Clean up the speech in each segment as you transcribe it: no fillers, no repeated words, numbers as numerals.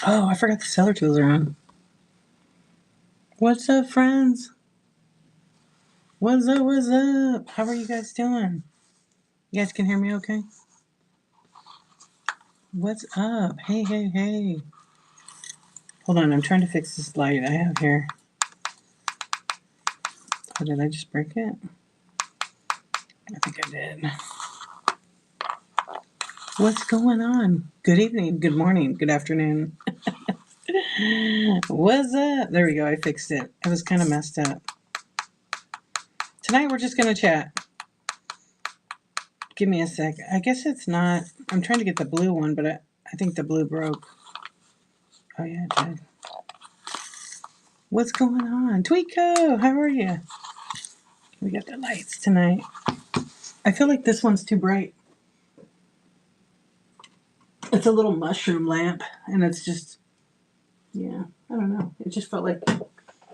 Oh, I forgot the cellar tools are on. What's up, friends? What's up? What's up? How are you guys doing? You guys can hear me okay? What's up? Hey, hey, hey. Hold on, I'm trying to fix this light I have here. Oh, did I just break it? I think I did. What's going on? Good evening, good morning, good afternoon. What's up? There we go, I fixed it. It was kind of messed up. Tonight we're just going to chat. Give me a sec. I guess it's not. I'm trying to get the blue one, but I think the blue broke. Oh, yeah, it did. What's going on? Tweeko, how are you? We got the lights tonight. I feel like this one's too bright. It's a little mushroom lamp, and it's just, yeah, I don't know. It just felt like,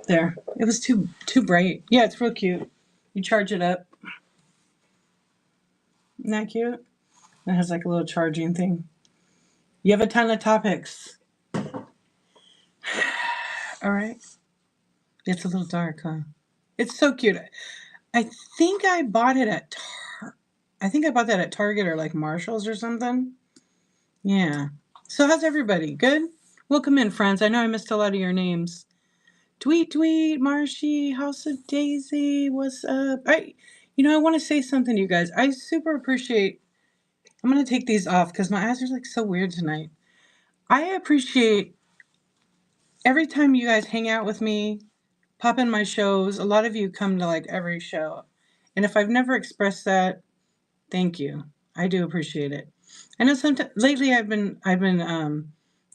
there. It was too bright. Yeah, it's real cute. You charge it up. Isn't that cute? It has like a little charging thing. You have a ton of topics. All right. It's a little dark, huh? It's so cute. I think I bought it at I think I bought that at Target or like Marshall's or something. Yeah. So how's everybody? Good? Welcome in, friends. I know I missed a lot of your names. Tweet, tweet, Marshy, House of Daisy, what's up? I want to say something to you guys. I super appreciate, I'm going to take these off because my eyes are like so weird tonight. I appreciate every time you guys hang out with me, pop in my shows. A lot of you come to like every show. And if I've never expressed that, thank you. I do appreciate it. I know sometimes lately I've been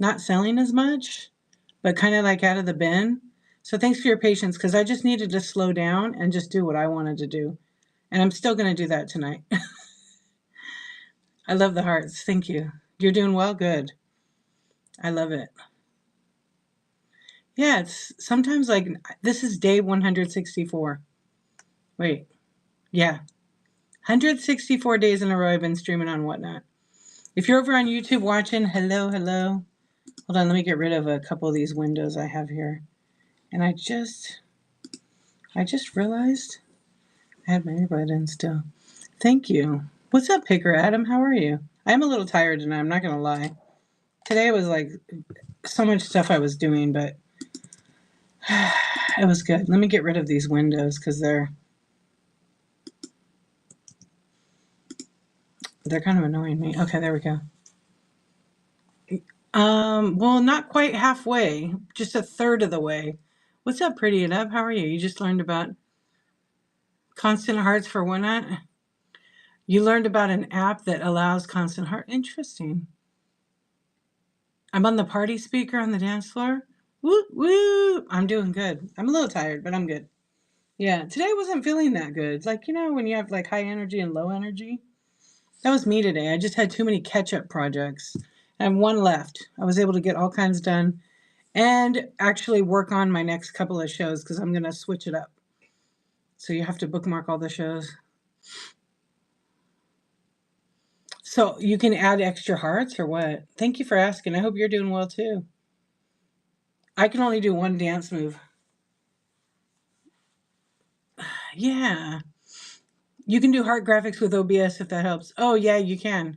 not selling as much, but kind of like out of the bin. So thanks for your patience because I just needed to slow down and just do what I wanted to do. And I'm still going to do that tonight. I love the hearts. Thank you. You're doing well? Good. I love it. Yeah, it's sometimes like this is day 164. Wait. Yeah. 164 days in a row I've been streaming on Whatnot. If you're over on YouTube watching, hello, hello. Hold on, let me get rid of a couple of these windows I have here. And I just realized I had my earbud in still. Thank you. What's up, Picker Adam? How are you? I'm a little tired tonight, I'm not going to lie. Today was like so much stuff I was doing, but it was good. Let me get rid of these windows because they're kind of annoying me. Okay, there we go. Well, not quite halfway, just a third of the way. What's up, Pretty It Up? How are you? You just learned about Constant Hearts for Whatnot? You learned about an app that allows constant heart. Interesting. I'm on the party speaker on the dance floor. Woo, woo. I'm doing good. I'm a little tired, but I'm good. Yeah, today I wasn't feeling that good. Like, when you have like high energy and low energy? That was me today. I just had too many catch-up projects. I have one left. I was able to get all kinds done and actually work on my next couple of shows because I'm going to switch it up. So you have to bookmark all the shows. So you can add extra hearts or what? Thank you for asking. I hope you're doing well too. I can only do one dance move. Yeah. You can do heart graphics with OBS if that helps. Oh yeah, you can.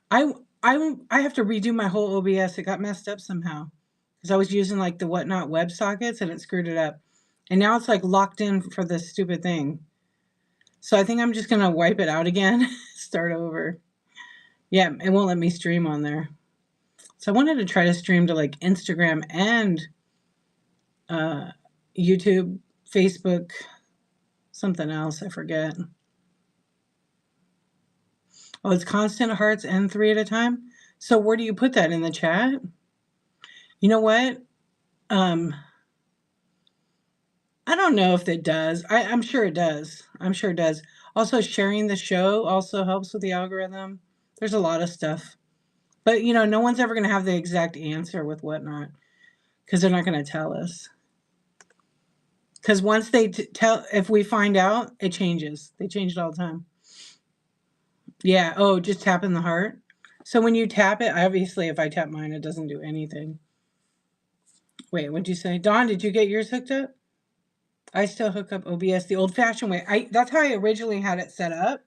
I I have to redo my whole OBS. It got messed up somehow because I was using like the Whatnot web sockets and it screwed it up. And now it's like locked in for this stupid thing. So I think I'm just gonna wipe it out again, start over. Yeah, it won't let me stream on there. So I wanted to try to stream to like Instagram and YouTube, Facebook, something else, I forget. Oh, it's constant hearts and 3 at a time? So where do you put that in the chat? You know what? I don't know if it does. I'm sure it does. I'm sure it does. Also, sharing the show also helps with the algorithm. There's a lot of stuff. But, no one's ever going to have the exact answer with Whatnot because they're not going to tell us. Because once they tell, if we find out, it changes. They change it all the time. Yeah. Oh, just tapping the heart. So when you tap it, obviously if I tap mine, it doesn't do anything. Wait, what'd you say? Dawn, did you get yours hooked up? I still hook up OBS the old-fashioned way. That's how I originally had it set up.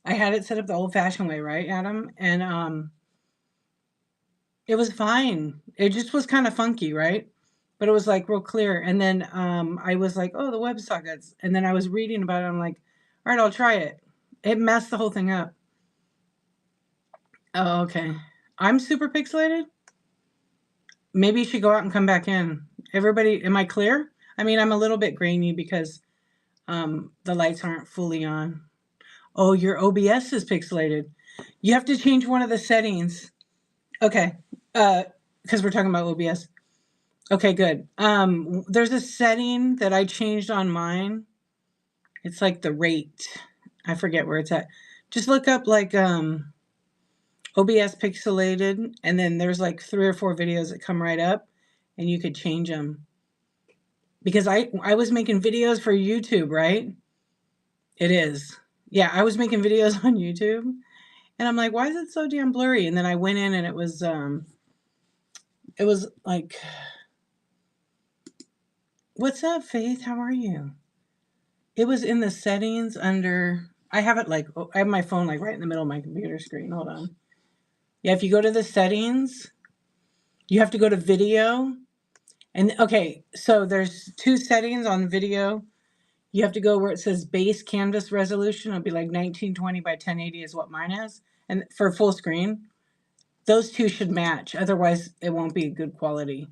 I had it set up the old-fashioned way, right, Adam? And it was fine. It just was kind of funky, right? But it was like real clear. And then I was like, oh, the WebSockets. And then I was reading about it. I'm like, all right, I'll try it. It messed the whole thing up. Oh, okay. I'm super pixelated. Maybe you should go out and come back in. Everybody, am I clear? I mean, I'm a little bit grainy because the lights aren't fully on. Oh, your OBS is pixelated. You have to change one of the settings. Okay. Because we're talking about OBS. Okay, good. There's a setting that I changed on mine. It's like the rate. I forget where it's at. Just look up like OBS pixelated, and then there's like 3 or 4 videos that come right up, and you could change them. Because I was making videos for YouTube, right? It is. Yeah, I was making videos on YouTube, and I'm like, why is it so damn blurry? And then I went in, and it was like, what's up, Faith? How are you? It was in the settings under, I have it like, I have my phone like right in the middle of my computer screen. Hold on. Yeah, if you go to the settings, you have to go to video. And okay, so there's 2 settings on video. You have to go where it says base canvas resolution. It'll be like 1920 by 1080 is what mine is. And for full screen, those 2 should match. Otherwise, it won't be good quality.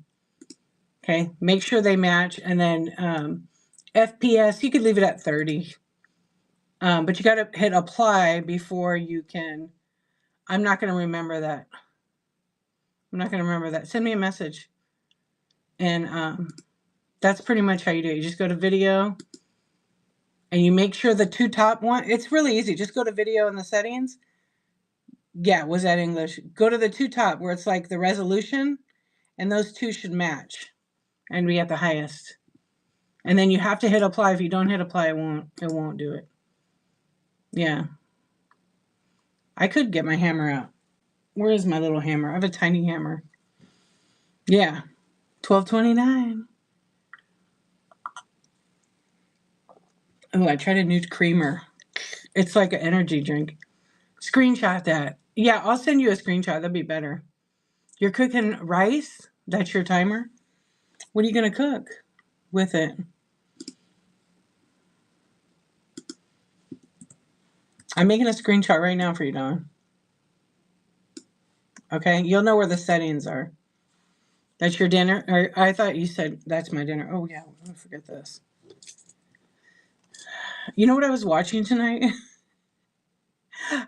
Okay, make sure they match. And then FPS, you could leave it at 30. But you got to hit apply before you can. I'm not going to remember that. I'm not going to remember that. Send me a message. And that's pretty much how you do it. You just go to video and you make sure the 2 top one. It's really easy. Just go to video in the settings. Yeah, was that English? Go to the 2 top where it's like the resolution, and those 2 should match and be at the highest. And then you have to hit apply. If you don't hit apply, it won't do it. Yeah. I could get my hammer out. Where is my little hammer? I have a tiny hammer. Yeah. $12.29. Oh, I tried a new creamer. It's like an energy drink. Screenshot that. Yeah, I'll send you a screenshot. That'd be better. You're cooking rice? That's your timer? What are you going to cook with it? I'm making a screenshot right now for you, Dawn. Okay, you'll know where the settings are. That's your dinner? Or I thought you said that's my dinner. Oh, yeah, I forget this. You know what I was watching tonight?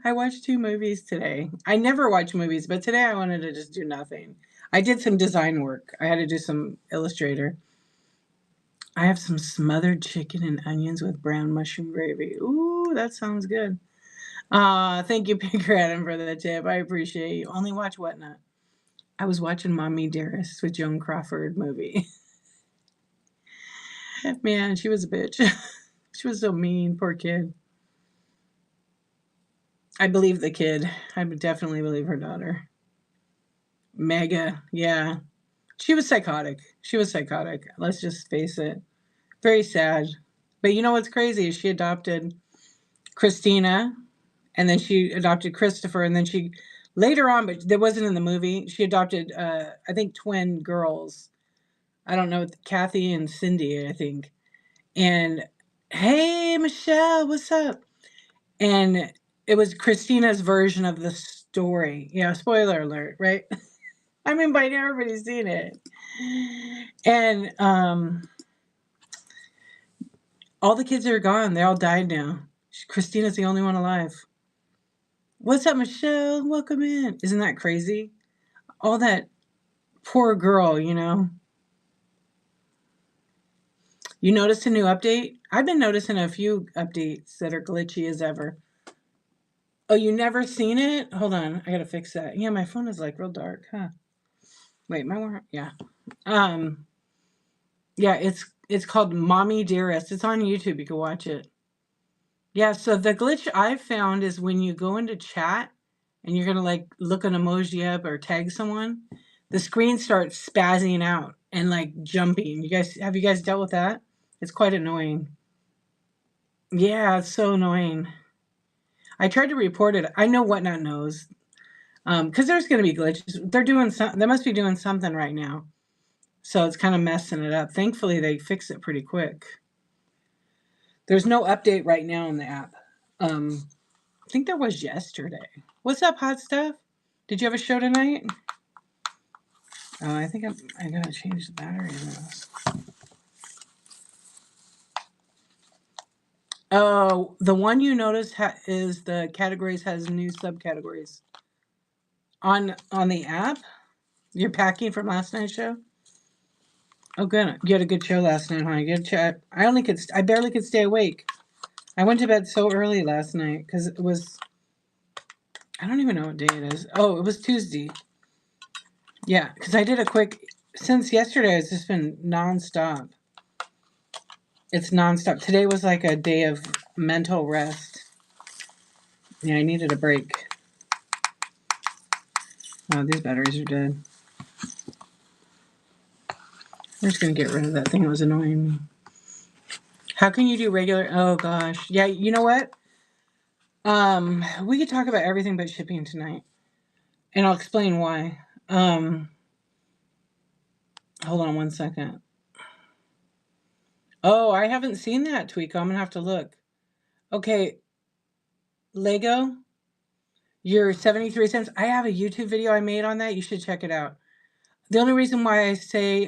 I watched 2 movies today. I never watch movies, but today I wanted to just do nothing. I did some design work. I had to do some Illustrator. I have some smothered chicken and onions with brown mushroom gravy. Ooh, that sounds good. Thank you, Pinker Adam, for the tip. I appreciate you. Only watch Whatnot. I was watching Mommy Dearest with Joan Crawford movie. Man, she was a bitch. She was so mean. Poor kid. I believe the kid. I would definitely believe her daughter. Mega. Yeah. She was psychotic. She was psychotic. Let's just face it. Very sad. But you know what's crazy is she adopted Christina, and then she adopted Christopher, and then she later on, but that wasn't in the movie, she adopted I think twin girls. I don't know, Kathy and Cindy, I think. And hey, Michelle, what's up? And it was Christina's version of the story. Yeah, spoiler alert, right? I mean, by now everybody's seen it. And all the kids are gone. They all died now. Christina's the only one alive. What's up, Michelle? Welcome in. Isn't that crazy? All that poor girl, you know. You noticed a new update? I've been noticing a few updates that are glitchy as ever. Oh, you never seen it? Hold on. I gotta fix that. Yeah, my phone is like real dark, huh? Wait, yeah. Yeah, it's called Mommy Dearest. It's on YouTube. You can watch it. Yeah, so the glitch I've found is when you go into chat and you're gonna like look an emoji up or tag someone, the screen starts spazzing out and like jumping. Have you guys dealt with that? It's quite annoying. Yeah, it's so annoying. I tried to report it. I know Whatnot knows. Because there's going to be glitches. They must be doing something right now. So it's kind of messing it up. Thankfully, they fix it pretty quick. There's no update right now in the app. I think there was yesterday. What's up, hot stuff? Did you have a show tonight? Oh, I think I gotta change the battery in this. Oh, the one you notice is the categories has new subcategories on the app. You're packing from last night's show. Oh, good. You had a good show last night, huh? You had I barely could stay awake. I went to bed so early last night because it was. I don't even know what day it is. Oh, it was Tuesday. Yeah, because I did a quick. Since yesterday, it's just been nonstop. It's nonstop. Today was like a day of mental rest. Yeah, I needed a break. Oh, these batteries are dead. We're just gonna get rid of that thing. It was annoying me. How can you do regular? Oh gosh, yeah. You know what? We could talk about everything but shipping tonight, and I'll explain why. Hold on one second. Oh, I haven't seen that tweak. I'm gonna have to look. Okay, Lego, your 73 cents. I have a YouTube video I made on that. You should check it out. The only reason why I say,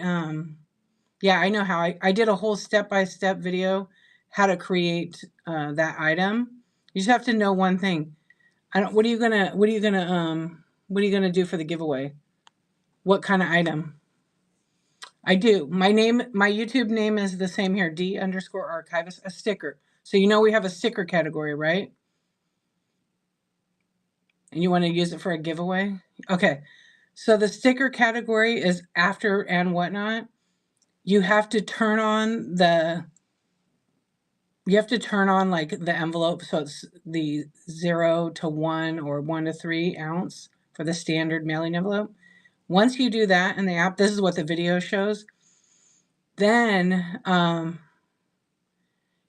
yeah, I know how. I did a whole step-by-step video how to create that item. You just have to know one thing. What are you gonna do for the giveaway? What kind of item? I do. My YouTube name is the same here, D_archivist, a sticker. So you know we have a sticker category, right? And you want to use it for a giveaway? Okay. So the sticker category is after and whatnot. You have to turn on like the envelope, so it's the 0 to 1 or 1 to 3 ounce for the standard mailing envelope. Once you do that in the app, this is what the video shows. Then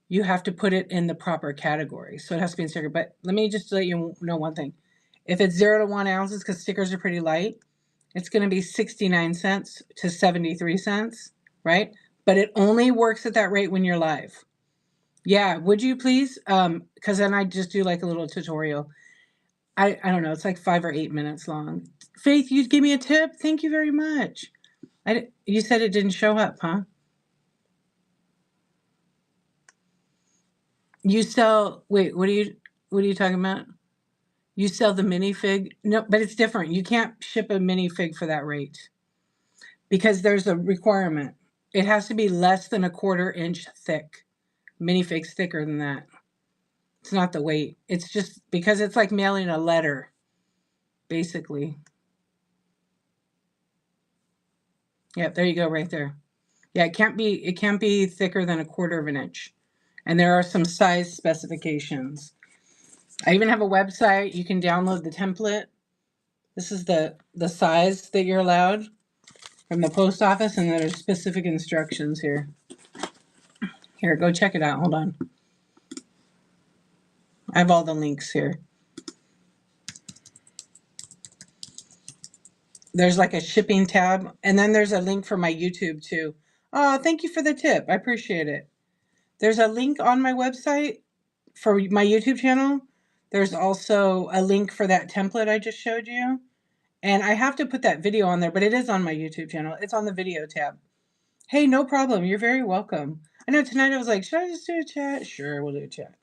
you have to put it in the proper category. So it has to be in sticker. But let me just let you know one thing. If it's 0 to 1 ounces, because stickers are pretty light, it's going to be 69 cents to 73 cents, right? But it only works at that rate when you're live. Yeah, would you please? Because then I just do like a little tutorial. I don't know. It's like 5 or 8 minutes long. Faith, you'd give me a tip? Thank you very much. You said it didn't show up, huh? You sell, wait, what are you talking about? You sell the minifig? No, but it's different. You can't ship a minifig for that rate because there's a requirement. It has to be less than a 1/4 inch thick. Minifig's thicker than that. It's not the weight. It's just because it's like mailing a letter, basically. Yeah, there you go, right there. Yeah, it can't be thicker than a 1/4 inch. And there are some size specifications. I even have a website. You can download the template. This is the size that you're allowed from the post office, and there's specific instructions here. Here, go check it out. Hold on. I have all the links here. There's like a shipping tab, and then there's a link for my YouTube too. Oh, thank you for the tip. I appreciate it. There's a link on my website for my YouTube channel. There's also a link for that template I just showed you. And I have to put that video on there, but it is on my YouTube channel. It's on the video tab. Hey, no problem. You're very welcome. I know tonight I was like, should I just do a chat? Sure, we'll do a chat.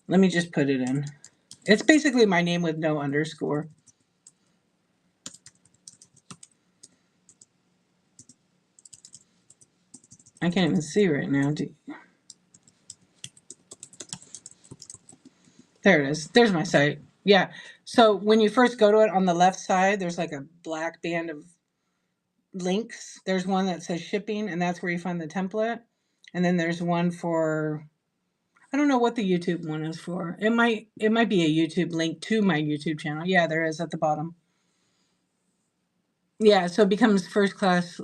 Let me just put it in. It's basically my name with no underscore. I can't even see right now. There it is. There's my site. Yeah. So when you first go to it on the left side, there's like a black band of links. There's one that says shipping, and that's where you find the template. And then there's one for, I don't know what the YouTube one is for. It might be a YouTube link to my YouTube channel. Yeah, there is at the bottom. Yeah, so it becomes first class.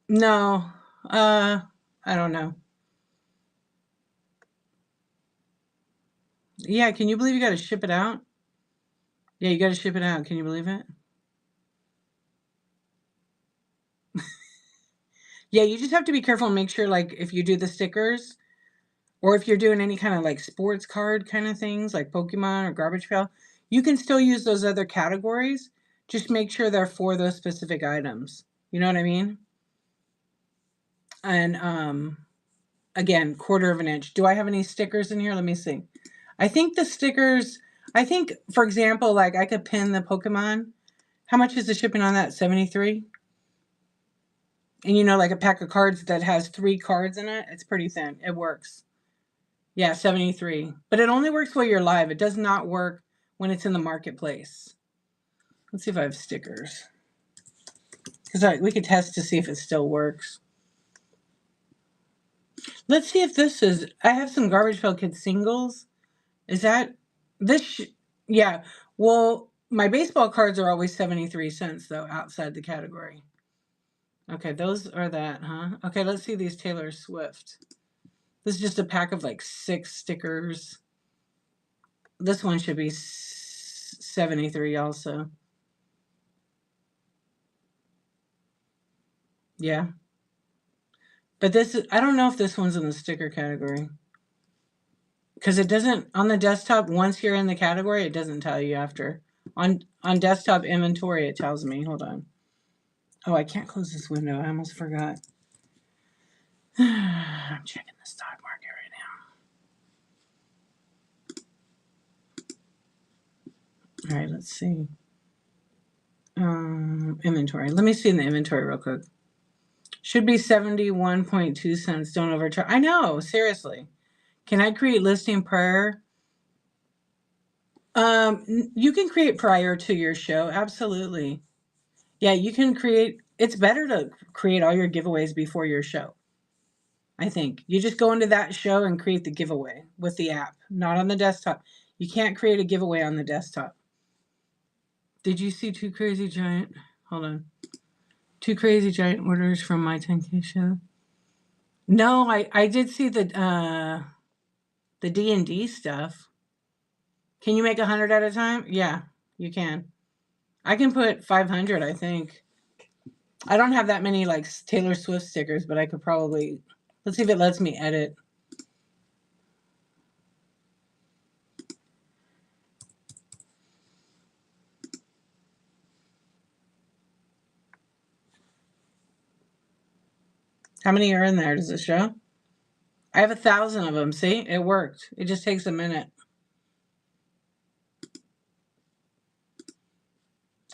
No, I don't know. Yeah, can you believe you got to ship it out? Yeah, you got to ship it out. Can you believe it? Yeah, you just have to be careful and make sure, like, if you do the stickers, or if you're doing any kind of like sports card kind of things, like Pokemon or Garbage Pail, you can still use those other categories. Just make sure they're for those specific items. You know what I mean? And again, 1/4 of an inch. Do I have any stickers in here? Let me see. I think the stickers, I think, for example, like I could pin the Pokemon. How much is the shipping on that? 73? And you know, like a pack of cards that has 3 cards in it, it's pretty thin. It works. Yeah, 73. But it only works while you're live. It does not work when it's in the marketplace. Let's see if I have stickers. Because we could test to see if it still works. Let's see if this is... I have some Garbage Pail Kids singles. Is that... this? Yeah. Well, my baseball cards are always 73 cents, though, outside the category. Okay, those are that, huh? Okay, let's see these Taylor Swift. This is just a pack of like 6 stickers. This one should be 73 also. Yeah. But this, I don't know if this one's in the sticker category. Because it doesn't, on the desktop, once you're in the category, it doesn't tell you after. On desktop inventory, it tells me. Hold on. Oh, I can't close this window. I almost forgot. I'm checking the stock market right now. All right, let's see. Inventory. Let me see in the inventory real quick. Should be 71.2 cents. Don't overcharge. I know, seriously. Can I create listing prior? You can create prior to your show. Absolutely. Yeah, you can create. It's better to create all your giveaways before your show. I think you just go into that show and create the giveaway with the app, not on the desktop. You can't create a giveaway on the desktop. Did you see 2 crazy giant? Hold on. 2 crazy giant orders from my 10K show. No, I did see the D&D stuff. Can you make 100 at a time? Yeah, you can. I can put 500, I think. I don't have that many like Taylor Swift stickers, but I could probably... Let's see if it lets me edit. How many are in there? Does it show? I have 1,000 of them. See? It worked. It just takes a minute.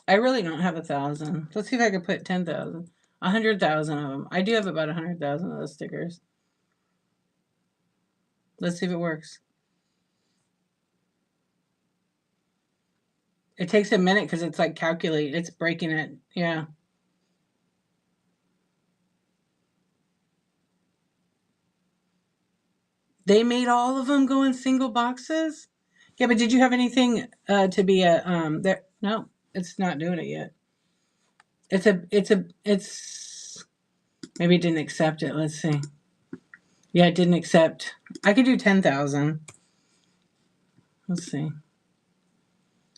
I really don't have 1,000. Let's see if I could put 10,000. 100,000 of them. I do have about 100,000 of those stickers. Let's see if it works. It takes a minute because it's like calculate. It's breaking it. Yeah. They made all of them go in single boxes? Yeah, but did you have anything to be a there? No, it's not doing it yet. It's maybe it didn't accept it. Let's see. Yeah, it didn't accept. I could do 10,000. Let's see.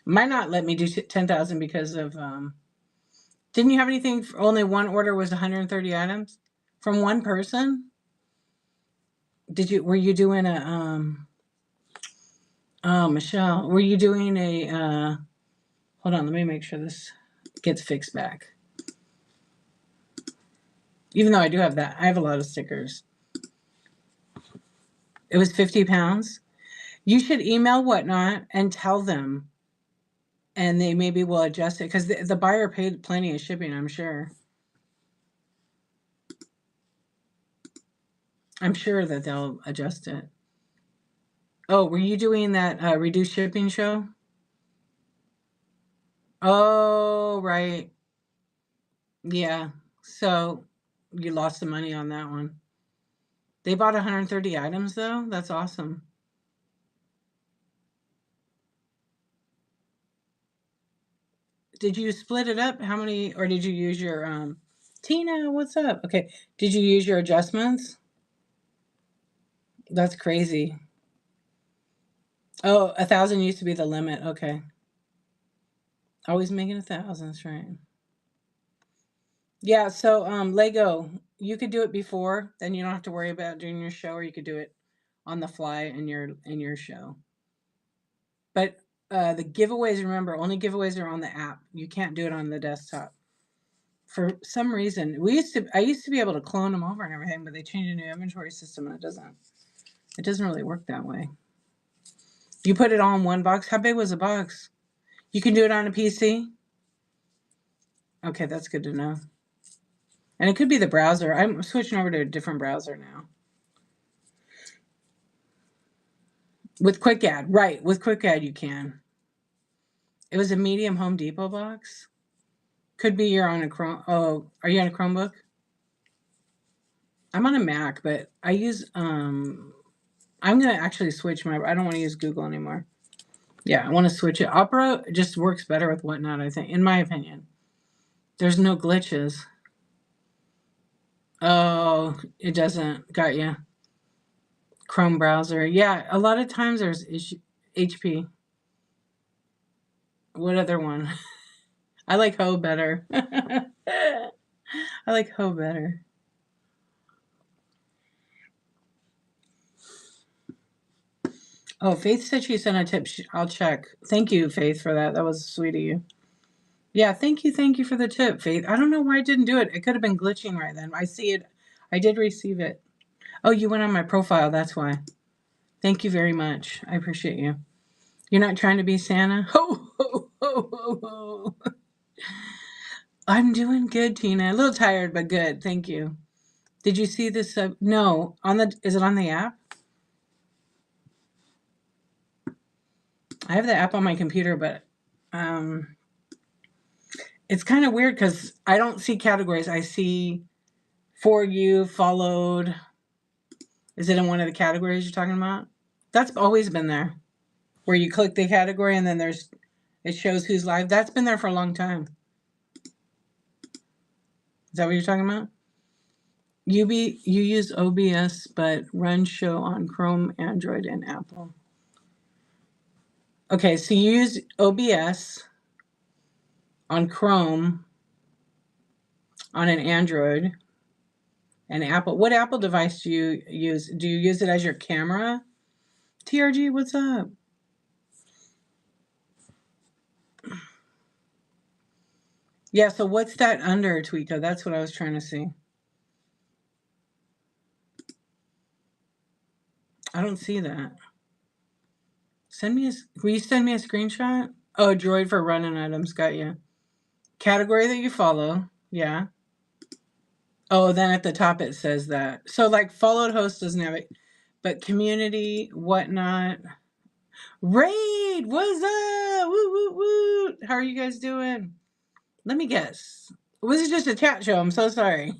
Might not let me do 10,000 because of didn't you have anything for only one order was 130 items from one person? Were you doing a oh, Michelle, were you doing a hold on, let me make sure this gets fixed back. Even though I do have that, I have a lot of stickers. It was 50 pounds. You should email Whatnot and tell them, and they maybe will adjust it because the buyer paid plenty of shipping, I'm sure. I'm sure that they'll adjust it. Oh, were you doing that reduced shipping show? Oh, right. Yeah. So you lost the money on that one. They bought 130 items though. That's awesome. Did you split it up? How many, or did you use your Tina, what's up? Okay. Did you use your adjustments? That's crazy. Oh, 1,000 used to be the limit. Okay. Always making 1,000, that's right. Yeah, so Lego, you could do it before, then you don't have to worry about doing your show, or you could do it on the fly in your show. But the giveaways, remember, only giveaways are on the app. You can't do it on the desktop. For some reason, I used to be able to clone them over and everything, but they changed a new inventory system and it doesn't really work that way. You put it all in one box. How big was the box? You can do it on a PC? Okay, that's good to know. And it could be the browser. I'm switching over to a different browser now. With Quick Add, right. With Quick Add, you can. It was a medium Home Depot box. Could be you're on a Chrome. Oh, are you on a Chromebook? I'm on a Mac, but I use, I'm going to actually switch I don't want to use Google anymore. Yeah, I want to switch it. Opera just works better with Whatnot, I think, in my opinion. There's no glitches. Oh, it doesn't. Got you. Chrome browser. Yeah, a lot of times there's HP. What other one? I like Ho better. I like Ho better. Oh, Faith said she sent a tip. I'll check. Thank you, Faith, for that. That was sweet of you. Yeah, thank you for the tip, Faith. I don't know why I didn't do it. It could have been glitching right then. I see it. I did receive it. Oh, you went on my profile. That's why. Thank you very much. I appreciate you. You're not trying to be Santa? Ho, ho, ho, ho, ho. I'm doing good, Tina. A little tired, but good. Thank you. Did you see this? No. Is it on the app? I have the app on my computer, but it's kind of weird because I don't see categories. I see for you, followed. Is it in one of the categories you're talking about? That's always been there. Where you click the category and then it shows who's live. That's been there for a long time. Is that what you're talking about? You use OBS, but run show on Chrome, Android, and Apple. Okay, so you use OBS on Chrome, on an Android, and Apple. What Apple device do you use? Do you use it as your camera? TRG, what's up? Yeah, so what's that under, Tweeko? That's what I was trying to see. I don't see that. Will you send me a screenshot? Oh, Droid for running items. Got you. Category that you follow. Yeah. Oh, then at the top it says that. So like followed host doesn't have it, but community, whatnot. Raid, what's up? Woo, woo, woo. How are you guys doing? Let me guess. Was it just a chat show? I'm so sorry.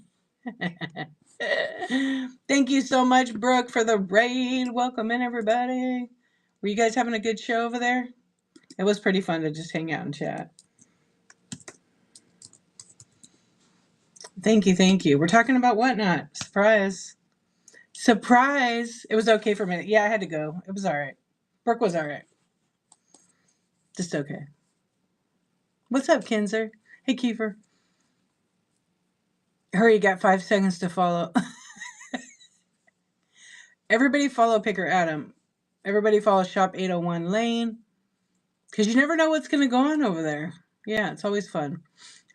Thank you so much, Brooke, for the raid. Welcome in, everybody. Were you guys having a good show over there? It was pretty fun to just hang out and chat. Thank you, thank you. We're talking about Whatnot. Surprise. Surprise. It was okay for a minute. Yeah, I had to go. It was all right. Brooke was all right. Just okay. What's up, Kinzer? Hey, Kiefer. Hurry, you got 5 seconds to follow. Everybody follow Picker Adam. Everybody follow Shop 801 Lane. Because you never know what's going to go on over there. Yeah, it's always fun.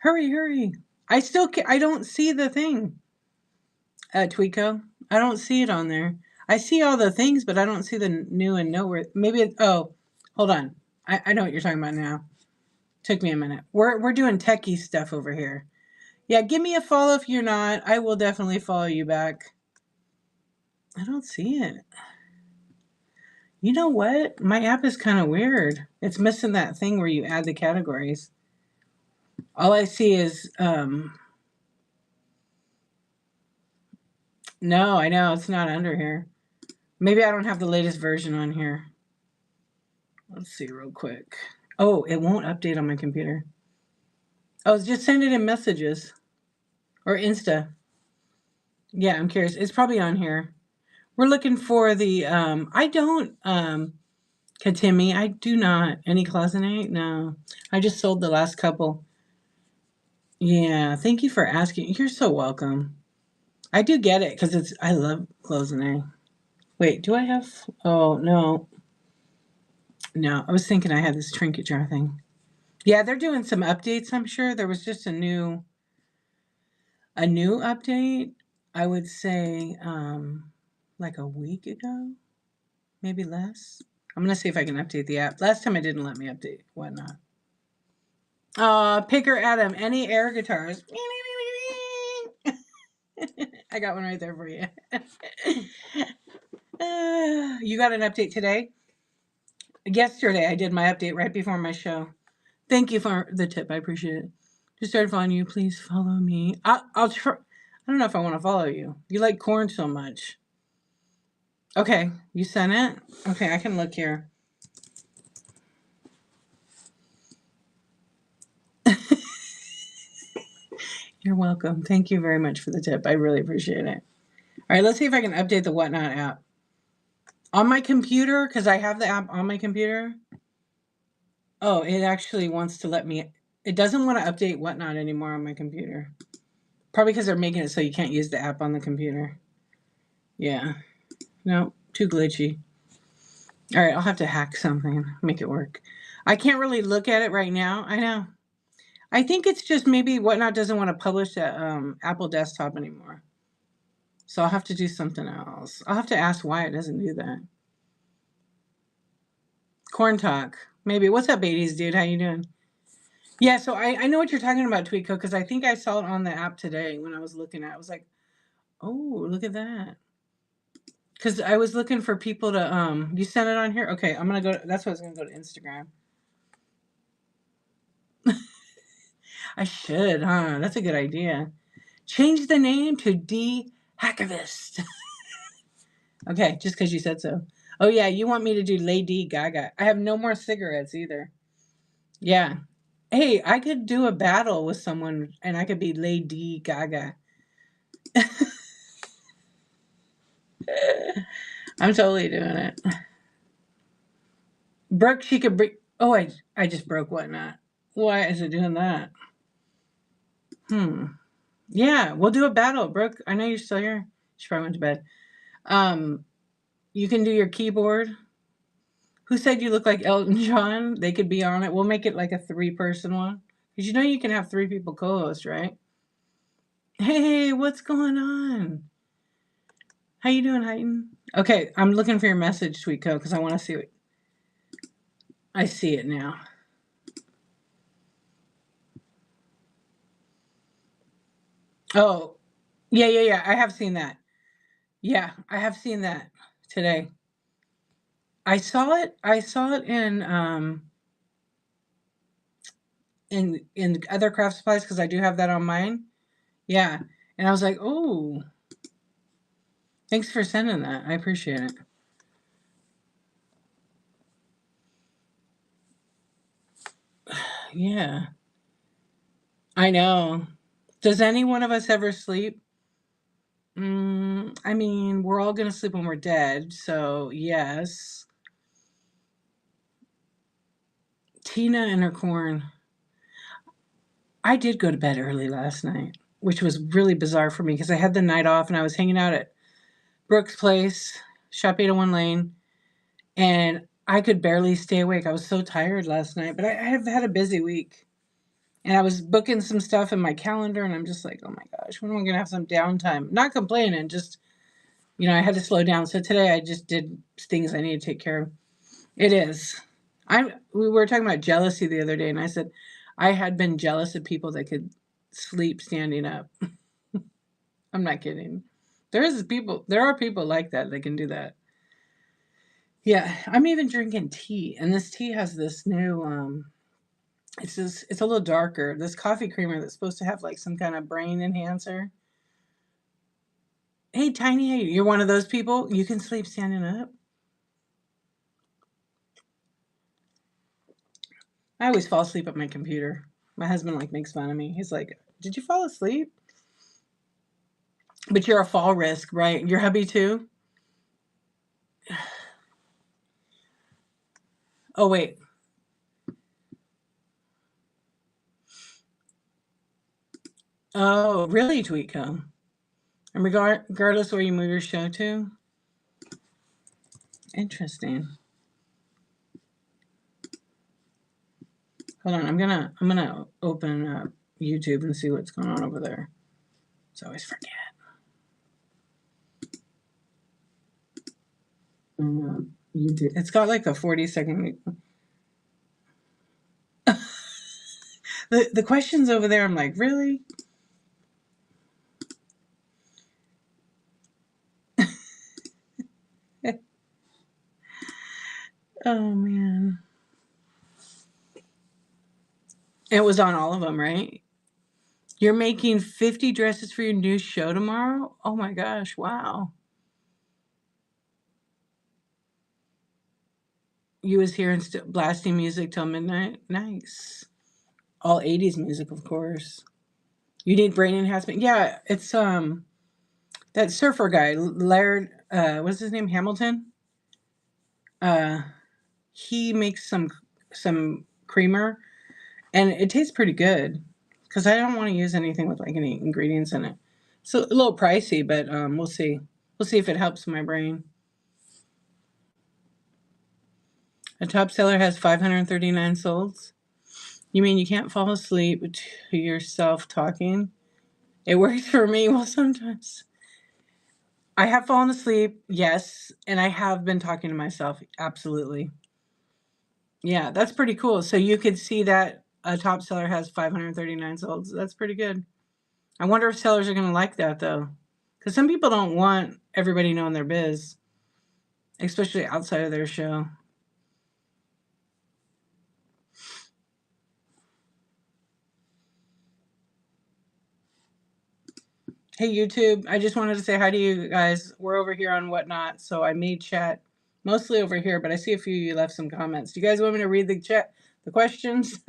Hurry, hurry. I don't see the thing. Tweeko. I don't see it on there. I see all the things, but I don't see the new and noteworthy. Maybe hold on. I know what you're talking about now. Took me a minute. We're doing techie stuff over here. Yeah, give me a follow if you're not. I will definitely follow you back. I don't see it. You know what? My app is kind of weird. It's missing that thing where you add the categories. All I see is No, I know it's not under here. Maybe I don't have the latest version on here. Let's see real quick. Oh, it won't update on my computer. Oh, just send it in messages or Insta. Yeah, I'm curious. It's probably on here. We're looking for the I don't Katimi, I do not. Any closenate? No. I just sold the last couple. Yeah, thank you for asking. You're so welcome. I do get it because I love closenate. Wait, do I have oh no. No, I was thinking I had this trinket jar thing. Yeah, they're doing some updates, I'm sure. There was just a new update, I would say like a week ago, maybe less. I'm gonna see if I can update the app. Last time I didn't let me update whatnot. Picker Adam, any air guitars? I got one right there for you. You got an update today? Yesterday, I did my update right before my show. Thank you for the tip. I appreciate it. Just started following you. Please follow me. I'll try. I don't know if I want to follow you. You like corn so much. Okay, you sent it? Okay, I can look here. You're welcome. Thank you very much for the tip. I really appreciate it. All right, let's see if I can update the Whatnot app. On my computer, because I have the app on my computer. Oh, it actually wants to let me. It doesn't want to update Whatnot anymore on my computer. Probably because they're making it so you can't use the app on the computer. Yeah. No, too glitchy. All right, I'll have to hack something, make it work. I can't really look at it right now. I know. I think it's just maybe Whatnot doesn't want to publish that Apple desktop anymore. So I'll have to do something else. I'll have to ask why it doesn't do that. Corn Talk. Maybe. What's up, 80s dude? How you doing? Yeah, so I know what you're talking about, Tweetco, because I think I saw it on the app today when I was looking at it. I was like, oh, look at that. Because I was looking for people to you sent it on here? Okay, I'm gonna go that's why I was gonna go to Instagram. I should, huh? That's a good idea. Change the name to D Hacktivist. Okay, just because you said so. Oh yeah, you want me to do Lady Gaga. I have no more cigarettes either. Yeah. Hey, I could do a battle with someone and I could be Lady Gaga. I'm totally doing it. Brooke, she could break. Oh, I just broke Whatnot. Why is it doing that? Hmm. Yeah, we'll do a battle, Brooke. I know you're still here. She probably went to bed. Um, you can do your keyboard. Who said you look like Elton John? They could be on it. We'll make it like a three-person one. Because you know you can have three people co-host, right? Hey, what's going on? How you doing, Heighten? Okay, I'm looking for your message, Tweetco, because I want to see what I see it now. Oh, yeah. I have seen that. Yeah, I have seen that today. I saw it. I saw it in other craft supplies because I do have that on mine. Yeah, and I was like, oh, thanks for sending that. I appreciate it. Yeah, I know. Does any one of us ever sleep? I mean, we're all gonna sleep when we're dead, so yes. Tina and her corn. I did go to bed early last night, which was really bizarre for me because I had the night off and I was hanging out at Brooks Place, Shop 801 Lane, and I could barely stay awake. I was so tired last night, but I have had a busy week. And I was booking some stuff in my calendar, and I'm just like, oh my gosh, when am I going to have some downtime? Not complaining, just, I had to slow down. So today I just did things I need to take care of. It is. We were talking about jealousy the other day, and I said I had been jealous of people that could sleep standing up. I'm not kidding. There are people like that that can do that. Yeah, I'm even drinking tea, and this tea has this new it's a little darker. This coffee creamer that's supposed to have like some kind of brain enhancer. Hey, Tiny, you're one of those people? You can sleep standing up? I always fall asleep at my computer. My husband like makes fun of me. He's like, "Did you fall asleep?" But you're a fall risk, right? Your hubby too? Oh wait. Oh, really, Tweetco? And regardless where you move your show to? Interesting. Hold on, I'm gonna open up YouTube and see what's going on over there. So I always forget. YouTube. It's got like a 40-second. The questions over there, I'm like, really? Oh man. It was on all of them, right? You're making 50 dresses for your new show tomorrow? Oh my gosh, wow. You was here and blasting music till midnight? Nice. All 80s music, of course. You need brain enhancement? Yeah, it's that surfer guy, Laird, what's his name? Hamilton? Uh he makes some creamer and it tastes pretty good because I don't want to use anything with like any ingredients in it. So a little pricey, but we'll see. We'll see if it helps my brain. A top seller has 539 solds. You mean you can't fall asleep to yourself talking? It works for me. Well, sometimes I have fallen asleep, yes, and I have been talking to myself. Absolutely. Yeah, that's pretty cool. So you could see that a top seller has 539 solds. That's pretty good. I wonder if sellers are going to like that though. Because some people don't want everybody knowing their biz, especially outside of their show. Hey, YouTube, I just wanted to say hi to you guys. We're over here on Whatnot, so I made chat mostly over here, but I see a few of you left some comments. Do you guys want me to read the chat, the questions?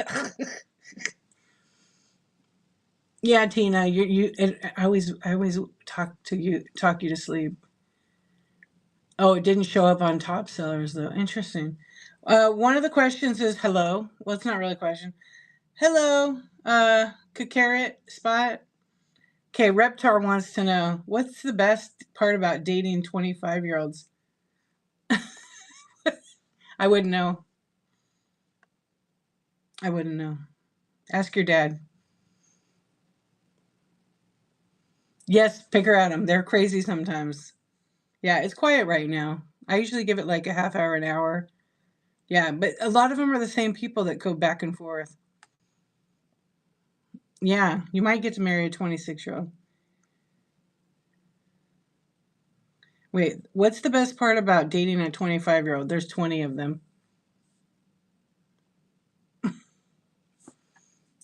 Yeah, Tina, I always talk you to sleep. Oh, it didn't show up on top sellers though. Interesting. One of the questions is hello. Well, it's not really a question. Hello, Carrot Spot. Okay, Reptar wants to know what's the best part about dating 25-year-olds? I wouldn't know. I wouldn't know. Ask your dad. Yes, pick her at them. They're crazy sometimes. Yeah, it's quiet right now. I usually give it like a half hour, an hour. Yeah, but a lot of them are the same people that go back and forth. Yeah, you might get to marry a 26-year-old. Wait, what's the best part about dating a 25-year-old? There's 20 of them.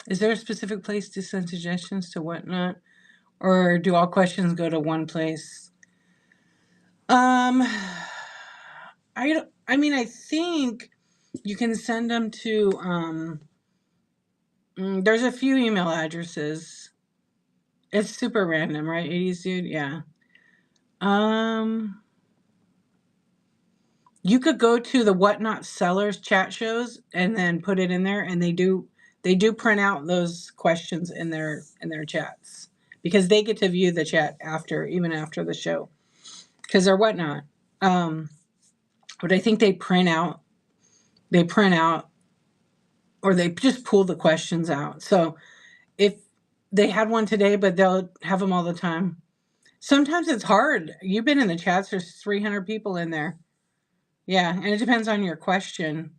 Is there a specific place to send suggestions to Whatnot? Or do all questions go to one place? Um, I mean, I think you can send them to, there's a few email addresses. It's super random, right? 80s dude? Yeah. Um, you could go to the Whatnot sellers chat shows and then put it in there, and they do print out those questions in their chats because they get to view the chat even after the show because they're Whatnot. Um, but I think they print out or they just pull the questions out. So if they had one today, but they'll have them all the time. Sometimes it's hard. You've been in the chats. There's 300 people in there. Yeah, and it depends on your question.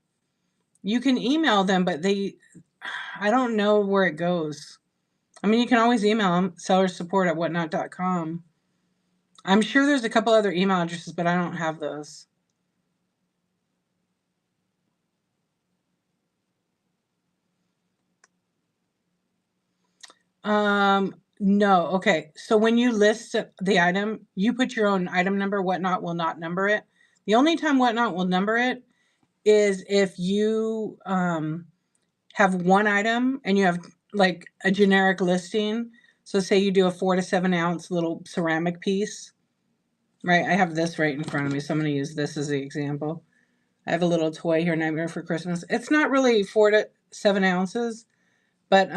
You can email them, but I don't know where it goes. I mean, you can always email them, sellersupport@whatnot.com. I'm sure there's a couple other email addresses, but I don't have those. No, okay. So when you list the item, you put your own item number. Whatnot will not number it. The only time Whatnot will number it is if you have one item and you have like a generic listing. So say you do a 4 to 7 ounce little ceramic piece, right? I have this right in front of me, so I'm going to use this as the example. I have a little toy here, Nightmare for Christmas. It's not really 4 to 7 ounces, but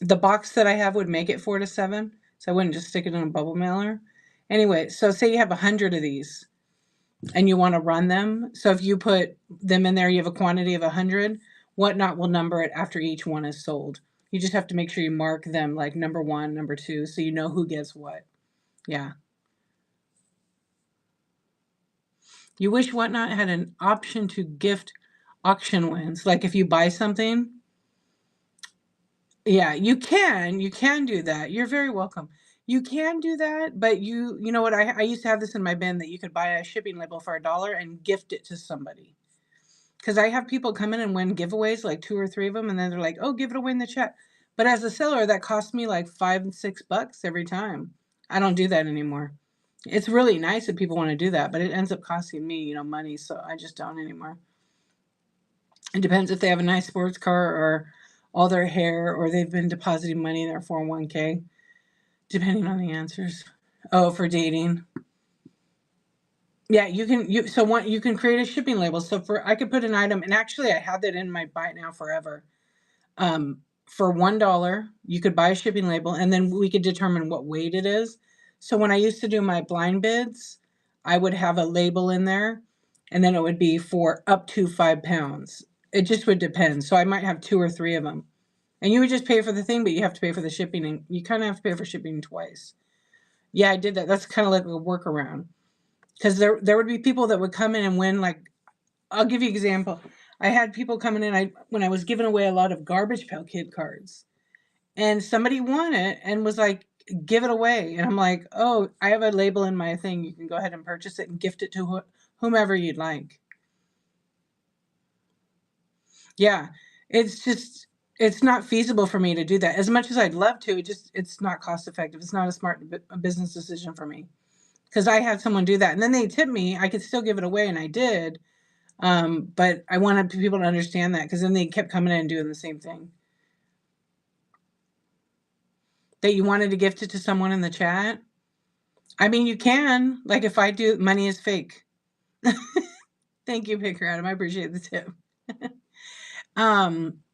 the box that I have would make it 4 to 7, so I wouldn't just stick it in a bubble mailer. Anyway, so say you have 100 of these and you want to run them. So if you put them in there, you have a quantity of 100. Whatnot will number it after each one is sold. You just have to make sure you mark them like number 1, number 2, so you know who gets what. Yeah. You wish Whatnot had an option to gift auction wins. Like if you buy something, yeah, you can do that. You're very welcome. You can do that, but you know what? I used to have this in my bin that you could buy a shipping label for $1 and gift it to somebody. Because I have people come in and win giveaways, like 2 or 3 of them, and then they're like, "Oh, give it away in the chat." But as a seller, that costs me like $5 and $6 every time. I don't do that anymore. It's really nice if people want to do that, but it ends up costing me, money, so I just don't anymore. It depends if they have a nice sports car or all their hair or they've been depositing money in their 401k, depending on the answers. Oh, for dating. Yeah, you can create a shipping label. So I could put an item, and actually I had that in my Buy It Now Forever. For $1, you could buy a shipping label, and then we could determine what weight it is. So when I used to do my blind bids, I would have a label in there, and then it would be for up to 5 pounds. It just would depend. So I might have 2 or 3 of them. And you would just pay for the thing, but you have to pay for the shipping, and you kind of have to pay for shipping twice. Yeah, I did that. That's kind of like a workaround. Because there would be people that would come in and win, like, I'll give you an example. I had people coming in when I was giving away a lot of Garbage Pail Kid cards. And somebody won it and was like, give it away. And I'm like, oh, I have a label in my thing. You can go ahead and purchase it and gift it to whomever you'd like. Yeah, it's not feasible for me to do that. As much as I'd love to, it's not cost effective. It's not a smart business decision for me. Because I had someone do that. And then they tipped me. I could still give it away, and I did. But I wanted people to understand that, because then they kept coming in and doing the same thing. That you wanted to gift it to someone in the chat? I mean, you can. Like if I do, money is fake. Thank you, Picker Adam. I appreciate the tip.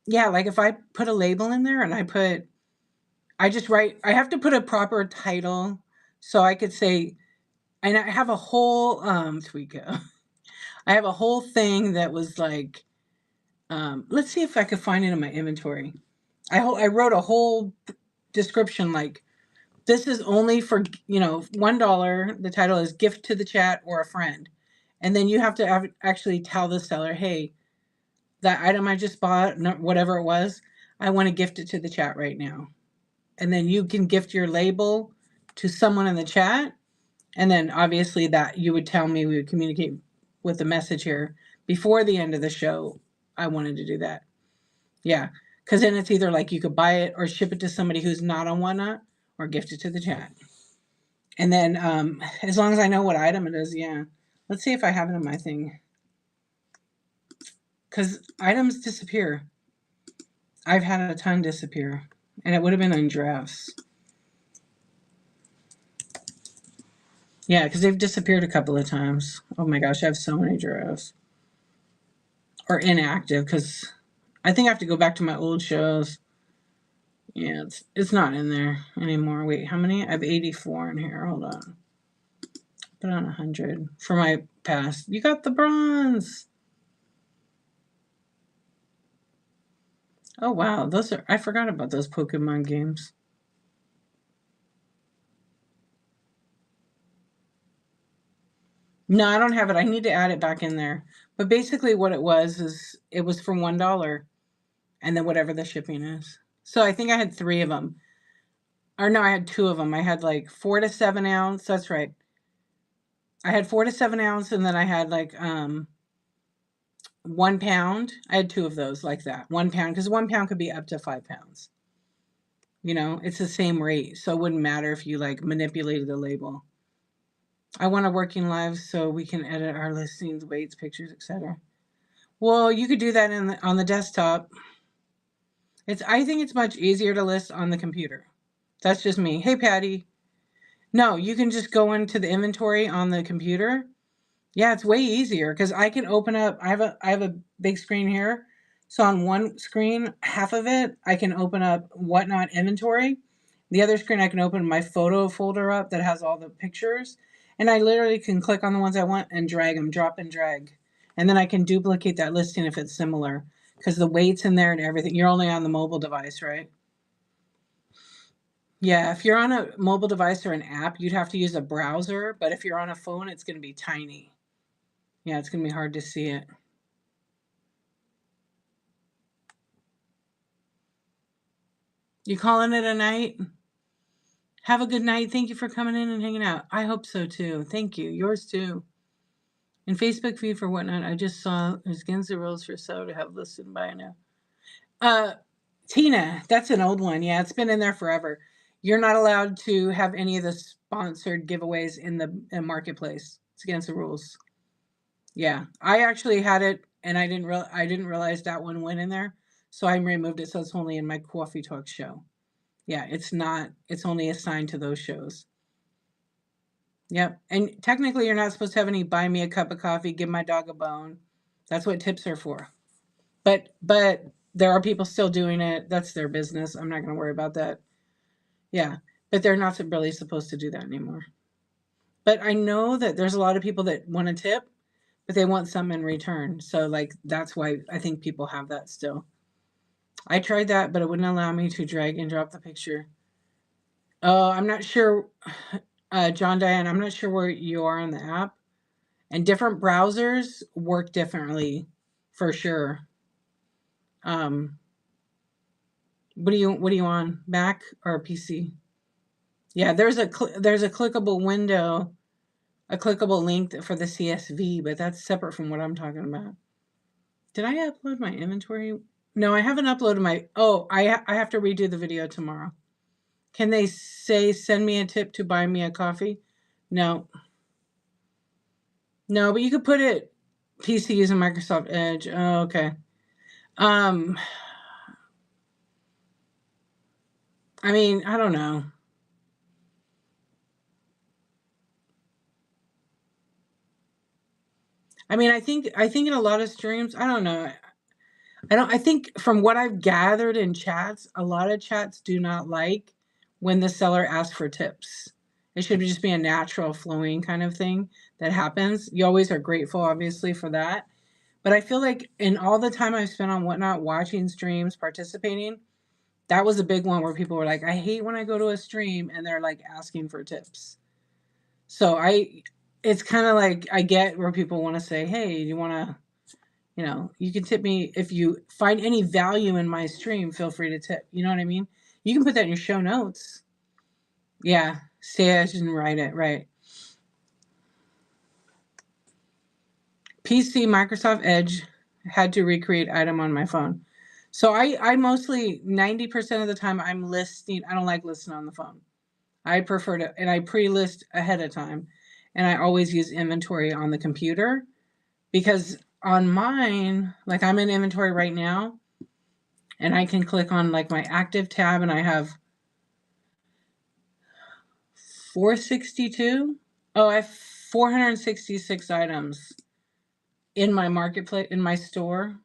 Yeah, like if I put a label in there and I just write, I have to put a proper title. So I could say, and I have a whole, Tweako. I have a whole thing that was like, let's see if I could find it in my inventory. I wrote a whole description like, this is only for, $1. The title is gift to the chat or a friend. And then you have to actually tell the seller, hey, that item I just bought, whatever it was, I want to gift it to the chat right now. And then you can gift your label to someone in the chat. And then obviously that you would tell me, we would communicate with the message here before the end of the show. I wanted to do that. Yeah. Because then it's either like you could buy it or ship it to somebody who's not on Whatnot, or gift it to the chat. And then as long as I know what item it is, yeah. Let's see if I have it in my thing. Because items disappear. I've had a ton disappear. And it would have been in drafts. Yeah, because they've disappeared a couple of times. Oh my gosh, I have so many drafts. Or inactive, because I think I have to go back to my old shows. Yeah, it's not in there anymore. Wait, how many? I have 84 in here. Hold on. Put on 100 for my past. You got the bronze. Oh wow, I forgot about those Pokemon games. No, I don't have it. I need to add it back in there. But basically what it was is it was for $1, and then whatever the shipping is. So I think I had 3 of them. Or no, I had 2 of them. I had like 4 to 7 ounce. That's right. I had 4 to 7 ounce, and then I had like 1 pound. I had 2 of those like that. 1 pound, because 1 pound could be up to 5 pounds. You know, it's the same rate. So it wouldn't matter if you like manipulated the label. I want a working live so we can edit our listings, weights, pictures, etc. Well, you could do that on the desktop. I think it's much easier to list on the computer. That's just me. Hey, Patty. No, you can just go into the inventory on the computer. Yeah, it's way easier because I can open up. I have a big screen here, so on one screen, half of it, I can open up Whatnot inventory. The other screen, I can open my photo folder up that has all the pictures, and I literally can click on the ones I want and drag them, drop and drag, and then I can duplicate that listing if it's similar because the weight's in there and everything. You're only on the mobile device, right? Yeah, if you're on a mobile device or an app, you'd have to use a browser, but if you're on a phone, it's going to be tiny. Yeah, it's going to be hard to see it. You calling it a night? Have a good night. Thank you for coming in and hanging out. I hope so too. Thank you. Yours too. And Facebook feed for Whatnot, I just saw there's Guns N' Roses for sale to have listed by now. Tina, that's an old one. Yeah, it's been in there forever. You're not allowed to have any of the sponsored giveaways in the marketplace. It's against the rules. Yeah, I actually had it, and I didn't realize that one went in there, so I removed it. So it's only in my Coffee Talk show. Yeah, it's not. It's only assigned to those shows. Yep. And technically, you're not supposed to have any buy me a cup of coffee, give my dog a bone. That's what tips are for. But there are people still doing it. That's their business. I'm not going to worry about that. Yeah. But they're not really supposed to do that anymore. But I know that there's a lot of people that want a tip, but they want some in return. So, like, that's why I think people have that still. I tried that, but it wouldn't allow me to drag and drop the picture. Oh, I'm not sure, John Diane, I'm not sure where you are on the app. And different browsers work differently, for sure. What do you on? Mac or PC? Yeah, there's a clickable window, a clickable link for the CSV, but that's separate from what I'm talking about. Did I upload my inventory? No, I haven't uploaded my. Oh, I have to redo the video tomorrow. Can they say send me a tip to buy me a coffee? No. No, but you could put it PC using Microsoft Edge. Oh, okay. I mean, I don't know. I mean, I think in a lot of streams, I don't know. I think from what I've gathered in chats, a lot of chats do not like when the seller asks for tips. It should just be a natural flowing kind of thing that happens. You always are grateful, obviously, for that. But I feel like in all the time I've spent on Whatnot, watching streams, participating, that was a big one where people were like, I hate when I go to a stream and they're like asking for tips. So it's kind of like I get where people want to say, hey, do you want to, you can tip me if you find any value in my stream, feel free to tip. You know what I mean? You can put that in your show notes. Yeah, say I didn't write it, right. PC Microsoft Edge had to recreate item on my phone. So I mostly 90% of the time I'm listing. I don't like listing on the phone. I prefer to, and I pre-list ahead of time, and I always use inventory on the computer because on mine, like I'm in inventory right now, and I can click on like my active tab, and I have 462. Oh, I have 466 items in my marketplace, in my store,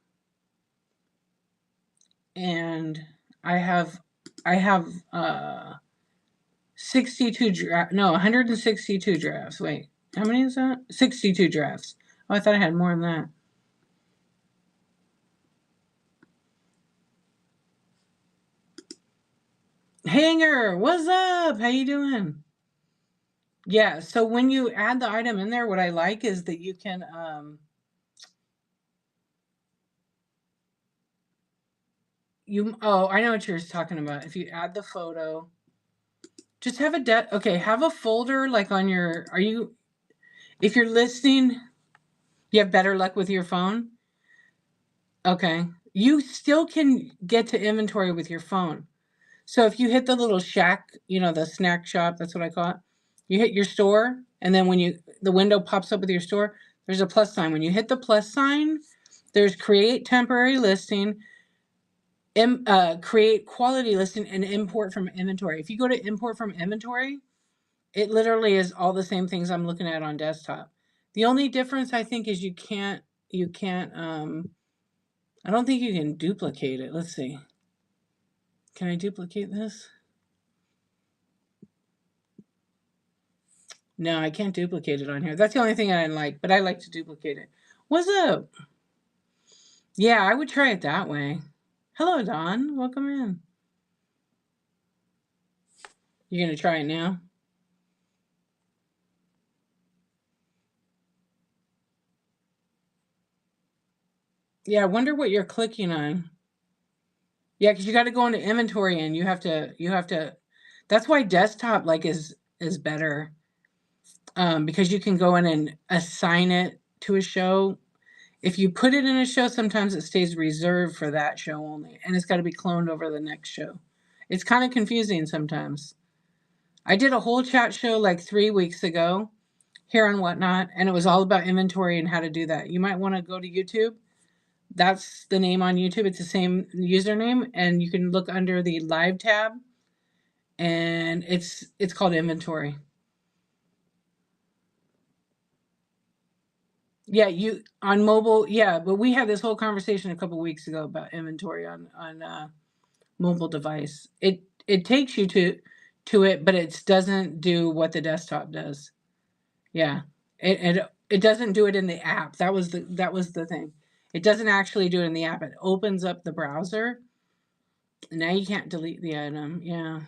and I have 62 no, 162 drafts. Wait, how many is that? 62 drafts. Oh, I thought I had more than that. Hanger, what's up? How you doing? Yeah, so when you add the item in there, what I like is that you can I know what you're talking about. If you add the photo, just have have a folder like on your if you're listing, you have better luck with your phone. Okay. You still can get to inventory with your phone. So if you hit the little shack, you know, the snack shop, that's what I call it. You hit your store, and then when the window pops up with your store, there's a plus sign. When you hit the plus sign, there's create temporary listing, create quality listing, and import from inventory. If you go to import from inventory, it literally is all the same things I'm looking at on desktop. The only difference I think is you can't I don't think you can duplicate it. Let's see. Can I duplicate this? No, I can't duplicate it on here. That's the only thing I didn't like, but I like to duplicate it. What's up? Yeah, I would try it that way. Hello, Don. Welcome in. You're going to try it now? Yeah, I wonder what you're clicking on. Yeah, because you got to go into inventory and you have to, that's why desktop like is better. Because you can go in and assign it to a show. If you put it in a show, sometimes it stays reserved for that show only, and it's got to be cloned over the next show. It's kind of confusing sometimes. I did a whole chat show like 3 weeks ago here on Whatnot, and it was all about inventory and how to do that. You might want to go to YouTube. That's the name on YouTube. It's the same username, and you can look under the live tab, and it's called inventory. Yeah, you on mobile. Yeah, but we had this whole conversation a couple weeks ago about inventory on mobile device. It takes you to it, but it doesn't do what the desktop does. Yeah, it doesn't do it in the app. That was the thing. It doesn't actually do it in the app. It opens up the browser. Now you can't delete the item. Yeah.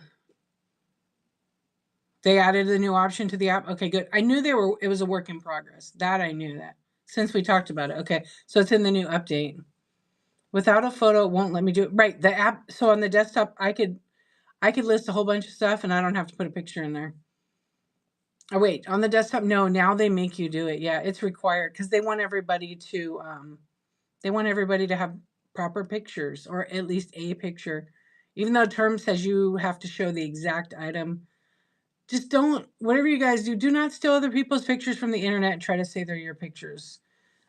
They added a new option to the app. Okay, good. I knew it was a work in progress. That I knew that since we talked about it. Okay, so it's in the new update. Without a photo, it won't let me do it. Right, the app. So on the desktop, I could list a whole bunch of stuff, and I don't have to put a picture in there. Oh wait, on the desktop, no. Now they make you do it. Yeah, it's required because they want everybody to have proper pictures or at least a picture. Even though term says you have to show the exact item, just don't. Whatever you guys do, do not steal other people's pictures from the internet and try to say they're your pictures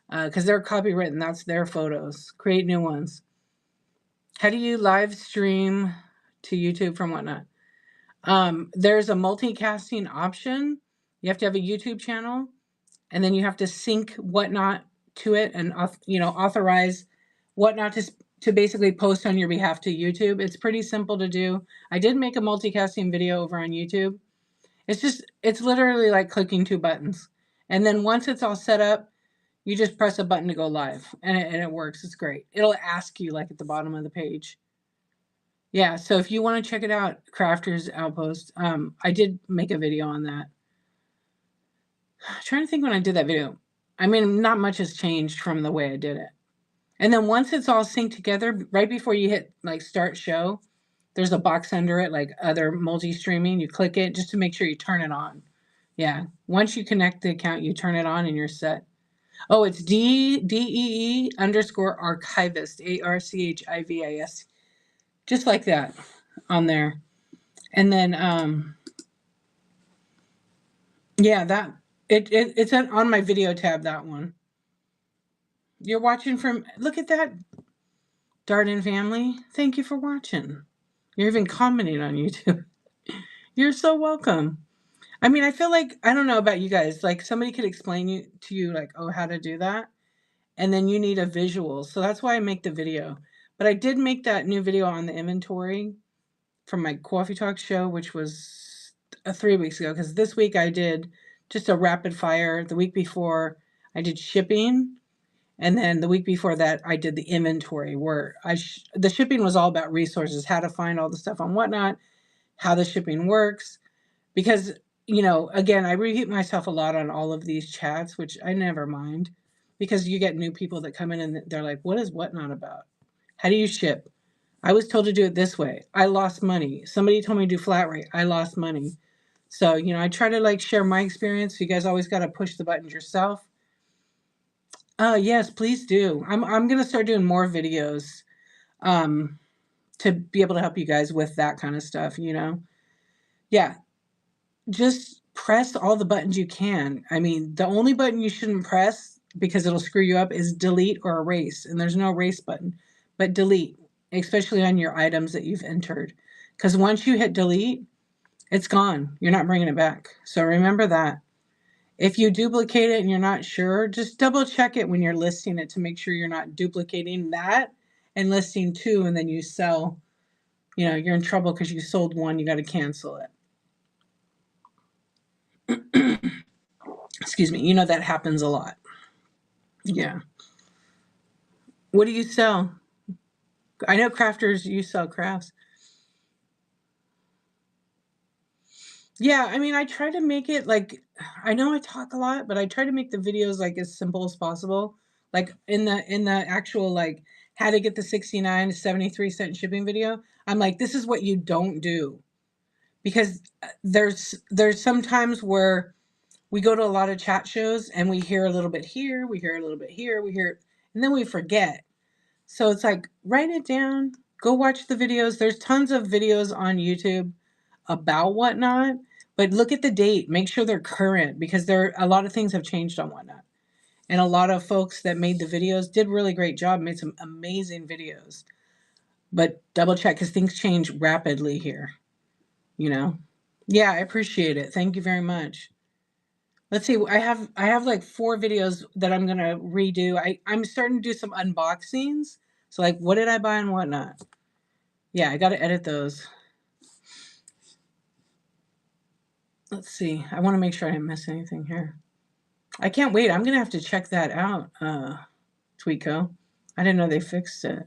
because they're copywritten. That's their photos. Create new ones. How do you live stream to YouTube from Whatnot? There's a multicasting option. You have to have a YouTube channel, and then you have to sync Whatnot to it, and authorize Whatnot to basically post on your behalf to YouTube. It's pretty simple to do. I did make a multicasting video over on YouTube. It's literally like clicking 2 buttons, and then once it's all set up, you just press a button to go live, and it works. It's great. It'll ask you like at the bottom of the page. Yeah, so if you want to check it out, Crafters Outpost, I did make a video on that. I'm trying to think when I did that video. I mean, not much has changed from the way I did it. And then once it's all synced together, right before you hit like start show, there's a box under it, like other multi-streaming. You click it just to make sure you turn it on. Yeah. Once you connect the account, you turn it on and you're set. Oh, it's DEE_archivist, ARCHIVIS. Just like that on there. And then yeah, that it's on my video tab, that one. You're watching from, look at that, Darden family. Thank you for watching. You're even commenting on YouTube. You're so welcome. I mean, I feel like, I don't know about you guys, like somebody could explain to you like, oh, how to do that. And then you need a visual. So that's why I make the video. But I did make that new video on the inventory from my Coffee Talk show, which was 3 weeks ago. Because this week I did just a rapid fire. The week before I did shipping. And then the week before that, I did the inventory where the shipping was all about resources, how to find all the stuff on Whatnot, how the shipping works. Because, again, I repeat myself a lot on all of these chats, which I never mind. Because you get new people that come in and they're like, what is Whatnot about? How do you ship? I was told to do it this way. I lost money. Somebody told me to do flat rate. I lost money. So, I try to like share my experience. You guys always got to push the buttons yourself. Yes, please do. I'm gonna start doing more videos. to be able to help you guys with that kind of stuff, you know? Yeah, just press all the buttons you can. I mean, the only button you shouldn't press because it'll screw you up is delete or erase. And there's no erase button, but delete, especially on your items that you've entered. Because once you hit delete, it's gone. You're not bringing it back. So remember that. If you duplicate it and you're not sure, just double check it when you're listing it to make sure you're not duplicating that and listing two, and then you sell, you know, you're in trouble because you sold one, you got to cancel it. Excuse me. You know, that happens a lot. Yeah. What do you sell? I know crafters, you sell crafts. Yeah, I mean, I try to make it like, I know I talk a lot, but I try to make the videos like as simple as possible. Like in the actual like how to get the 69 to 73 cent shipping video, I'm like, this is what you don't do. Because there's some times where we go to a lot of chat shows and we hear a little bit here, we hear a little bit here, we hear, and then we forget. So it's like, write it down, go watch the videos. There's tons of videos on YouTube about Whatnot, but look at the date, make sure they're current, because there a lot of things have changed on Whatnot. And a lot of folks that made the videos did really great job, made some amazing videos. But double check because things change rapidly here, you know? Yeah, I appreciate it. Thank you very much. Let's see. I have like 4 videos that I'm gonna redo. I'm starting to do some unboxings. So like, what did I buy and whatnot? Yeah, I got to edit those. Let's see. I want to make sure I didn't miss anything here. I can't wait. I'm gonna have to check that out, Tweetco. I didn't know they fixed it.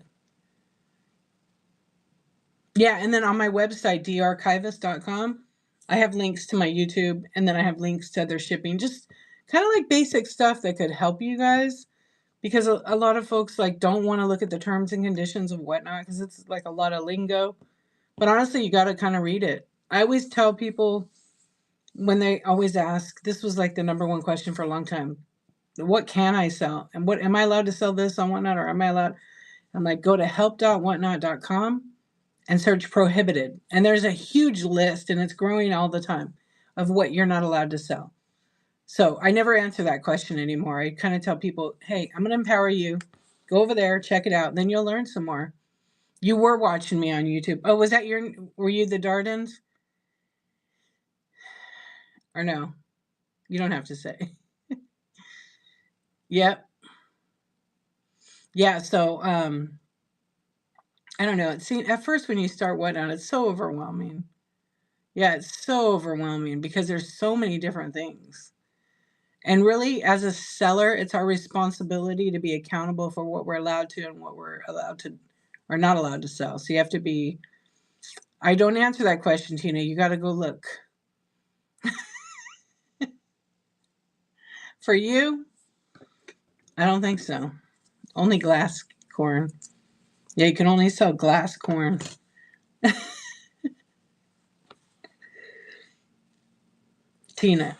Yeah, and then on my website, darchivist.com, I have links to my YouTube, and then I have links to other shipping. Just kind of like basic stuff that could help you guys. Because a lot of folks like don't want to look at the terms and conditions of Whatnot because it's like a lot of lingo. But honestly, you got to kind of read it. I always tell people when they always ask, this was like the number one question for a long time. What can I sell? And what am I allowed to sell this on Whatnot, or am I allowed? I'm like, go to help.whatnot.com and search prohibited. And there's a huge list, and it's growing all the time, of what you're not allowed to sell. So I never answer that question anymore. I kind of tell people, hey, I'm going to empower you. Go over there, check it out. And then you'll learn some more. You were watching me on YouTube. Oh, were you the Dardens? Or no? You don't have to say. Yep. Yeah. So, I don't know. It seems at first when you start Whatnot, it's so overwhelming. Yeah, it's so overwhelming because there's so many different things. And really, as a seller, it's our responsibility to be accountable for what we're allowed to and what we're allowed to or not allowed to sell. So you have to be. I don't answer that question, Tina. You got to go look. For you, I don't think so. Only glass corn. Yeah, you can only sell glass corn. Tina.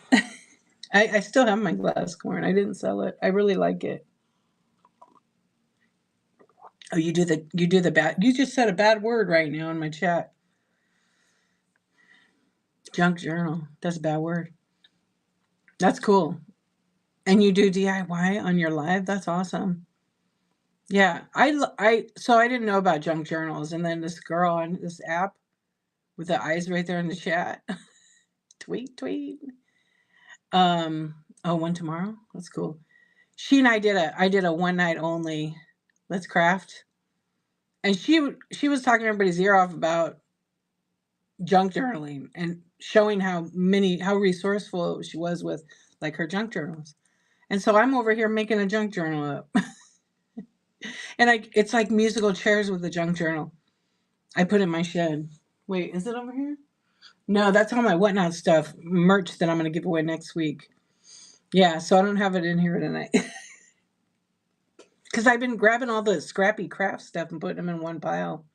I still have my glass corn. I didn't sell it. I really like it. Oh, you do the bad. You just said a bad word right now in my chat. Junk journal. That's a bad word. That's cool. And you do DIY on your live? That's awesome. Yeah, so I didn't know about junk journals, and then this girl on this app with the eyes right there in the chat. Tweet, tweet. Oh, one tomorrow? That's cool. She and I did a one night only let's craft. And she was talking everybody's ear off about junk journaling and showing how resourceful she was with like her junk journals. And so I'm over here making a junk journal up. And it's like musical chairs with a junk journal. I put in my shed. Wait, is it over here? No, that's all my Whatnot stuff, merch that I'm going to give away next week. Yeah, so I don't have it in here tonight. Because I've been grabbing all the scrappy craft stuff and putting them in one pile.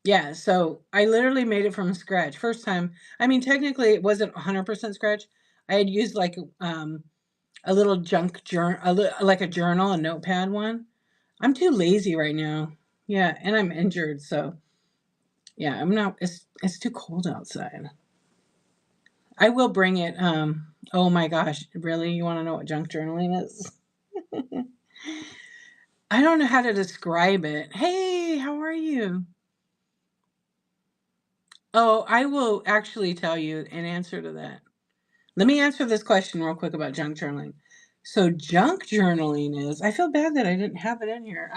Yeah, so I literally made it from scratch. First time. I mean, technically it wasn't 100% scratch. I had used like a little junk journal, like a journal, a notepad one. I'm too lazy right now. Yeah, and I'm injured, so yeah, I'm not. It's too cold outside. I will bring it. Oh my gosh, really? You want to know what junk journaling is? I don't know how to describe it. Hey, how are you? Oh, I will actually tell you an answer to that. Let me answer this question real quick about junk journaling. So, junk journaling is, I feel bad that I didn't have it in here.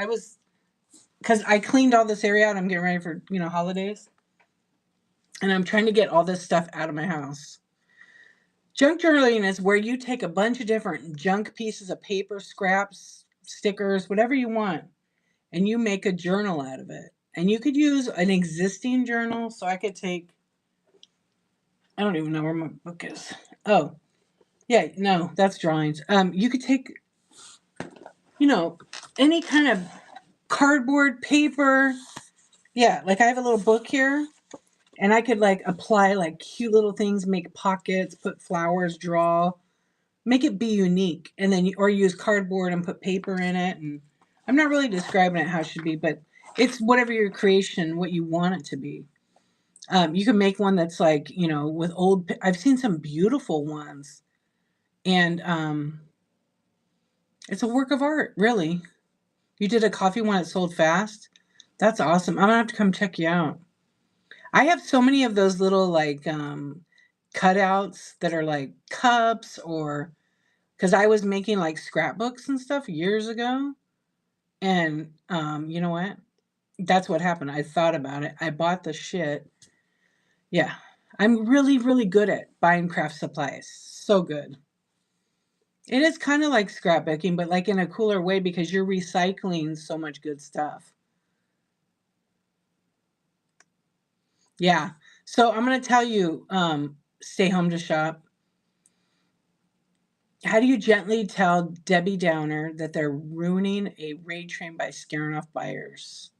Because I cleaned all this area out. I'm getting ready for, holidays. And I'm trying to get all this stuff out of my house. Junk journaling is where you take a bunch of different junk pieces of paper, scraps, stickers, whatever you want, and you make a journal out of it. And you could use an existing journal. So I could take, I don't even know where my book is. Oh, yeah, no, that's drawings. You could take, you know, any kind of cardboard, paper. Yeah, like I have a little book here, and I could like apply like cute little things, make pockets, put flowers, draw, make it be unique, and then or use cardboard and put paper in it. And I'm not really describing it how it should be, but it's whatever your creation, what you want it to be. You can make one that's like with old. I've seen some beautiful ones, and it's a work of art, really. You did a coffee one that sold fast. That's awesome. I'm gonna have to come check you out. I have so many of those little like cutouts that are like cups or because I was making like scrapbooks and stuff years ago. And you know what? That's what happened. I thought about it. I bought the shit. Yeah. I'm really, really good at buying craft supplies. So good. It is kind of like scrapbooking, but like in a cooler way because you're recycling so much good stuff. Yeah. So I'm going to tell you, stay home to shop. How do you gently tell Debbie Downer that they're ruining a raid train by scaring off buyers?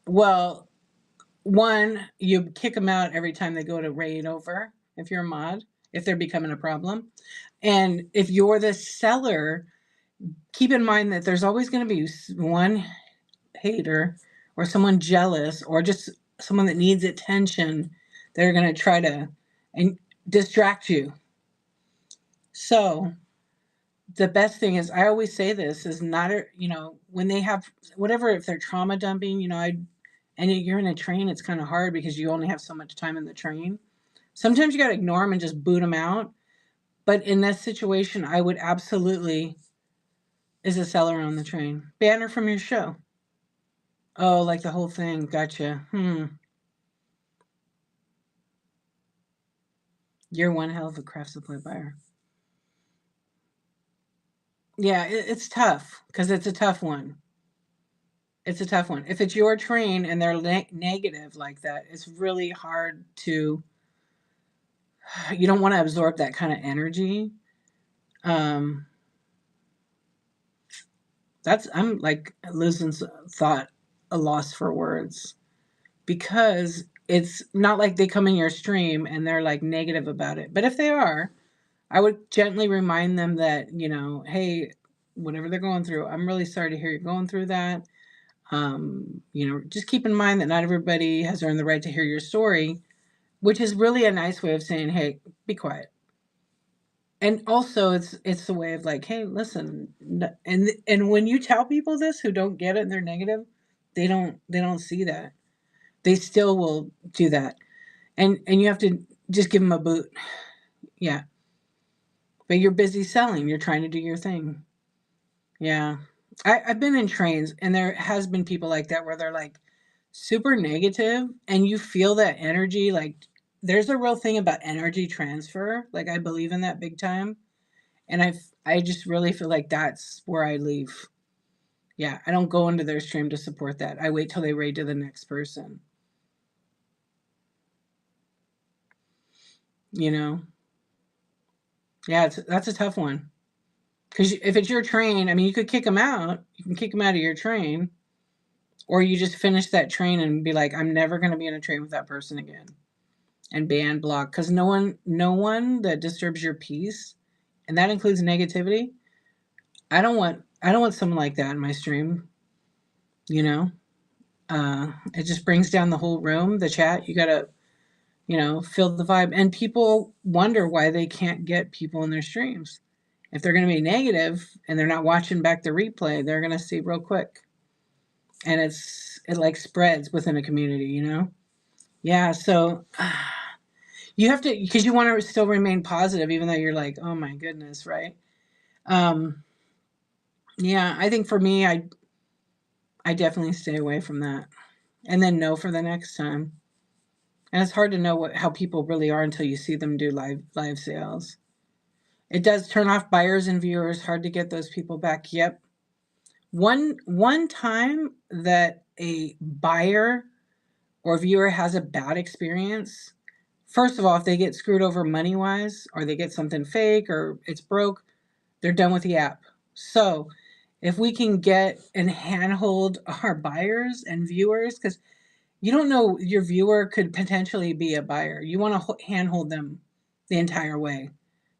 Well, one, you kick them out every time they go to raid over, if you're a mod, if they're becoming a problem. And if you're the seller, keep in mind that there's always going to be one hater or someone jealous or just someone that needs attention. They're going to try to and distract you. So the best thing is, I always say this is not, when they have whatever, if they're trauma dumping, and you're in a train, it's kind of hard because you only have so much time in the train. Sometimes you got to ignore them and just boot them out. But in this situation, I would absolutely, is a seller on the train. Banner from your show. Oh, like the whole thing. Gotcha. You're one hell of a craft supply buyer. Yeah, it's tough because it's a tough one. It's a tough one. If it's your train and they're negative like that, it's really hard to, you don't want to absorb that kind of energy. Um, I'm like losing thought, a loss for words because it's not like they come in your stream and they're like negative about it. But if they are, I would gently remind them that, hey, whatever they're going through, I'm really sorry to hear you're going through that. Just keep in mind that not everybody has earned the right to hear your story, which is really a nice way of saying, hey, be quiet. And also it's a way of like, hey, listen, and when you tell people this who don't get it and they're negative, they don't see that. They still will do that. And you have to just give them a boot. Yeah. But you're busy selling. You're trying to do your thing. Yeah. I've been in trains and there has been people like that where they're like super negative and you feel that energy. Like there's a real thing about energy transfer. Like I believe in that big time. And I just really feel like that's where I leave. Yeah. I don't go into their stream to support that. I wait till they raid to the next person. You know? Yeah, that's a tough one. Because if it's your train, I mean, you could kick them out. You can kick them out of your train. Or you just finish that train and be like, I'm never going to be in a train with that person again. And ban block. Because no one that disturbs your peace, and that includes negativity, I don't want I don't want someone like that in my stream, you know? It just brings down the whole room, the chat. You gotta, feel the vibe. And people wonder why they can't get people in their streams. If they're gonna be negative and they're not watching back the replay, they're gonna see real quick. And it like spreads within a community, Yeah, so you have to, because you want to still remain positive, even though you're like, oh my goodness, right? Um, yeah, I think for me, I definitely stay away from that, and then know for the next time. And it's hard to know how people really are until you see them do live sales. It does turn off buyers and viewers. Hard to get those people back. Yep. One time that a buyer or viewer has a bad experience, first of all, if they get screwed over money wise, or they get something fake, or it's broke, they're done with the app. So if we can get and handhold our buyers and viewers, because you don't know, your viewer could potentially be a buyer. You want to handhold them the entire way,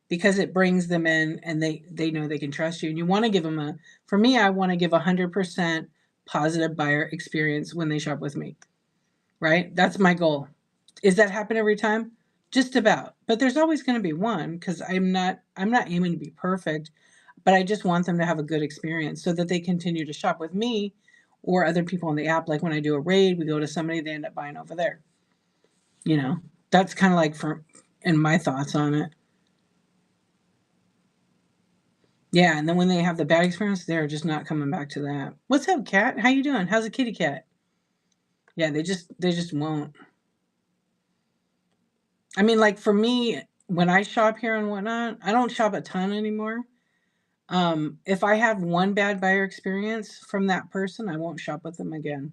because it brings them in and they know they can trust you. And you want to give them for me, I want to give 100% positive buyer experience when they shop with me, right? That's my goal. Is that happen every time? Just about. But there's always going to be one, because I'm not aiming to be perfect, but I just want them to have a good experience so that they continue to shop with me or other people on the app. Like when I do a raid, we go to somebody, they end up buying over there. You know, that's kind of like in my thoughts on it. Yeah, and then when they have the bad experience, they're just not coming back to that. What's up, cat? How you doing? How's a kitty cat? Yeah, they just won't. I mean, like for me, when I shop here and whatnot, I don't shop a ton anymore. If I have one bad buyer experience from that person, I won't shop with them again.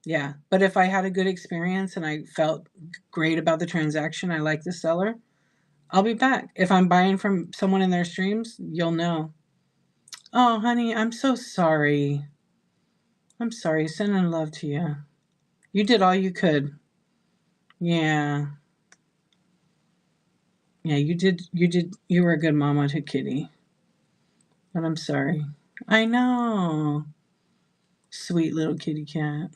Yeah, but if I had a good experience and I felt great about the transaction, I like the seller, I'll be back. If I'm buying from someone in their streams, you'll know. Oh, honey, I'm so sorry. I'm sorry. Sending love to you. You did all you could. Yeah. Yeah, you did. You did. You were a good mama to Kitty. But I'm sorry. I know. Sweet little kitty cat.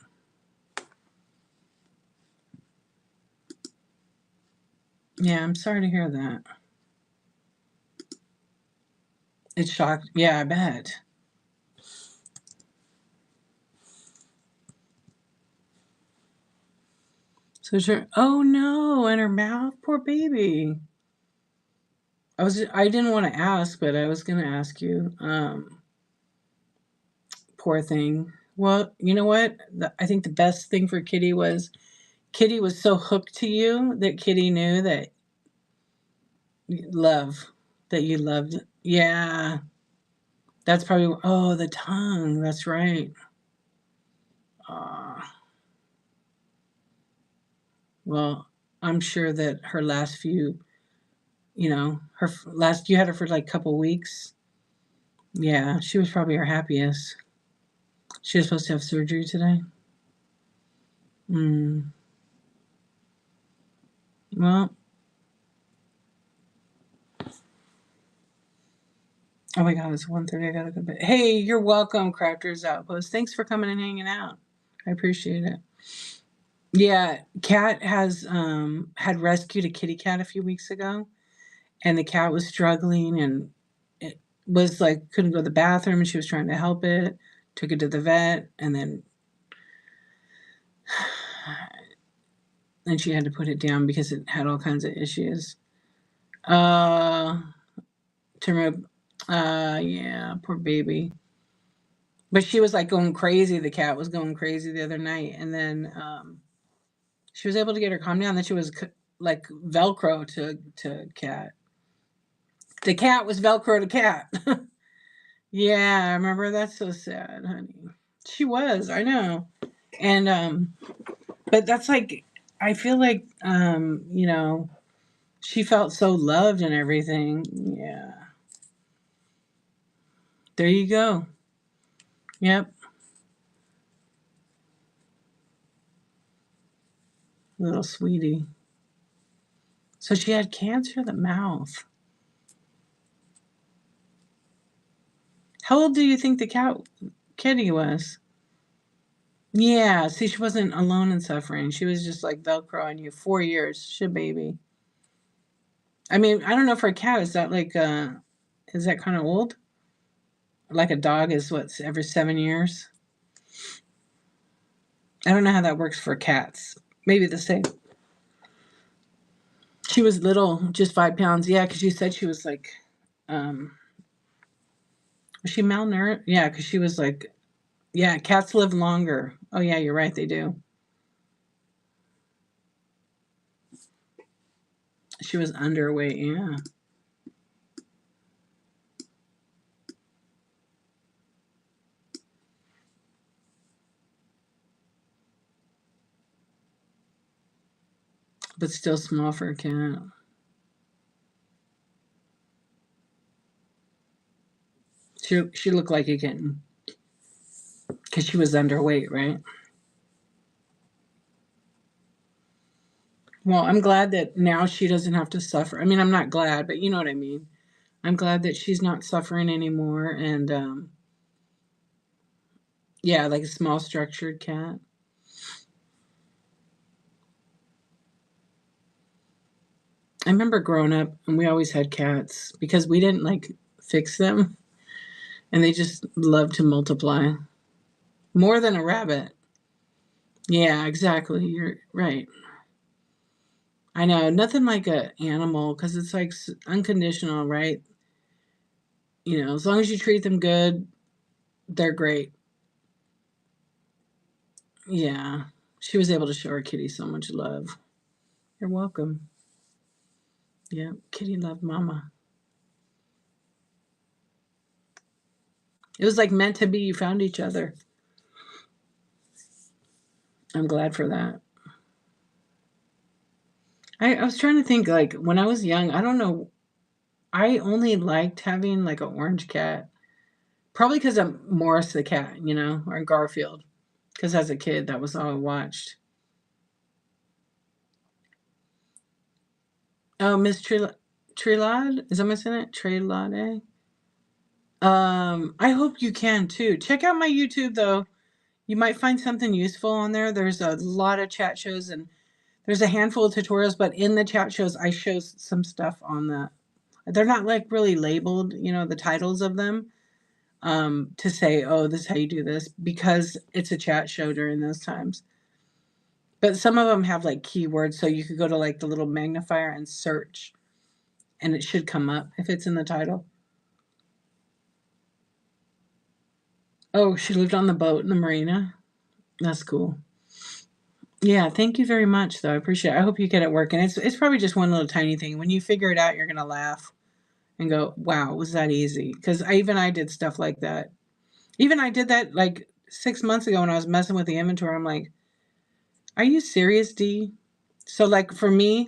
Yeah, I'm sorry to hear that. It shocked. Yeah, I bet. So sure. Oh no, in her mouth, poor baby. I didn't want to ask, but I was gonna ask you. Poor thing. Well, you know what? I think the best thing for Kitty was so hooked to you that Kitty knew that love, that you loved. Yeah, that's probably. Oh, the tongue. That's right. Uh, well, I'm sure that her last few, her last, you had her for like a couple weeks. Yeah, she was probably her happiest. She was supposed to have surgery today. Mm. Well, oh my God, it's 1:30. I gotta go to bed. Hey, you're welcome, Crafters Outpost. Thanks for coming and hanging out. I appreciate it. Yeah, Cat has had rescued a kitty cat a few weeks ago, and the cat was struggling and it was like couldn't go to the bathroom, and she was trying to help it. Took it to the vet, and then she had to put it down because it had all kinds of issues. Uh, to remove, yeah, poor baby. But she was like going crazy. The cat was going crazy the other night, and then she was able to get her calmed down. Then she was like Velcro to cat. The cat was Velcro to cat. Yeah, I remember. That's so sad, honey. She was. I know. And but that's like, I feel like she felt so loved and everything. Yeah. There you go. Yep. Little sweetie. So she had cancer of the mouth. How old do you think the kitty was? Yeah, see, she wasn't alone in suffering. She was just like Velcro on you. 4 years, shit, baby. I mean, I don't know for a cat, is that like, is that kind of old? Like a dog is what, every 7 years? I don't know how that works for cats. Maybe the same. She was little, just 5 pounds. Yeah, because you said she was like, um, was she malnourished? Yeah, because she was like, yeah, cats live longer. Oh, yeah, you're right, they do. She was underweight, yeah. But still small for a cat. She looked like a kitten because she was underweight, right? Well, I'm glad that now she doesn't have to suffer. I mean, I'm not glad, but you know what I mean. I'm glad that she's not suffering anymore. And yeah, like a small structured cat. I remember growing up and we always had cats because we didn't like fix them and they just love to multiply more than a rabbit. Yeah, exactly. You're right. I know. Nothing like a animal because it's like unconditional, right? You know, as long as you treat them good, they're great. Yeah. She was able to show her kitty so much love. You're welcome. Yeah, kitty loved mama. It was like meant to be. You found each other. I'm glad for that. I was trying to think like when I was young, I don't know. I only liked having like an orange cat. Probably because I'm Morris the cat, you know, or Garfield. Because as a kid, that was all I watched. Oh, Miss Trilade? Is that my saying it? Trilade? I hope you can too. Check out my YouTube though. You might find something useful on there. There's a lot of chat shows and there's a handful of tutorials, but in the chat shows, I show some stuff on the. They're not like really labeled, you know, the titles of them, to say, oh, this is how you do this, because it's a chat show during those times. But some of them have like keywords, so you could go to like the little magnifier and search, and it should come up if it's in the title. Oh, she lived on the boat in the marina. That's cool. Yeah, thank you very much, though. I appreciate it. I hope you get it working. It's probably just one little tiny thing. When you figure it out, you're gonna laugh and go, "Wow, was that easy?" Because I did stuff like that. Even I did that like 6 months ago when I was messing with the inventory. I'm like, "Are you serious, D?" So like for me,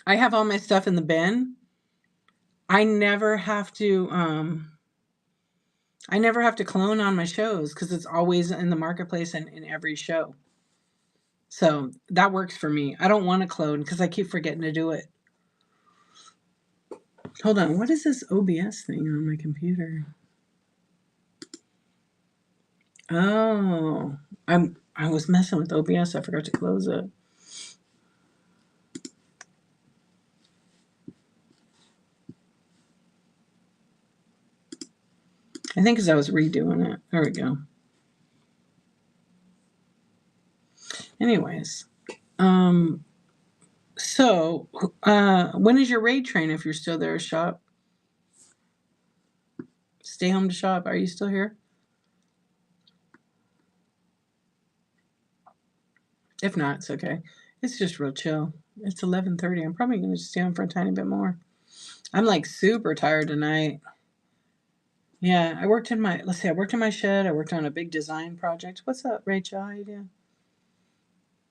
I have all my stuff in the bin. I never have to I never have to clone on my shows because it's always in the marketplace and in every show. So that works for me. I don't want to clone because I keep forgetting to do it. Hold on, what is this OBS thing on my computer? Oh, I was messing with OBS. I forgot to close it. I think because I was redoing it. There we go. Anyways, so when is your raid train? If you're still there, shop. Stay home to shop. Are you still here? If not, it's okay. It's just real chill. It's 11:30. I'm probably gonna stay on for a tiny bit more. I'm like super tired tonight. Yeah, I worked in my, let's see, I worked in my shed. I worked on a big design project. What's up, Rachel? How you doing?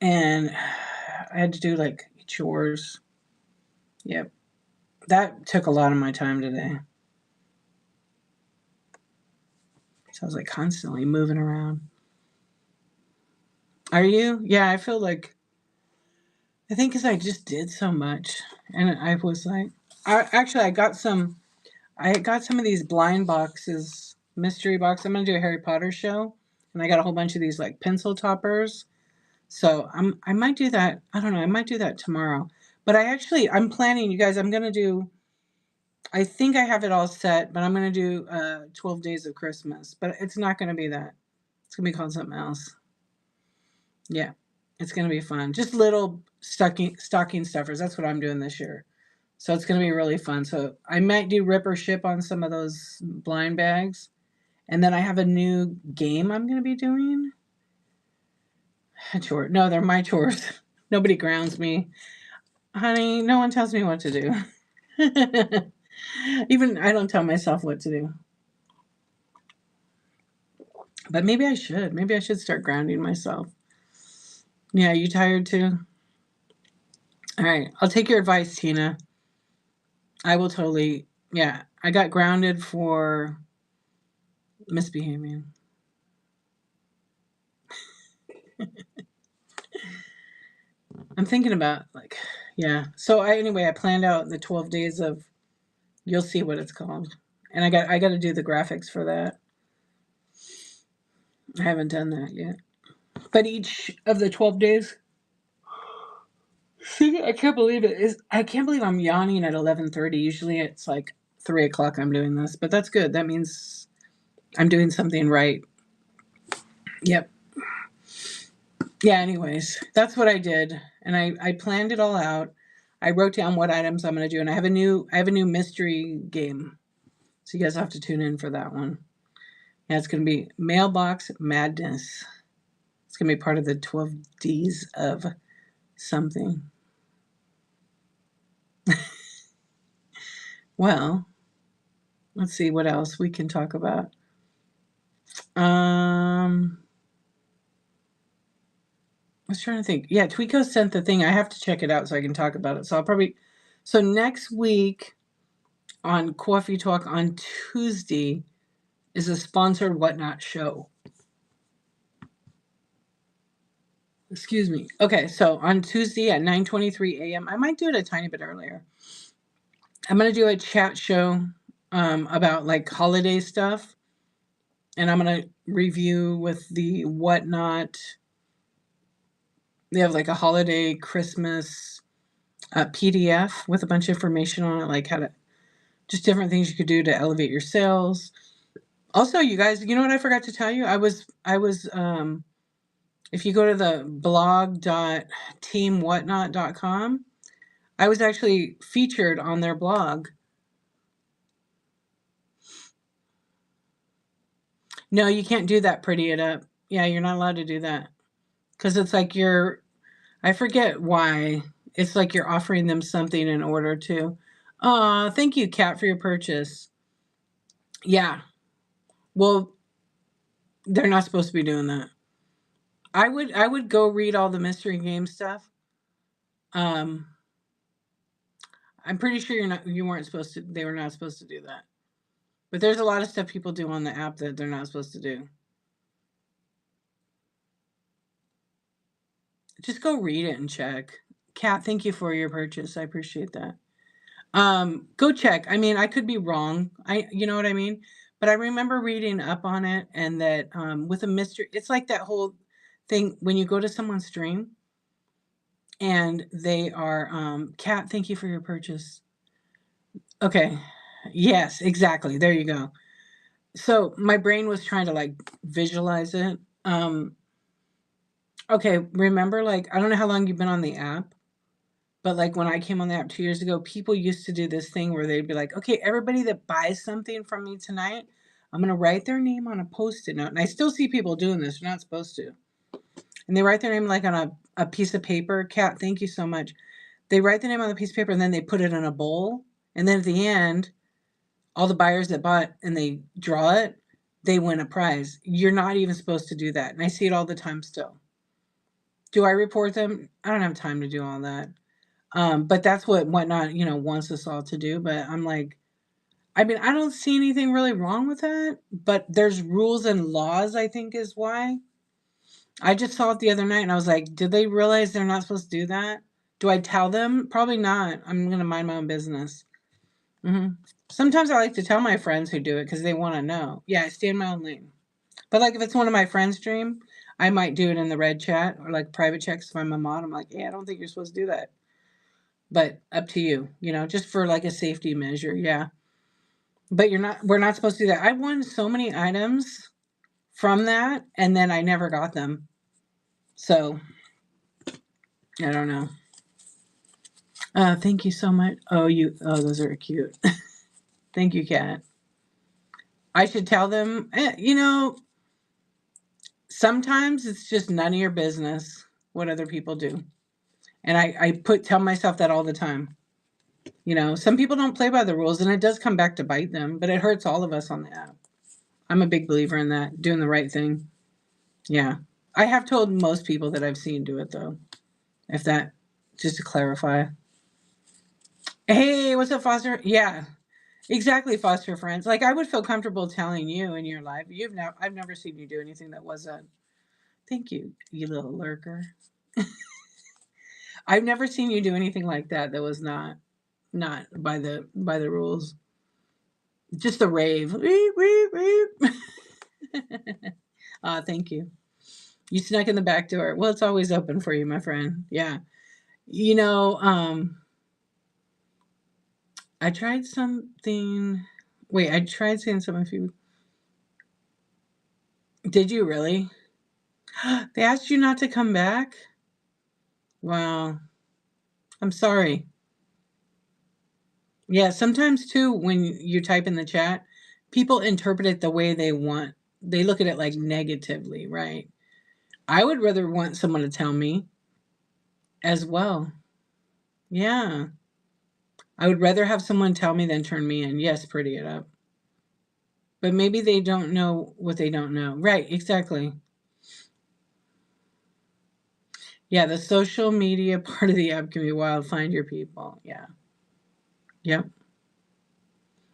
And I had to do like chores. Yep. That took a lot of my time today. So I was like constantly moving around. Are you? Yeah, I feel like, I think because I just did so much. And I was like, I got some of these blind boxes mystery box. I'm gonna do a Harry Potter show, and I got a whole bunch of these like pencil toppers. So I might do that. I don't know. I might do that tomorrow. But I'm planning, you guys. I'm gonna do. I think I have it all set, but I'm gonna do 12 Days of Christmas. But it's not gonna be that. It's gonna be called something else. Yeah, it's gonna be fun. Just little stocking stuffers. That's what I'm doing this year. So it's gonna be really fun. So I might do rip or ship on some of those blind bags. And then I have a new game I'm gonna be doing. A chore. No, they're my chores. Nobody grounds me. Honey, no one tells me what to do. Even I don't tell myself what to do. But maybe I should. Maybe I should start grounding myself. Yeah, you tired too? All right. I'll take your advice, Tina. I will totally. Yeah, I got grounded for misbehaving. I'm thinking about like, yeah. So I planned out the 12 days of. You'll see what it's called, and I got to do the graphics for that. I haven't done that yet. But each of the 12 days. See, I can't believe it. I can't believe I'm yawning at 11:30. Usually it's like 3 o'clock. I'm doing this, but that's good. That means I'm doing something right. Yep. Yeah. Anyways, that's what I did, and I planned it all out. I wrote down what items I'm going to do, and I have a new mystery game, so you guys have to tune in for that one. Yeah, it's going to be Mailbox Madness. It's going to be part of the 12 D's of something. Well, let's see what else we can talk about. I was trying to think. Yeah, Tweeko sent the thing. I have to check it out so I can talk about it. So next week on Coffee Talk on Tuesday is a sponsored Whatnot show. Excuse me. Okay, so on Tuesday at 9:23 a.m. I might do it a tiny bit earlier. I'm gonna do a chat show about like holiday stuff, and I'm gonna review with the Whatnot. They have like a holiday Christmas PDF with a bunch of information on it, like how to just different things you could do to elevate your sales. Also, you guys, you know what I forgot to tell you? I was if you go to the blog.teamwhatnot.com, I was actually featured on their blog. No, you can't do that, pretty it up. Yeah, you're not allowed to do that. Because it's like I forget why. It's like you're offering them something in order to. Thank you, Kat, for your purchase. Yeah. Well, they're not supposed to be doing that. I would go read all the mystery game stuff. Um, I'm pretty sure you weren't supposed to. They were not supposed to do that. But there's a lot of stuff people do on the app that they're not supposed to do. Just go read it and check. Kat, thank you for your purchase. I appreciate that. Go check. I mean, I could be wrong. You know what I mean? But I remember reading up on it, and that with a mystery, it's like that whole thing when you go to someone's stream and they are Kat, thank you for your purchase. Okay. Yes, exactly. There you go. So my brain was trying to like visualize it. Okay, remember, like, I don't know how long you've been on the app, but like when I came on the app 2 years ago, people used to do this thing where they'd be like, okay, everybody that buys something from me tonight, I'm going to write their name on a post-it note. And I still see people doing this. You're not supposed to. And they write their name like on a piece of paper. Kat, thank you so much. They write the name on the piece of paper and then they put it in a bowl. And then at the end, all the buyers that bought and they draw it, they win a prize. You're not even supposed to do that. And I see it all the time still. Do I report them? I don't have time to do all that. But that's what Whatnot, wants us all to do. But I'm like, I mean, I don't see anything really wrong with that. But there's rules and laws, I think, is why. I just saw it the other night and I was like, did they realize they're not supposed to do that? Do I tell them? Probably not. I'm going to mind my own business. Mm-hmm. Sometimes I like to tell my friends who do it because they want to know. Yeah, I stay in my own lane. But like if it's one of my friends' stream, I might do it in the red chat or like private checks if I'm a mod. I'm like, yeah, I don't think you're supposed to do that. But up to you, just for like a safety measure. Yeah. But we're not supposed to do that. I won so many items from that and then I never got them. So I don't know. Thank you so much. Those are cute. Thank you, Kat. I should tell them, sometimes it's just none of your business what other people do. And I tell myself that all the time. Some people don't play by the rules and it does come back to bite them, but it hurts all of us on the app. I'm a big believer in that, doing the right thing. Yeah. I have told most people that I've seen do it though. If that, just to clarify. Hey, what's up, Foster? Yeah. Exactly, foster friends. Like I would feel comfortable telling you in your life. I've never seen you do anything that wasn't. Thank you, you little lurker. I've never seen you do anything like that that was not by the rules. Just the rave. Thank you. You snuck in the back door. Well, it's always open for you, my friend. Yeah. You know, um, I tried something. Wait, I tried saying something. If you did, you really? They asked you not to come back. Wow. I'm sorry. Yeah, sometimes too, when you type in the chat, people interpret it the way they want. They look at it like negatively, right? I would rather want someone to tell me as well. Yeah. I would rather have someone tell me than turn me in. Yes, pretty it up. But maybe they don't know what they don't know. Right, exactly. Yeah, the social media part of the app can be wild. Find your people. Yeah. Yep.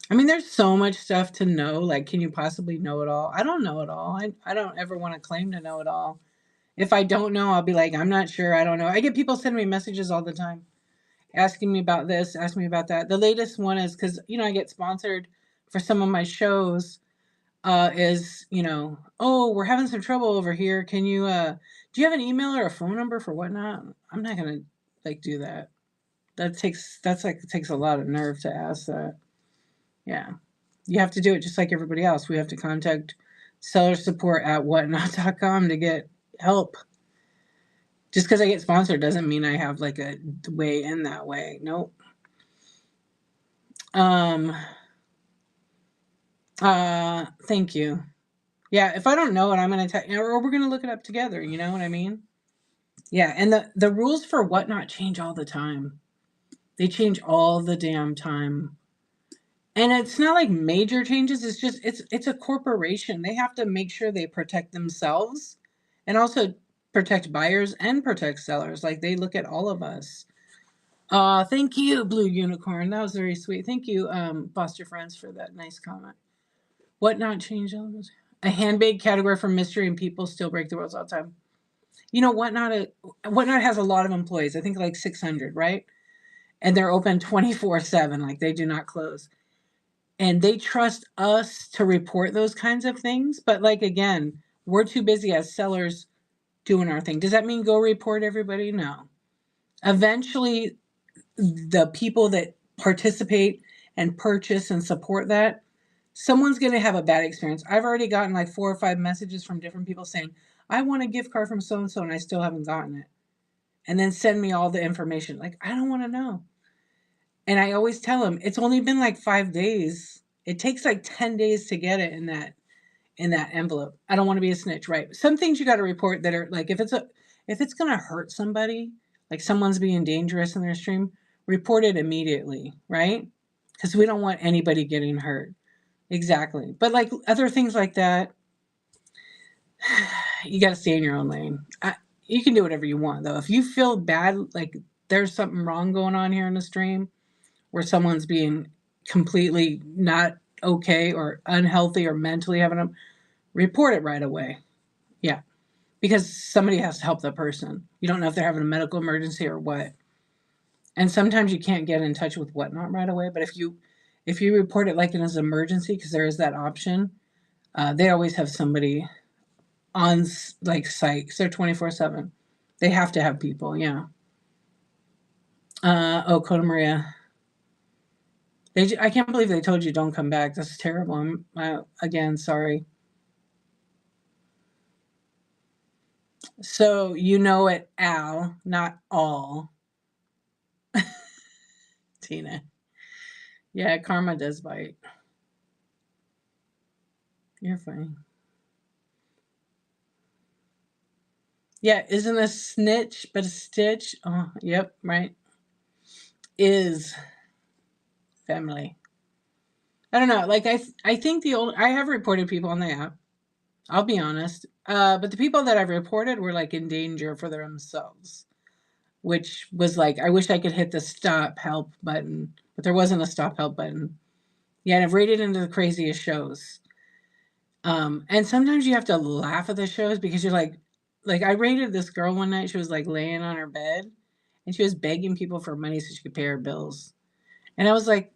I mean, there's so much stuff to know. Like, can you possibly know it all? I don't know it all. I don't ever want to claim to know it all. If I don't know, I'll be like, I'm not sure. I don't know. I get people sending me messages all the time asking me about this, asking me about that. The latest one is because, I get sponsored for some of my shows. Oh, we're having some trouble over here. Can you, do you have an email or a phone number for whatnot? I'm not going to like do that. It takes a lot of nerve to ask that. Yeah. You have to do it just like everybody else. We have to contact seller support at whatnot.com to get help. Just because I get sponsored doesn't mean I have like a way in that way. Nope. Um, thank you. Yeah, if I don't know it, I'm going to tell you, or we're going to look it up together. You know what I mean? Yeah, and the rules for whatnot change all the time. They change all the damn time. And it's not like major changes, it's just it's a corporation. They have to make sure they protect themselves and also protect buyers and protect sellers. Like they look at all of us. Thank you, Blue Unicorn. That was very sweet. Thank you, Foster Friends, for that nice comment. What not change all of us? A handbag category for mystery and people still break the rules all the time. Whatnot has a lot of employees. I think like 600, right? And they're open 24/7. Like they do not close. And they trust us to report those kinds of things. But like again, we're too busy as sellers doing our thing. Does that mean go report everybody? No. Eventually, the people that participate and purchase and support that, someone's going to have a bad experience. I've already gotten like 4 or 5 messages from different people saying, I want a gift card from so and so, and I still haven't gotten it. And then send me all the information. Like, I don't want to know. And I always tell them, it's only been like 5 days. It takes like 10 days to get it in that envelope. I don't want to be a snitch, right? Some things you got to report that are like if it's going to hurt somebody, like someone's being dangerous in their stream, report it immediately, right? Cuz we don't want anybody getting hurt. Exactly. But like other things like that, you got to stay in your own lane. You can do whatever you want though. If you feel bad like there's something wrong going on here in the stream where someone's being completely not okay or unhealthy or mentally having a report it right away. Yeah. Because somebody has to help the person. You don't know if they're having a medical emergency or what. And sometimes you can't get in touch with whatnot right away. But If you report it like in an emergency, because there is that option, they always have somebody on like site because they're 24/7. They have to have people. Yeah. Oh, Kona Maria. I can't believe they told you don't come back. That's terrible. Again, sorry. So you know it, Al, not all. Tina. Yeah, karma does bite. You're fine. Yeah, isn't a snitch but a stitch? Oh, yep, right. Is family. I don't know. Like I think I have reported people on the app. I'll be honest. But the people that I've reported were like in danger for themselves, which was like I wish I could hit the stop help button, but there wasn't a stop help button. Yeah, and I've rated into the craziest shows. And sometimes you have to laugh at the shows because you're like I rated this girl one night. She was like laying on her bed, and she was begging people for money so she could pay her bills. And I was like,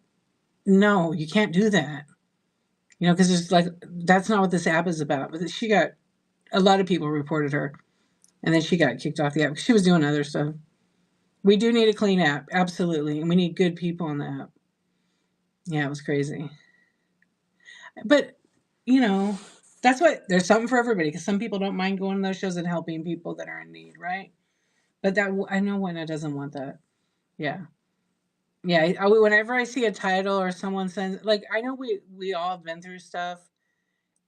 no, you can't do that. Because there's like that's not what this app is about. But she got a lot of people reported her, and then she got kicked off the app because she was doing other stuff. We do need a clean app, absolutely, and we need good people on the app. Yeah, it was crazy. But that's what there's something for everybody because some people don't mind going to those shows and helping people that are in need, right? But I know Wena doesn't want that. Yeah, yeah. Whenever I see a title or someone sends, like I know we all have been through stuff,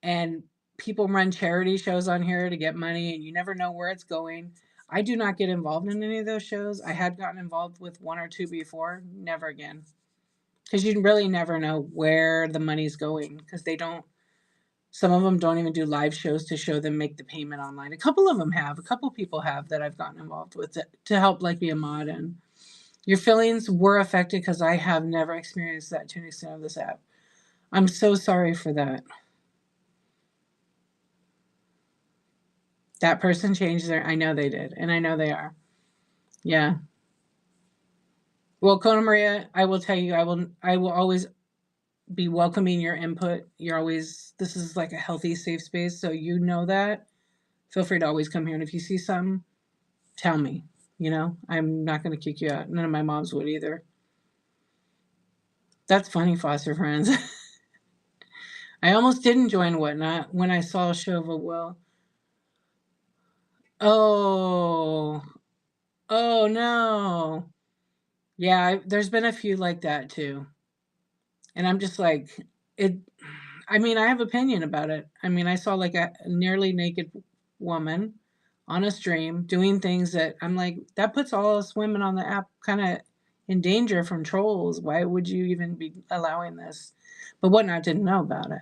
and people run charity shows on here to get money, and you never know where it's going. I do not get involved in any of those shows. I had gotten involved with one or two before, never again, because you really never know where the money's going because they don't. Some of them don't even do live shows to show them make the payment online. A couple of them have. A couple people have that I've gotten involved with to help like be a mod. And your feelings were affected because I have never experienced that to an extent of this app. I'm so sorry for that. That person changed I know they did, and I know they are. Yeah. Well, Kona Maria, I will tell you, I will always be welcoming your input. This is like a healthy, safe space. So you know that. Feel free to always come here. And if you see something, tell me. I'm not going to kick you out. None of my moms would either. That's funny, foster friends. I almost didn't join Whatnot when I saw a show of a will. Oh, oh no. Yeah, there's been a few like that too. And I'm just like, it. I mean, I have opinion about it. I mean, I saw like a nearly naked woman on a stream doing things that I'm like, that puts all us women on the app kind of in danger from trolls. Why would you even be allowing this? But Whatnot didn't know about it.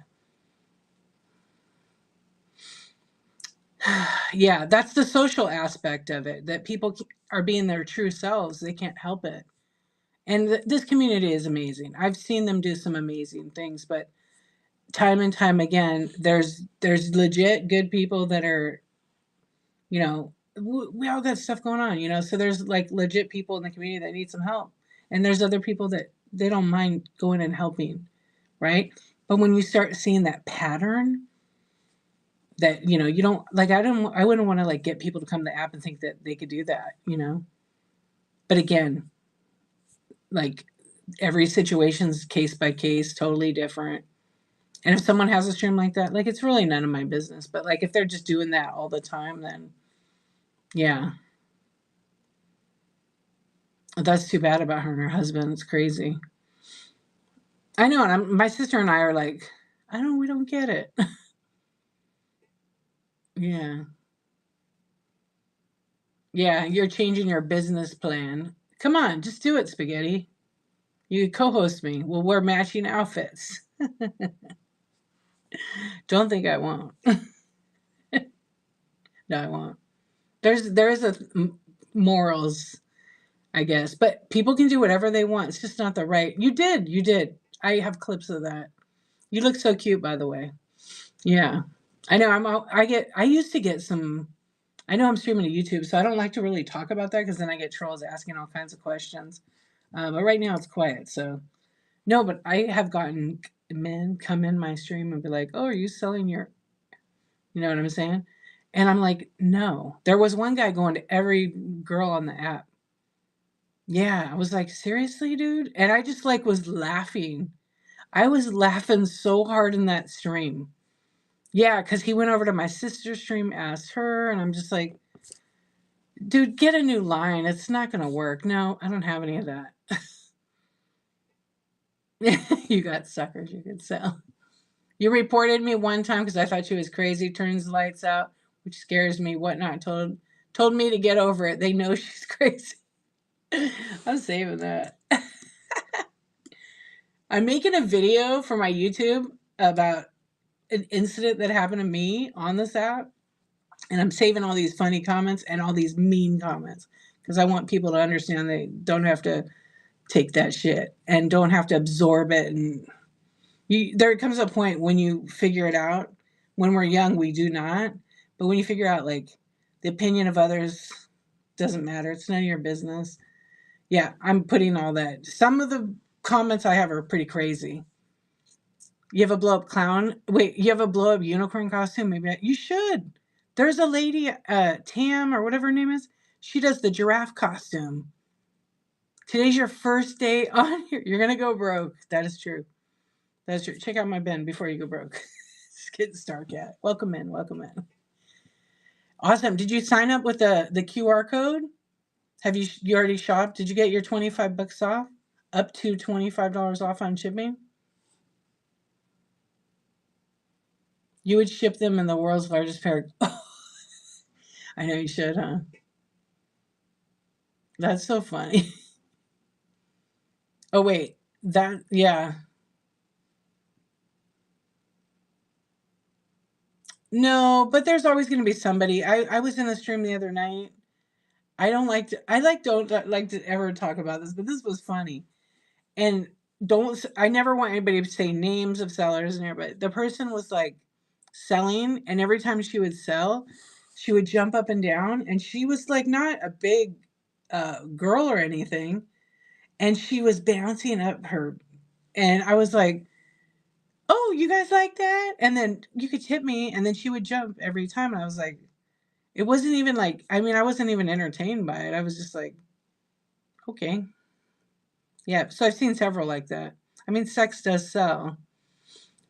Yeah, that's the social aspect of it, that people are being their true selves. They can't help it. And this community is amazing. I've seen them do some amazing things, but time and time again, there's legit good people that are, we all got stuff going on, so there's like legit people in the community that need some help. And there's other people that they don't mind going and helping, right? But when you start seeing that pattern that, you don't like, I wouldn't want to like get people to come to the app and think that they could do that. But again, like every situation's case by case, totally different. And if someone has a stream like that, like it's really none of my business. But like if they're just doing that all the time, then yeah. That's too bad about her and her husband. It's crazy. I know, and my sister and I are like, we don't get it. Yeah. Yeah, you're changing your business plan. Come on, just do it, Spaghetti. You co-host me. We'll wear matching outfits. Don't think I won't. No, I won't. There is a morals, I guess, but people can do whatever they want. It's just not the right. You did. I have clips of that. You look so cute, by the way. Yeah, I know. I used to get some. I know I'm streaming to YouTube, so I don't like to really talk about that because then I get trolls asking all kinds of questions. But right now it's quiet, so No, but I have gotten men come in my stream and be like, "Oh, are you selling your," you know what I'm saying? And I'm like, "No." There was one guy going to every girl on the app. Yeah, I was like, "Seriously, dude?" And I just like was laughing. I was laughing so hard in that stream. Yeah, because he went over to my sister's stream, asked her, and I'm just like, dude, get a new line. It's not going to work. No, I don't have any of that. You got suckers you could sell. You reported me one time because I thought she was crazy, turns the lights out, which scares me, whatnot. Told me to get over it. They know she's crazy. I'm saving that. I'm making a video for my YouTube about an incident that happened to me on this app. And I'm saving all these funny comments and all these mean comments because I want people to understand they don't have to take that shit and don't have to absorb it. And there comes a point when you figure it out. When we're young, we do not. But when you figure out, like, the opinion of others doesn't matter, it's none of your business. Yeah, I'm putting all that. Some of the comments I have are pretty crazy. You have a blow up clown? Wait, you have a blow up unicorn costume? Maybe you should. There's a lady, Tam or whatever her name is. She does the giraffe costume. Today's your first day on here. You're gonna go broke. That is true. That's true. Check out my bin before you go broke. Skid Star Cat. Welcome in. Welcome in. Awesome. Did you sign up with the QR code? Have you already shopped? Did you get your $25 off? Up to $25 off on shipping? You would ship them in the world's largest pair. I know you should, huh? That's so funny. Oh wait, yeah. No, but there's always going to be somebody. I was in a stream the other night. Don't like to ever talk about this, but this was funny. And I never want anybody to say names of sellers in here, but the person was like selling, and every time she would sell, she would jump up and down, and she was like not a big girl or anything, and she was bouncing up her, and I was like, "Oh, you guys like that?" And then you could tip me, and then she would jump every time, and I was like, it wasn't even like, I mean, I wasn't even entertained by it. I was just like, okay, yeah. So I've seen several like that. I mean, sex does sell.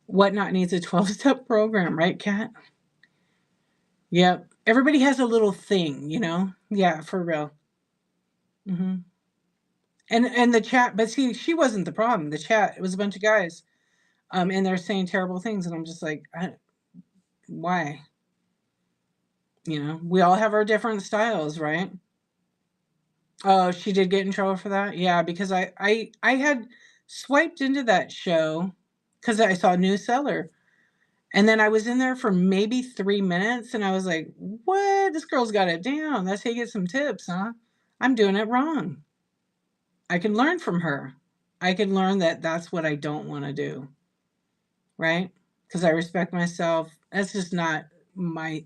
Whatnot needs a 12-step program, right, Kat? Yep. Everybody has a little thing, you know? Yeah, for real. Hmm. And the chat, but see, she wasn't the problem. The chat, it was a bunch of guys, and they're saying terrible things, and I'm just like, why? You know, we all have our different styles, right? Oh, she did get in trouble for that? Yeah, because I had swiped into that show because I saw a new seller. And then I was in there for maybe 3 minutes and I was like, what? This girl's got it down. That's how you get some tips, huh? I'm doing it wrong. I can learn from her. I can learn that that's what I don't want to do. Right? Because I respect myself. That's not my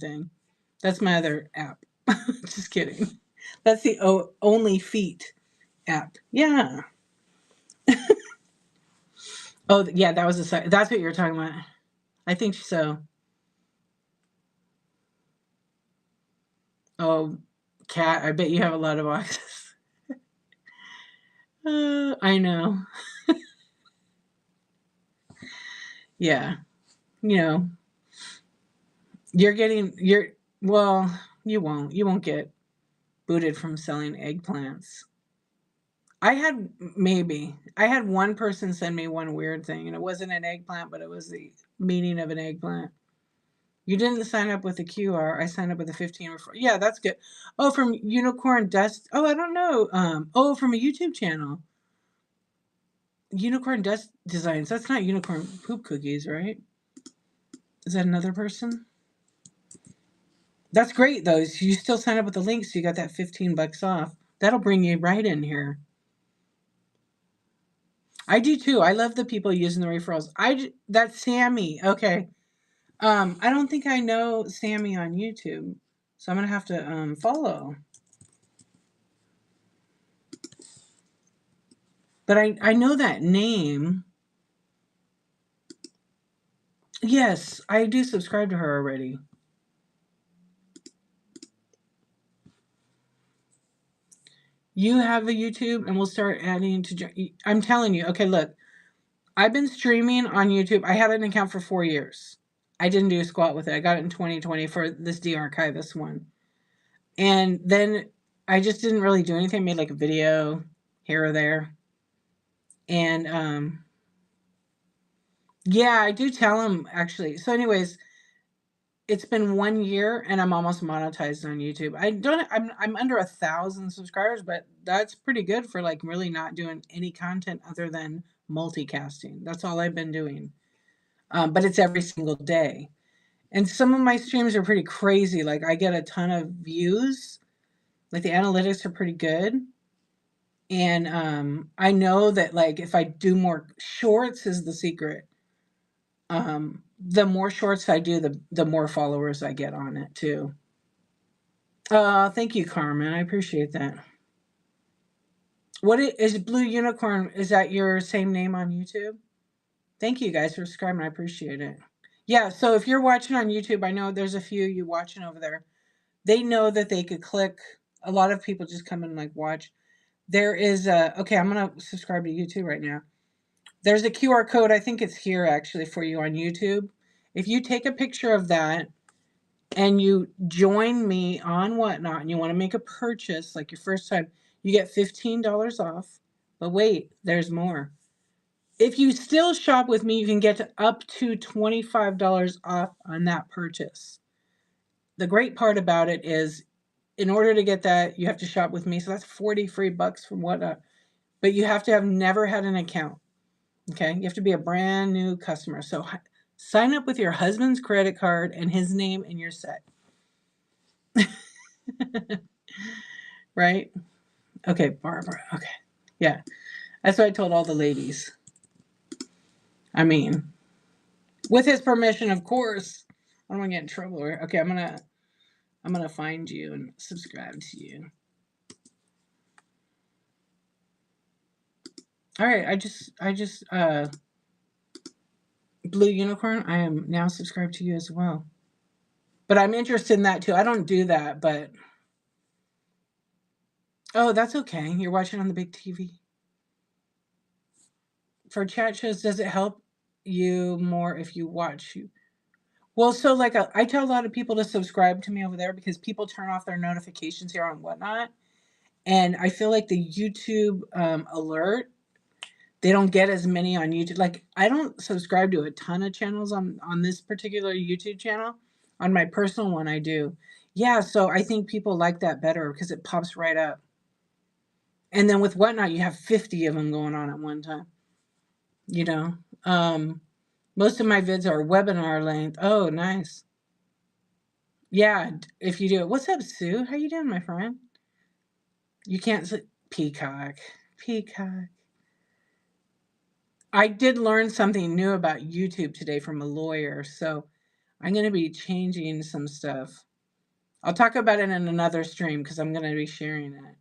thing. That's my other app. Just kidding. That's the Only Feet app. Yeah. Oh, yeah, that was that's what you were talking about. I think so. Oh, Cat, I bet you have a lot of boxes. I know. Yeah. You know, well, you won't. You won't get booted from selling eggplants. I had one person send me one weird thing, and it wasn't an eggplant, but it was the meaning of an eggplant. You didn't sign up with the QR. I signed up with the 15 referral. Yeah, that's good. Oh, from Unicorn Dust. Oh, I don't know. From a YouTube channel. Unicorn Dust Designs. That's not Unicorn Poop Cookies, right? Is that another person? That's great though. You still sign up with the link, so you got that $15 off. That'll bring you right in here. I do too. I love the people using the referrals. That's Sammy. Okay. I don't think I know Sammy on YouTube, so I'm gonna have to follow. But I know that name. Yes, I do subscribe to her already. You have a YouTube, and we'll start adding to. I'm telling you. Okay, look. I've been streaming on YouTube. I had an account for 4 years. I didn't do a squat with it. I got it in 2020 for this de-archivist one. And then I just didn't really do anything. I made like a video here or there. And yeah, I do tell them actually. So anyways, it's been 1 year and I'm almost monetized on YouTube. I'm under 1,000 subscribers, but that's pretty good for like really not doing any content other than multicasting. That's all I've been doing. But it's every single day. And some of my streams are pretty crazy. Like I get a ton of views. Like the analytics are pretty good. And I know that like if I do more shorts is the secret. The more shorts I do, the more followers I get on it too. Thank you, Carmen. I appreciate that. What is Blue Unicorn? Is that your same name on YouTube? Thank you guys for subscribing. I appreciate it. Yeah, so if you're watching on YouTube, I know there's a few you watching over there. They know that they could click. A lot of people just come and like watch. There is a okay. I'm gonna subscribe to YouTube right now. There's a QR code. I think it's here actually for you on YouTube. If you take a picture of that and you join me on Whatnot and you want to make a purchase, like your first time, you get $15 off. But wait, there's more. If you still shop with me, you can get up to $25 off on that purchase. The great part about it is in order to get that, you have to shop with me. So that's 40 free bucks from Whatnot. But you have to have never had an account. Okay. You have to be a brand new customer. So sign up with your husband's credit card and his name, and you're set. Right? Okay, Barbara. Okay. Yeah. That's what I told all the ladies. I mean, with his permission, of course. I don't want to get in trouble. Okay, I'm gonna find you and subscribe to you. All right, I just Blue Unicorn, I am now subscribed to you as well. But I'm interested in that too. I don't do that, but oh, that's okay. You're watching on the big TV. For chat shows, does it help you more if you watch you? Well, so like I tell a lot of people to subscribe to me over there because people turn off their notifications here on Whatnot, and I feel like the YouTube alert, they don't get as many on YouTube. Like I don't subscribe to a ton of channels on this particular YouTube channel. On my personal one, I do. Yeah, so I think people like that better because it pops right up. And then with Whatnot, you have 50 of them going on at one time. You know, most of my vids are webinar length. Oh, nice. Yeah, if you do it. What's up, Sue? How you doing, my friend? You can't say Peacock. Peacock. I did learn something new about YouTube today from a lawyer, so I'm going to be changing some stuff. I'll talk about it in another stream because I'm going to be sharing it.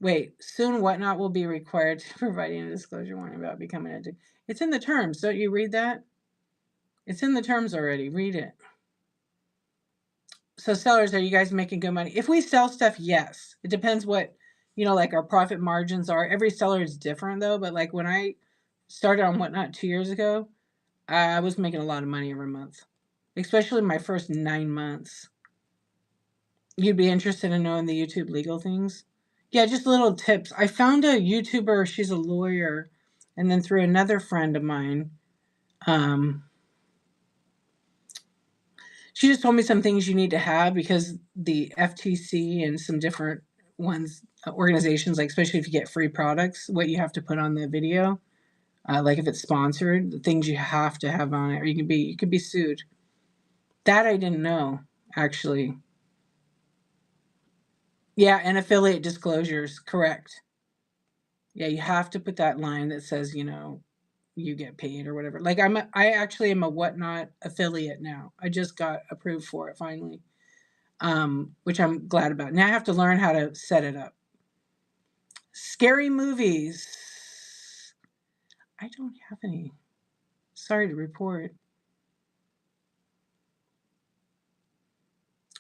Wait, soon Whatnot will be required to providing a disclosure warning about becoming addicted. It's in the terms. Don't you read that? It's in the terms already. Read it. So sellers, are you guys making good money? If we sell stuff, yes. It depends what, like our profit margins are. Every seller is different though. But like when I started on Whatnot 2 years ago, I was making a lot of money every month, especially my first 9 months. You'd be interested in knowing the YouTube legal things? Yeah, just little tips. I found a YouTuber, she's a lawyer, and then through another friend of mine, she just told me some things you need to have because the FTC and some different ones, organizations, like especially if you get free products, what you have to put on the video, like if it's sponsored, the things you have to have on it, or you could be sued. That I didn't know, actually. Yeah, and affiliate disclosures, correct. Yeah, you have to put that line that says, you get paid or whatever. Like I actually am a Whatnot affiliate now. I just got approved for it finally, which I'm glad about. Now I have to learn how to set it up. Scary movies. I don't have any. Sorry to report.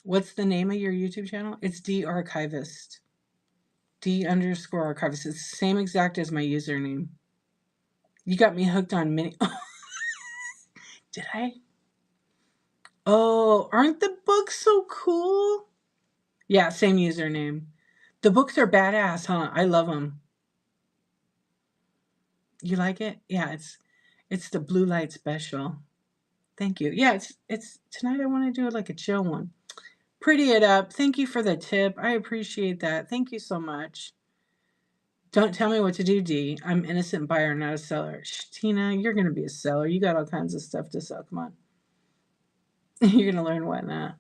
What's the name of your YouTube channel? It's D Archivist. D_archivist. It's the same exact as my username. You got me hooked on mini. Did I? Oh, aren't the books so cool? Yeah, same username. The books are badass, huh? I love them. You like it? Yeah, it's the blue light special. Thank you. Yeah, it's tonight I want to do like a chill one. Pretty it up. Thank you for the tip. I appreciate that. Thank you so much. Don't tell me what to do, D. I'm innocent buyer, not a seller. Shh, Tina, you're gonna be a seller. You got all kinds of stuff to sell. Come on. You're gonna learn whatnot.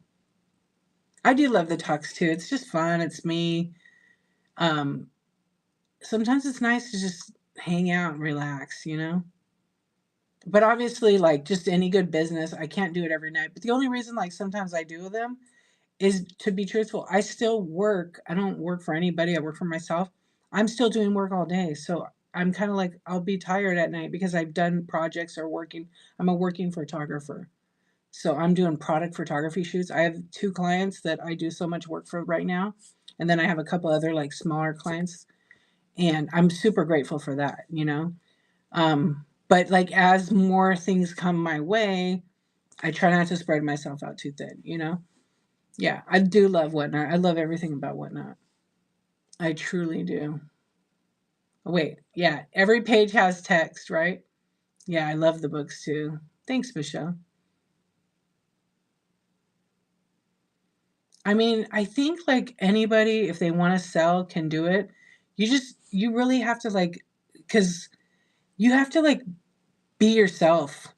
I do love the talks too. It's just fun. It's me. Um, Sometimes it's nice to just hang out and relax, you know? But obviously, like just any good business, I can't do it every night. But the only reason, like, sometimes I do them is to be truthful. I still work. I don't work for anybody. I work for myself. I'm still doing work all day. So I'm kind of like, I'll be tired at night because I've done projects or working. I'm a working photographer. So I'm doing product photography shoots. I have 2 clients that I do so much work for right now. And then I have a couple other like smaller clients. And I'm super grateful for that, you know? But like as more things come my way, I try not to spread myself out too thin, you know? Yeah, I do love Whatnot. I love everything about Whatnot. I truly do. Wait, yeah, every page has text, right? Yeah, I love the books too. Thanks, Michelle. I mean, I think like anybody, if they want to sell, can do it. You really have to like, because you have to like be yourself.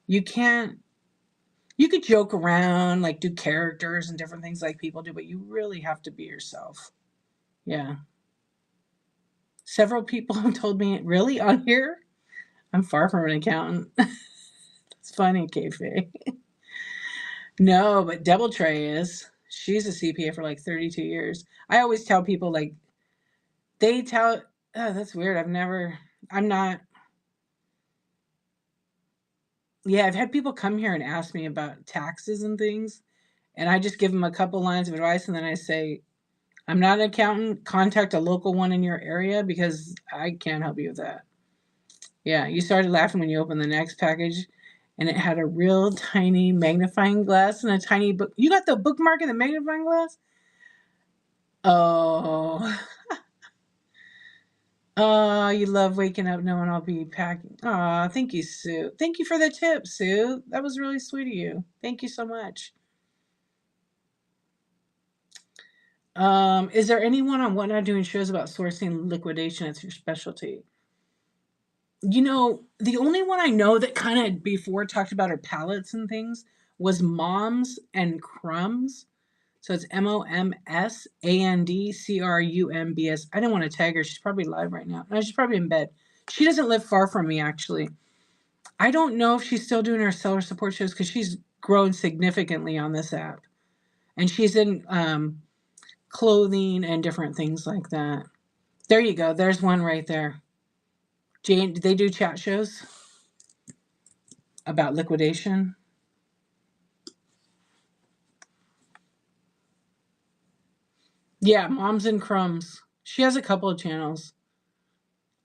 You can't, you could joke around, like do characters and different things like people do, but you really have to be yourself. Yeah. Several people have told me, really, on here? I'm far from an accountant. It's funny, kayfabe. No, but Doubletree is. She's a CPA for like 32 years. I always tell people, like, they tell, oh, that's weird. I'm not, yeah, I've had people come here and ask me about taxes and things. And I just give them a couple lines of advice. And then I say, I'm not an accountant. Contact a local one in your area because I can't help you with that. Yeah, you started laughing when you opened the next package and it had a real tiny magnifying glass and a tiny book. You got the bookmark and the magnifying glass? Oh. Oh, you love waking up knowing I'll be packing. Oh, thank you, Sue. Thank you for the tip, Sue. That was really sweet of you. Thank you so much. Is there anyone on Whatnot doing shows about sourcing liquidation as your specialty? You know, the only one I know that kind of before talked about her palettes and things was Moms and Crumbs. So it's MOMSANDCRUMBS. I didn't want to tag her. She's probably live right now. No, she's probably in bed. She doesn't live far from me, actually. I don't know if she's still doing her seller support shows because she's grown significantly on this app. And she's in clothing and different things like that. There you go. There's one right there. Jane, do they do chat shows about liquidation? Yeah, Moms and Crumbs. She has a couple of channels.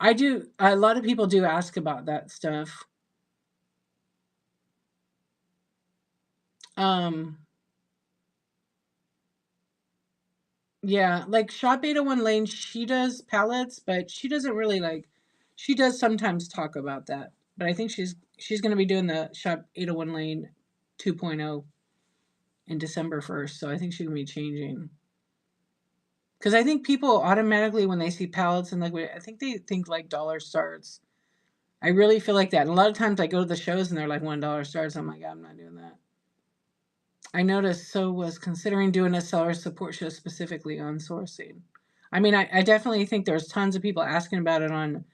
I do. A lot of people do ask about that stuff. Um, yeah, like Shop 801 Lane, she does palettes, but she doesn't really like. She does sometimes talk about that, but I think she's going to be doing the Shop 801 Lane 2.0 in December 1st, so I think she's going to be changing. Because I think people automatically, when they see palettes and liquid, I think they think like dollar starts. I really feel like that. And a lot of times I go to the shows and they're like $1 starts. I'm like, I'm not doing that. I noticed So was considering doing a seller support show specifically on sourcing. I mean, I definitely think there's tons of people asking about it on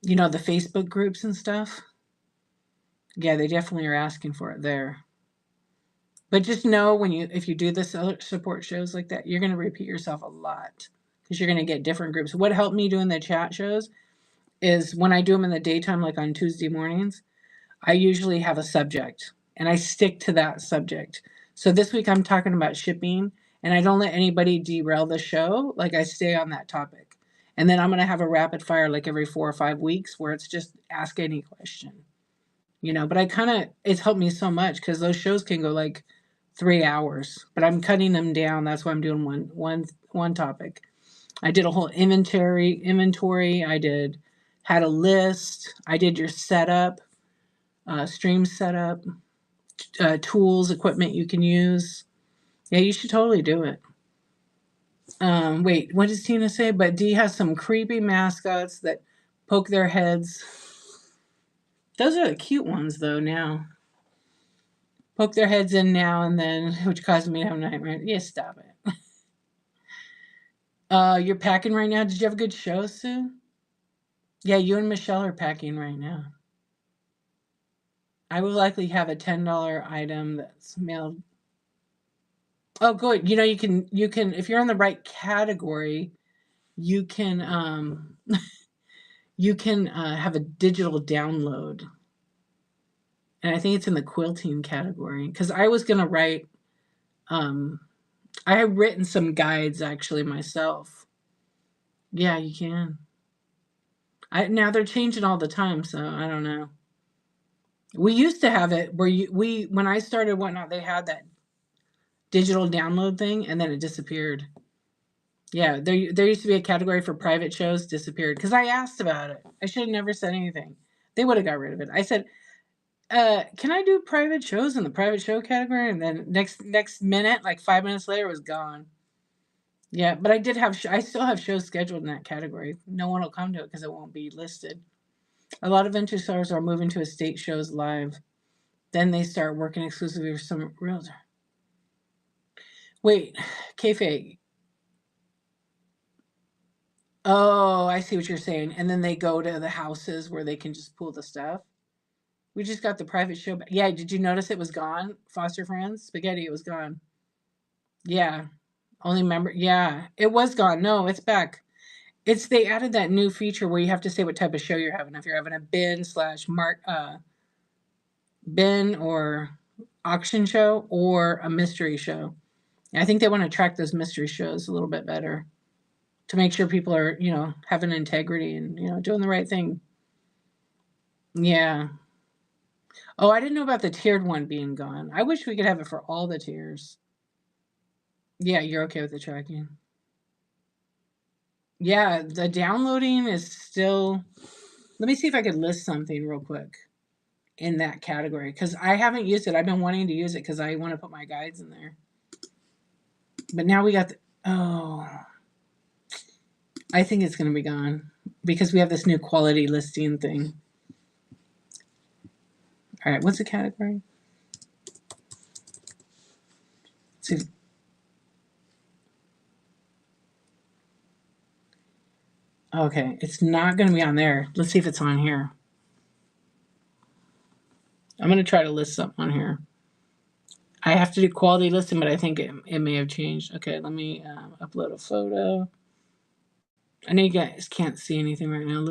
you know, the Facebook groups and stuff. Yeah, they definitely are asking for it there. But just know if you do the seller support shows like that, you're going to repeat yourself a lot because you're going to get different groups. What helped me doing the chat shows is when I do them in the daytime, like on Tuesday mornings, I usually have a subject and I stick to that subject. So this week I'm talking about shipping and I don't let anybody derail the show. Like I stay on that topic. And then I'm going to have a rapid fire like every 4 or 5 weeks where it's just ask any question, but it's helped me so much because those shows can go like 3 hours, but I'm cutting them down. That's why I'm doing one topic. I did a whole inventory. Had a list. I did your setup, stream setup, tools, equipment you can use. Yeah, you should totally do it. Wait, what does Tina say? But Dee has some creepy mascots that poke their heads. Those are the cute ones, though, now. Poke their heads in now and then, which causes me to have nightmares. Yeah, stop it. You're packing right now. Did you have a good show, Sue? Yeah, you and Michelle are packing right now. I will likely have a $10 item that's mailed. Oh, good. You can if you're in the right category, you can you can have a digital download. And I think it's in the quilting category because I was gonna write. I have written some guides actually myself. Yeah, you can. Now they're changing all the time, so I don't know. We used to have it where when I started Whatnot, they had that digital download thing, and then it disappeared. Yeah, there used to be a category for private shows, disappeared because I asked about it. I should have never said anything. They would have got rid of it. I said, "Can I do private shows in the private show category?" And then next minute, like 5 minutes later, it was gone. Yeah, but I did have I still have shows scheduled in that category. No one will come to it because it won't be listed. A lot of vintage sellers are moving to estate shows live. Then they start working exclusively for some realtor. Wait, kayfabe. Oh, I see what you're saying. And then they go to the houses where they can just pull the stuff. We just got the private show. Yeah, did you notice it was gone? Foster Friends? Spaghetti, it was gone. Yeah. Only member. Yeah, it was gone. No, it's back. They added that new feature where you have to say what type of show you're having. If you're having a bin or auction show or a mystery show. I think they want to track those mystery shows a little bit better to make sure people are, having integrity and, doing the right thing. Yeah. Oh, I didn't know about the tiered one being gone. I wish we could have it for all the tiers. Yeah, you're okay with the tracking. Yeah, the downloading is still. Let me see if I could list something real quick in that category because I haven't used it. I've been wanting to use it because I want to put my guides in there. But now we got I think it's going to be gone because we have this new quality listing thing. All right, what's the category? Let's see. Okay, it's not going to be on there. Let's see if it's on here. I'm going to try to list something on here. I have to do quality listing, but I think it may have changed. Okay, let me upload a photo. I know you guys can't see anything right now.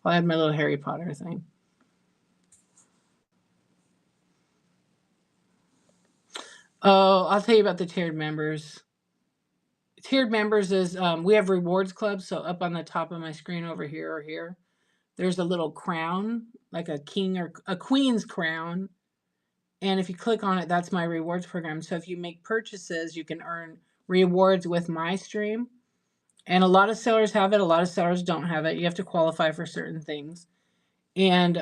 I'll add my little Harry Potter thing. Oh, I'll tell you about the tiered members. Tiered members is we have rewards clubs. So up on the top of my screen over here or here, there's a little crown, like a king or a queen's crown. And if you click on it, that's my rewards program. So if you make purchases, you can earn rewards with my stream. And a lot of sellers have it. A lot of sellers don't have it. You have to qualify for certain things. And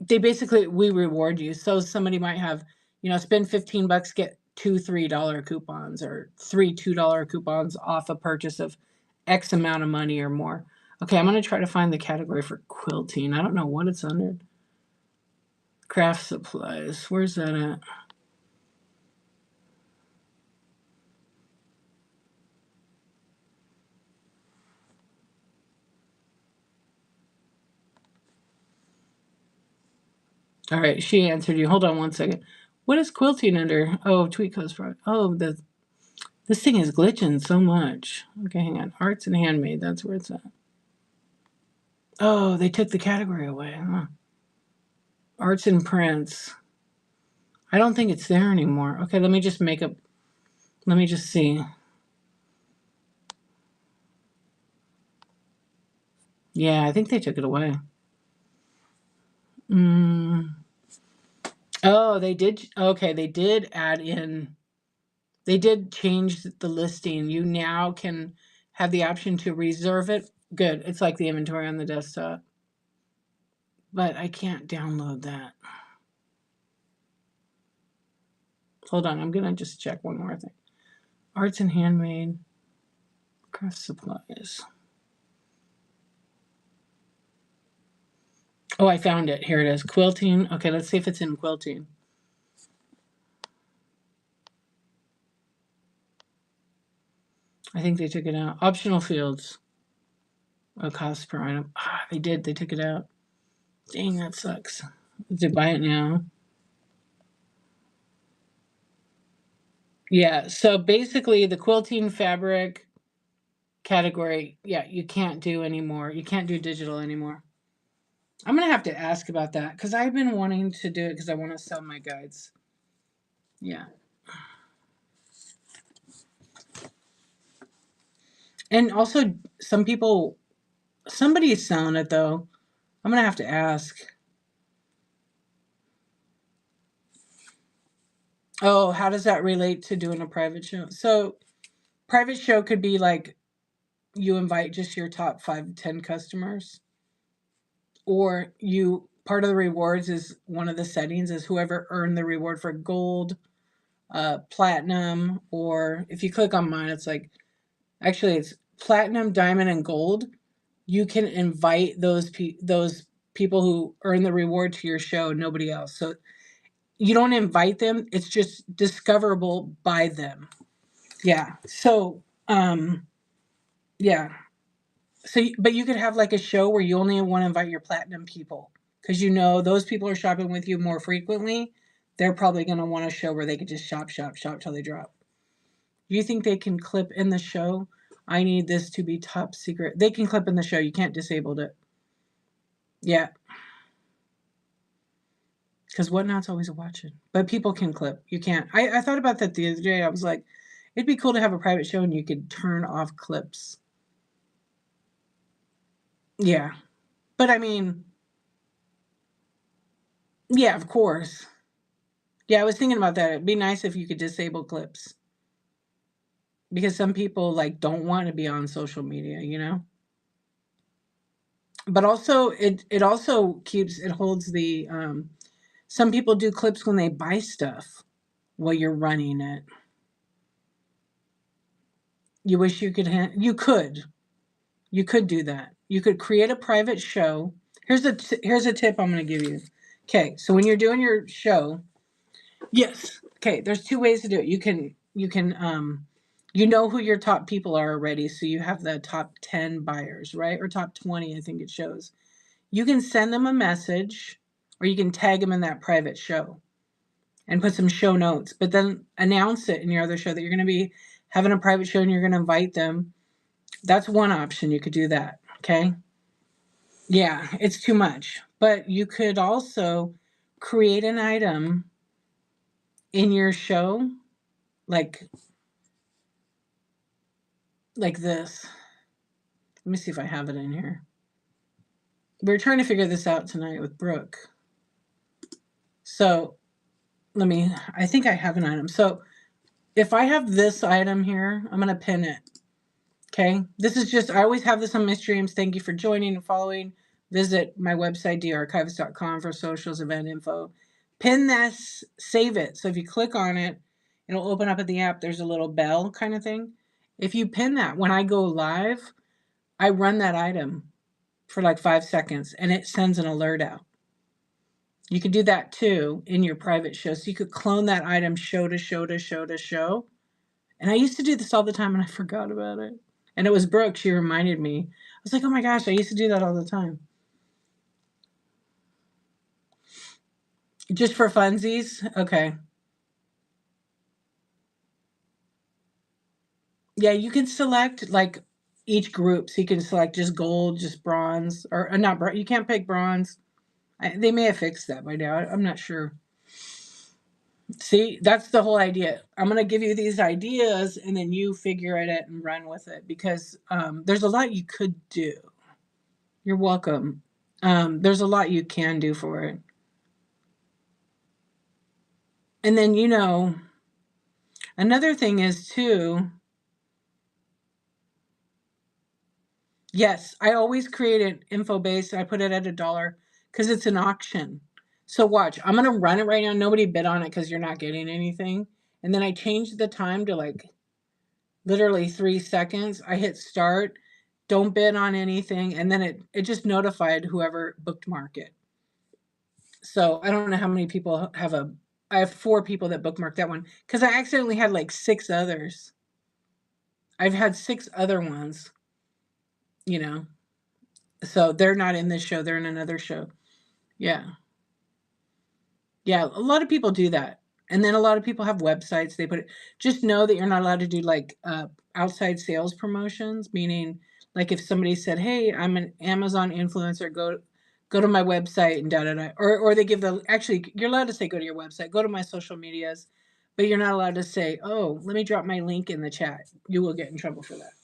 we reward you. So somebody might have, spend $15, get 2 $3 coupons or 3 $2 coupons off a purchase of X amount of money or more. Okay, I'm going to try to find the category for quilting. I don't know what it's under. Craft supplies. Where's that at? All right, she answered you. Hold on one second. What is quilting under? Oh, tweet codes for. Oh, This thing is glitching so much. Okay, hang on. Arts and handmade. That's where it's at. Oh, they took the category away. Huh? Arts and prints. I don't think it's there anymore. Okay, let me just let me just see. Yeah, I think they took it away. Oh, they did. Okay, they did add in. They did change the listing. You now can have the option to reserve it. Good. It's like the inventory on the desktop. But I can't download that. Hold on. I'm going to just check one more thing. Arts and handmade. Craft supplies. Oh, I found it. Here it is. Quilting. Okay, let's see if it's in quilting. I think they took it out. Optional fields. Oh, cost per item. Ah, they did. They took it out. Dang, that sucks. To buy it now. Yeah, so basically the quilting fabric category, yeah, you can't do anymore. You can't do digital anymore. I'm going to have to ask about that because I've been wanting to do it because I want to sell my guides. Yeah. And also, somebody's selling it though. I'm going to have to ask. Oh, how does that relate to doing a private show? So, private show could be like you invite just your top 5 to 10 customers, or part of the rewards is one of the settings is whoever earned the reward for gold, platinum, or if you click on mine, it's like actually it's platinum, diamond, and gold. You can invite those people who earn the reward to your show, nobody else. So you don't invite them; it's just discoverable by them. Yeah. So yeah. So, but you could have like a show where you only want to invite your platinum people because you know those people are shopping with you more frequently. They're probably going to want a show where they could just shop, shop, shop till they drop. You think they can clip in the show? I need this to be top secret. They can clip in the show. You can't disable it. Yeah, because Whatnot's always watching. But people can clip. You can't. I thought about that the other day. I was like, it'd be cool to have a private show and you could turn off clips. Yeah. But I mean, yeah, of course. Yeah, I was thinking about that. It'd be nice if you could disable clips because some people like don't want to be on social media, you know? But also it also it holds the some people do clips when they buy stuff while you're running it. You wish you could you could do that. You could create a private show. Here's a tip I'm going to give you. Okay, so when you're doing your show, yes. Okay, there's 2 ways to do it. You know who your top people are already, so you have the top 10 buyers, right? Or top 20, I think it shows. You can send them a message or you can tag them in that private show and put some show notes, but then announce it in your other show that you're going to be having a private show and you're going to invite them. That's one option. You could do that, okay? Yeah, it's too much. But you could also create an item in your show like this. Let me see if I have it in here. We are trying to figure this out tonight with Brooke. So I think I have an item. So if I have this item here, I'm going to pin it. Okay. This is just, I always have this on my streams. Thank you for joining and following. Visit my website, darchivist.com for socials, event info. Pin this, save it. So if you click on it, it'll open up at the app. There's a little bell kind of thing. If you pin that, when I go live, I run that item for like 5 seconds and it sends an alert out. You could do that too in your private show. So you could clone that item show to show to show to show. And I used to do this all the time and I forgot about it. And it was Brooke. She reminded me. I was like, oh my gosh, I used to do that all the time. Just for funsies? Okay. Yeah, you can select like each group. So you can select just gold, just bronze, or not bronze. You can't pick bronze. They may have fixed that by now. I'm not sure. See, that's the whole idea. I'm going to give you these ideas and then you figure it out and run with it because there's a lot you could do. You're welcome. There's a lot you can do for it. And then, another thing is too, yes, I always create an info base and I put it at $1 because it's an auction. So watch, I'm going to run it right now. Nobody bid on it because you're not getting anything. And then I changed the time to like literally 3 seconds. I hit start, don't bid on anything. And then it just notified whoever bookmarked it. So I don't know how many people I have 4 people that bookmarked that one because I accidentally had like 6 others. I've had 6 other ones, you know. So they're not in this show, they're in another show. Yeah. Yeah, a lot of people do that. And then a lot of people have websites. They put it just know that you're not allowed to do like outside sales promotions, meaning like if somebody said, "Hey, I'm an Amazon influencer, go to my website and da da da." Or they give the actually you're allowed to say go to your website, go to my social medias, but you're not allowed to say, "Oh, let me drop my link in the chat." You will get in trouble for that.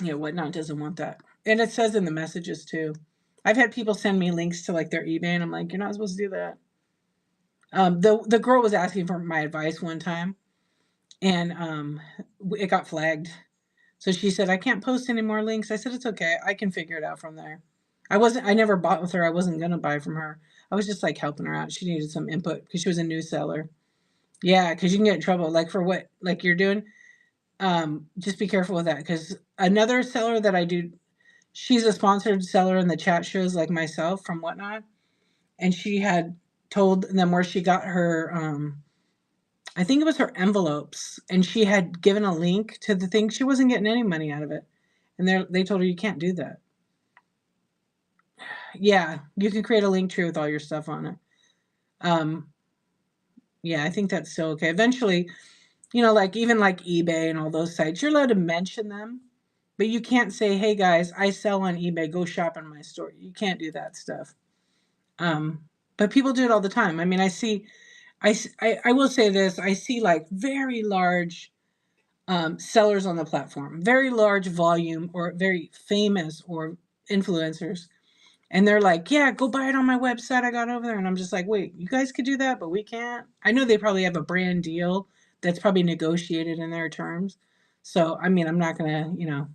Yeah, Whatnot doesn't want that. And it says in the messages too. I've had people send me links to like their eBay and I'm like, "You're not supposed to do that." The girl was asking for my advice one time, and it got flagged. So she said, "I can't post any more links." I said, "It's okay. I can figure it out from there." I never bought with her. I wasn't gonna buy from her. I was just like helping her out. She needed some input because she was a new seller. Yeah, because you can get in trouble like for what like you're doing. Just be careful with that because another seller that I do, she's a sponsored seller in the chat shows like myself from Whatnot, and she had told them where she got her I think it was her envelopes, and she had given a link to the thing. She wasn't getting any money out of it, and they told her you can't do that. Yeah, you can create a link tree with all your stuff on it. Um, yeah, I think that's still okay. Eventually, like even like eBay and all those sites, you're allowed to mention them, but you can't say, "Hey guys, I sell on eBay. Go shop in my store." You can't do that stuff. But people do it all the time. I mean, I will say this: I see like very large sellers on the platform, very large volume or very famous or influencers. And they're like, "Yeah, go buy it on my website. I got over there." And I'm just like, "Wait, you guys could do that, but we can't." I know they probably have a brand deal that's probably negotiated in their terms. So, I mean, I'm not going to,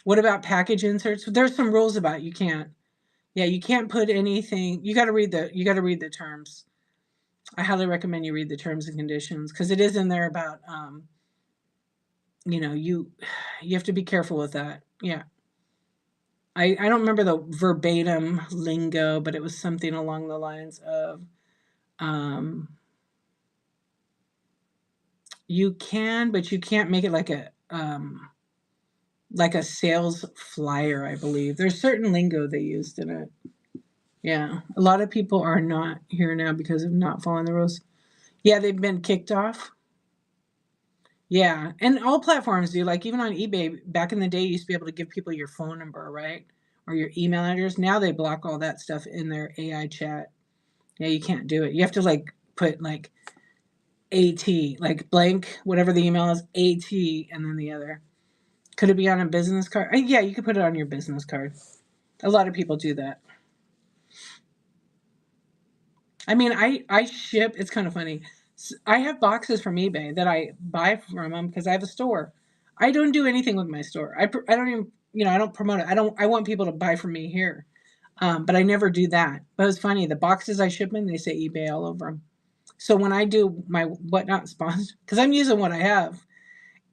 what about package inserts? There's some rules about you can't. Yeah, you can't put anything. You got to read the terms. I highly recommend you read the terms and conditions because it is in there about you have to be careful with that. Yeah. I don't remember the verbatim lingo, but it was something along the lines of um, you can, but you can't make it like a sales flyer, I believe. There's certain lingo they used in it. Yeah. A lot of people are not here now because of not following the rules. Yeah, they've been kicked off. Yeah, and all platforms do. Like even on eBay, back in the day, you used to be able to give people your phone number, right, or your email address. Now they block all that stuff in their AI chat. Yeah, you can't do it. You have to like put like AT, like blank, whatever the email is, AT, and then the other. Could it be on a business card? Yeah, you could put it on your business card. A lot of people do that. I mean, I ship. It's kind of funny. I have boxes from eBay that I buy from them because I have a store. I don't do anything with my store. I don't even I don't promote it. I want people to buy from me here, but I never do that. But it's funny. The boxes I ship in, they say eBay all over them. So when I do my Whatnot sponsor, because I'm using what I have,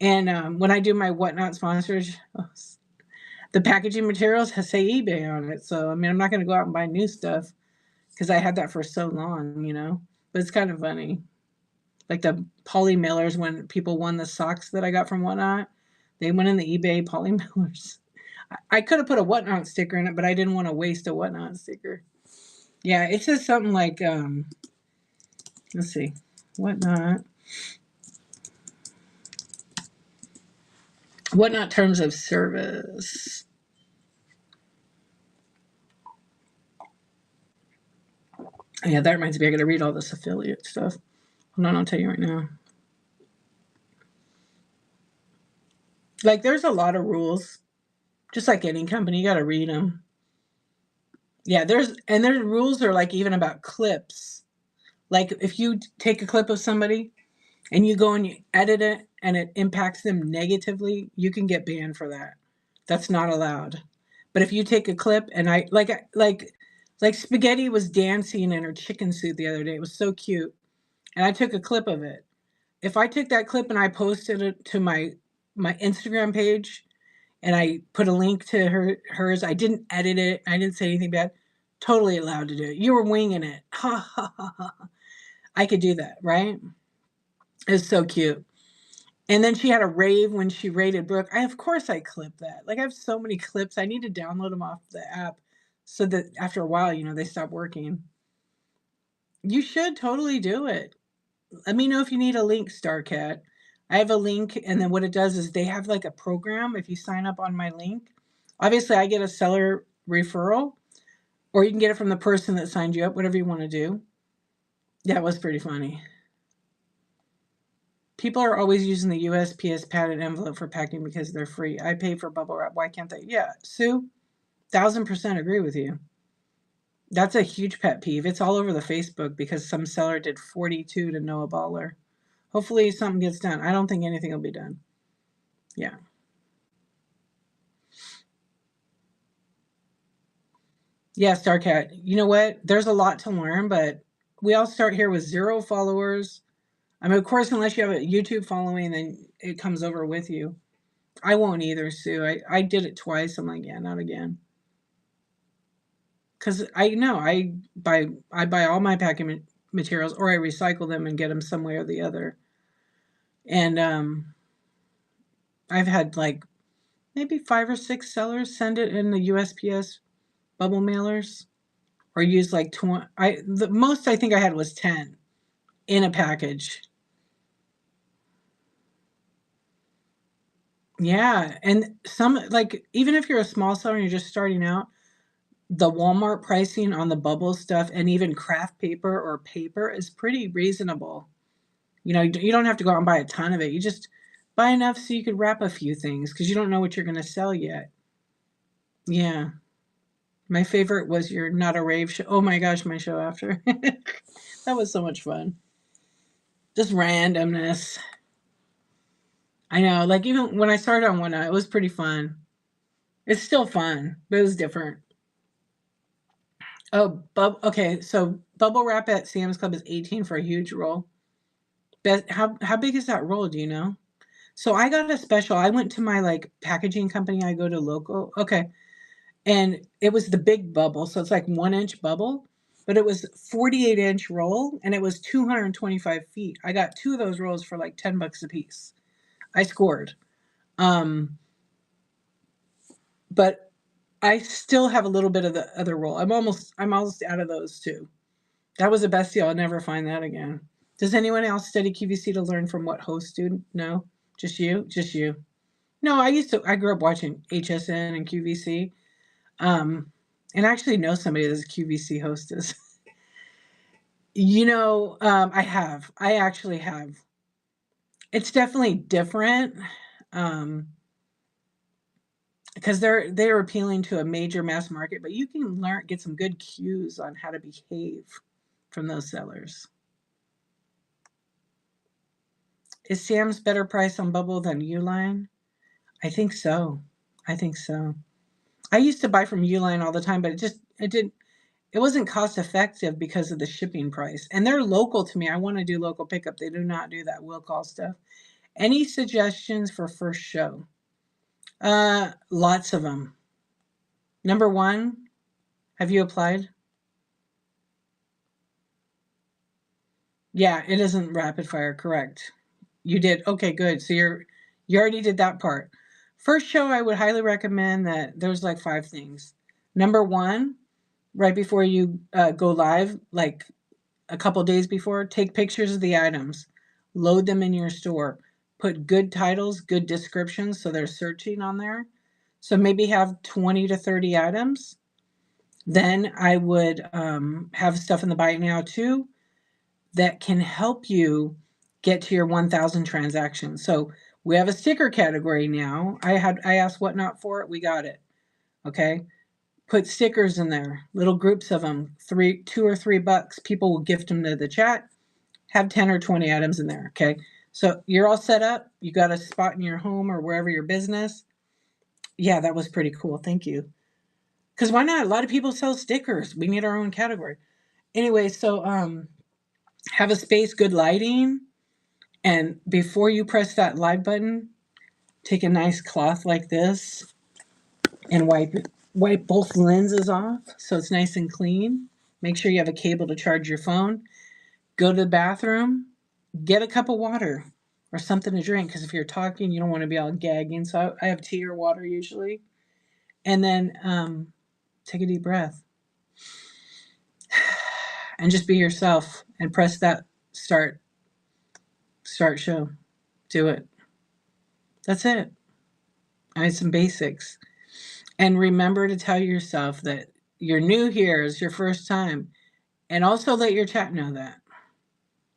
and when I do my Whatnot sponsors, the packaging materials say eBay on it. So I mean, I'm not going to go out and buy new stuff because I had that for so long. But it's kind of funny. Like the poly mailers when people won the socks that I got from Whatnot, they went in the eBay poly mailers. I could have put a Whatnot sticker in it, but I didn't want to waste a Whatnot sticker. Yeah, it says something like, let's see, Whatnot What not terms of service? Yeah, that reminds me. I got to read all this affiliate stuff. Hold on, I'll tell you right now. Like, there's a lot of rules. Just like any company, you got to read them. Yeah, there's rules are like even about clips. Like if you take a clip of somebody and you go and you edit it and it impacts them negatively, you can get banned for that. That's not allowed. But if you take a clip and like Spaghetti was dancing in her chicken suit the other day. It was so cute. And I took a clip of it. If I took that clip and I posted it to my Instagram page and I put a link to hers, I didn't edit it. I didn't say anything bad. Totally allowed to do it. You were winging it. Ha ha ha ha. I could do that, right? It's so cute. And then she had a rave when she rated Brooke. Of course I clipped that. Like I have so many clips. I need to download them off the app so that after a while, they stop working. You should totally do it. Let me know if you need a link, Starcat. I have a link, and then what it does is they have like a program. If you sign up on my link, obviously I get a seller referral, or you can get it from the person that signed you up, whatever you want to do. That was pretty funny. People are always using the USPS padded envelope for packing because they're free. I pay for bubble wrap. Why can't they? Yeah, Sue, 1000% agree with you. That's a huge pet peeve. It's all over the Facebook because some seller did 42 to know a baller. Hopefully something gets done. I don't think anything will be done. Yeah. Yeah, Starcat. You know what? There's a lot to learn, but we all start here with 0 followers. I mean, of course, unless you have a YouTube following, then it comes over with you. I won't either, Sue. I did it twice. I'm like, yeah, not again. Because I know I buy all my packing materials or I recycle them and get them some way or the other. And I've had like maybe 5 or 6 sellers send it in the USPS bubble mailers or use like 20. The most I think I had was 10 in a package. Yeah, and some like even if you're a small seller and you're just starting out, the Walmart pricing on the bubble stuff and even craft paper or paper is pretty reasonable. You don't have to go out and buy a ton of it. You just buy enough so you could wrap a few things because you don't know what you're going to sell yet. Yeah. My favorite was your Not a Rave show. Oh my gosh, my show after. That was so much fun. Just randomness. I know. Like even when I started on one, it was pretty fun. It's still fun, but it was different. Oh, okay. So bubble wrap at Sam's Club is 18 for a huge roll. How big is that roll? Do you know? So I got a special. I went to my like packaging company. I go to local. Okay, and it was the big bubble. So it's like 1 inch bubble, but it was 48-inch roll, and it was 225 feet. I got 2 of those rolls for like $10 a piece. I scored. Um, but I still have a little bit of the other roll. I'm almost out of those too. That was the best deal. I'll never find that again. Does anyone else study QVC to learn from what hosts do? No, just you. Just you. No, I grew up watching HSN and QVC. And I actually know somebody that's a QVC hostess. I actually have. It's definitely different. Um, because they're appealing to a major mass market, but you can get some good cues on how to behave from those sellers. Is Sam's better price on Bubble than Uline? I think so. I think so. I used to buy from Uline all the time, but it wasn't cost effective because of the shipping price. And they're local to me. I want to do local pickup. They do not do that will call stuff. Any suggestions for first show? Lots of them. Number 1, have you applied? Yeah, it isn't rapid fire, correct. You did. Okay, good. So you already did that part. First show, I would highly recommend that there's like 5 things. Number 1, right before you go live, like a couple days before, take pictures of the items, load them in your store, put good titles, good descriptions, so they're searching on there. So maybe have 20 to 30 items. Then I would have stuff in the buy it now too that can help you get to your 1,000 transactions. So we have a sticker category now. I asked what not for it. We got it. Okay. Put stickers in there, little groups of them, $2 or $3. People will gift them to the chat. Have 10 or 20 items in there. Okay. So you're all set up. You got a spot in your home or wherever your business. Yeah, that was pretty cool. Thank you. Because why not? A lot of people sell stickers. We need our own category. Anyway, so have a space, good lighting. And before you press that live button, take a nice cloth like this and wipe both lenses off so it's nice and clean. Make sure you have a cable to charge your phone. Go to the bathroom, get a cup of water or something to drink, because if you're talking, you don't want to be all gagging. So I have tea or water usually. And then take a deep breath and just be yourself and press that start show. Do it. That's it. I mean, some basics. And remember to tell yourself that you're new here, it's your first time. And also let your chat know that.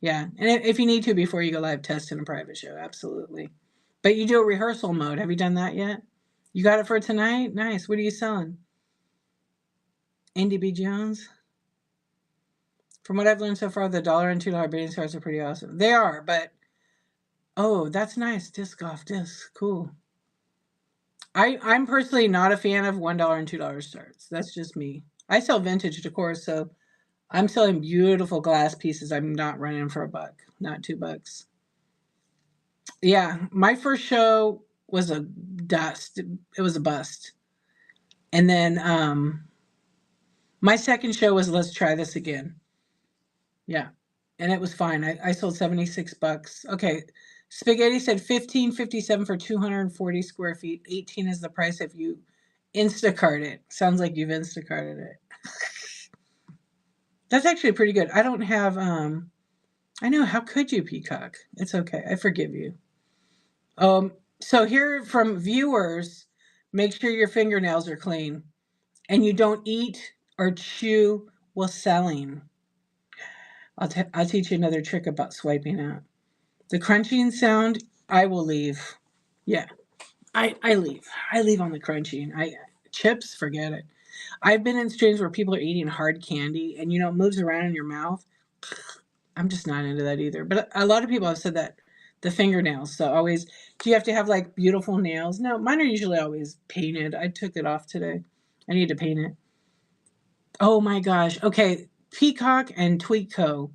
Yeah. And if you need to before you go live, test in a private show. Absolutely. But you do a rehearsal mode. Have you done that yet? You got it for tonight? Nice. What are you selling? Indy B. Jones? From what I've learned so far, the $1 and $2 bidding stars are pretty awesome. They are, but oh, that's nice. Disc off disc. Cool. I'm personally not a fan of $1 and $2 starts. That's just me. I sell vintage decor, so I'm selling beautiful glass pieces. I'm not running for $1, not $2. Yeah, my first show was a dust. It was a bust. And then my second show was let's try this again. Yeah. And it was fine. I sold $76. Okay. Spaghetti said $15.57 for 240 square feet. 18 is the price if you Instacart it. Sounds like you've Instacarted it. That's actually pretty good. I don't have I know, how could you, Peacock? It's okay. I forgive you. So here from viewers, make sure your fingernails are clean and you don't eat or chew while selling. I'll teach you another trick about swiping out. The crunching sound, I will leave. Yeah, I leave. I leave on the crunching. Chips, forget it. I've been in streams where people are eating hard candy and it moves around in your mouth. I'm just not into that either. But a lot of people have said that the fingernails. So always, do you have to have like beautiful nails? No, mine are usually always painted. I took it off today. I need to paint it. Oh my gosh. Okay, Peacock and Tweetco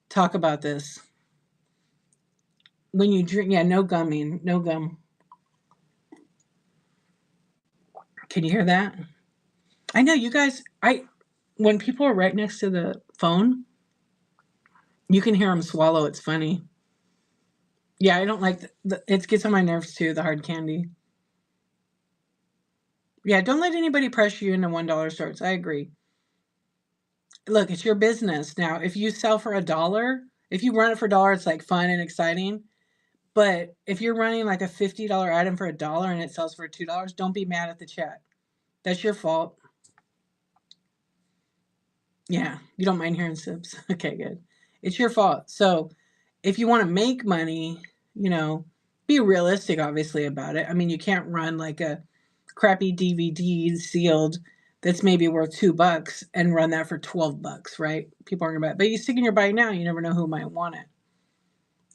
talk about this. When you drink, yeah, no gumming, no gum. Can you hear that? I know you guys. When people are right next to the phone, you can hear them swallow. It's funny. Yeah, I don't like it. Gets on my nerves too. The hard candy. Yeah, don't let anybody pressure you into $1 starts. I agree. Look, it's your business now. If you sell for $1, if you run it for $1, it's like fun and exciting. But if you're running like a $50 item for $1 and it sells for $2, don't be mad at the chat. That's your fault. Yeah, you don't mind hearing sips. Okay, good. It's your fault. So if you want to make money, be realistic, obviously, about it. I mean, you can't run like a crappy DVD sealed that's maybe worth $2 and run that for $12, right? People aren't gonna buy it. But you stick in your buy now, you never know who might want it.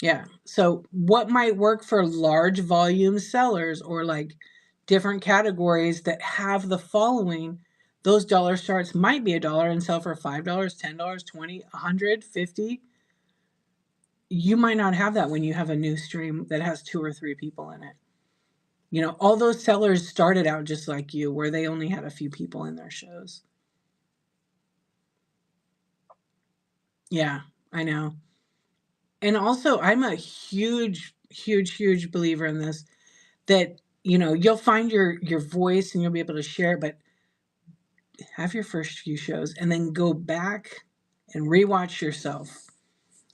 Yeah. So what might work for large volume sellers or like different categories that have the following, those dollar starts might be $1 and sell for $5, $10, $20, $100, $50. You might not have that when you have a new stream that has 2 or 3 people in it. All those sellers started out just like you, where they only had a few people in their shows. Yeah, I know. And also, I'm a huge, huge, huge believer in this, that, you'll find your voice and you'll be able to share it, but have your first few shows and then go back and rewatch yourself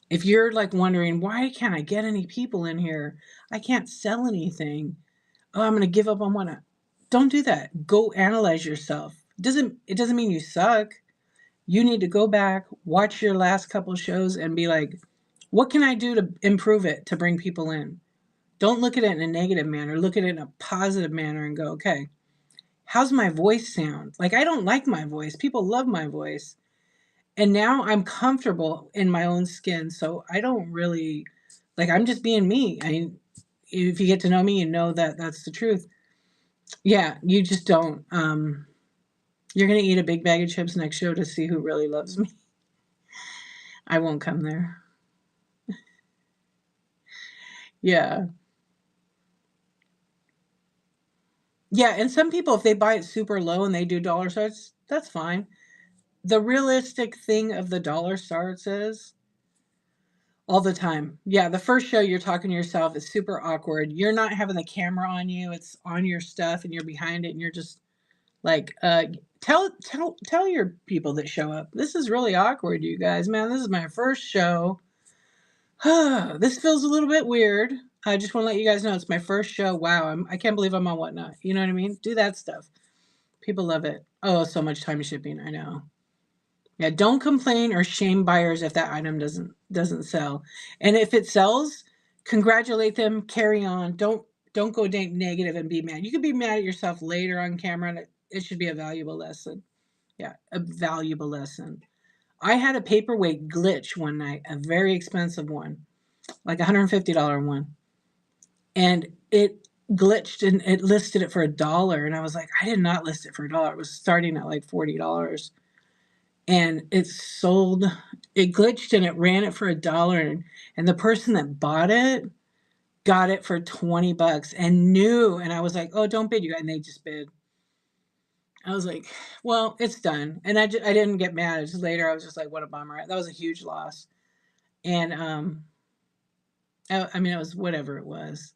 If you're like wondering, why can't I get any people in here? I can't sell anything. Oh, I'm going to give up on one. Don't do that. Go analyze yourself. It doesn't mean you suck. You need to go back, watch your last couple shows and be like, what can I do to improve it to bring people in? Don't look at it in a negative manner. Look at it in a positive manner and go, okay, how's my voice sound? Like, I don't like my voice. People love my voice. And now I'm comfortable in my own skin. So I don't really, like, I'm just being me. I mean, if you get to know me, you know that that's the truth. Yeah, you just don't. You're going to eat a big bag of chips next show to see who really loves me. I won't come there. Yeah. Yeah. And some people, if they buy it super low and they do dollar starts, that's fine. The realistic thing of the dollar starts is all the time. Yeah. The first show you're talking to yourself is super awkward. You're not having the camera on you, it's on your stuff and you're behind it and you're just like, tell your people that show up. This is really awkward, you guys. Man, this is my first show. This feels a little bit weird. I just want to let you guys know it's my first show. Wow, I can't believe I'm on Whatnot. You know what I mean? Do that stuff. People love it. Oh, so much time shipping. I know. Yeah, don't complain or shame buyers if that item doesn't sell. And if it sells, congratulate them. Carry on. Don't go negative and be mad. You can be mad at yourself later on camera, and it should be a valuable lesson. Yeah, a valuable lesson. I had a paperweight glitch one night, a very expensive one, like $150 one. And it glitched and it listed it for $1. And I was like, I did not list it for $1. It was starting at like $40. And it sold, it glitched and it ran it for $1. And the person that bought it got it for $20 and knew. And I was like, oh, don't bid, you guys. And they just bid. I was like, well, it's done. And I didn't get mad. It's just later I was just like, what a bummer. That was a huge loss. And I mean, it was whatever it was.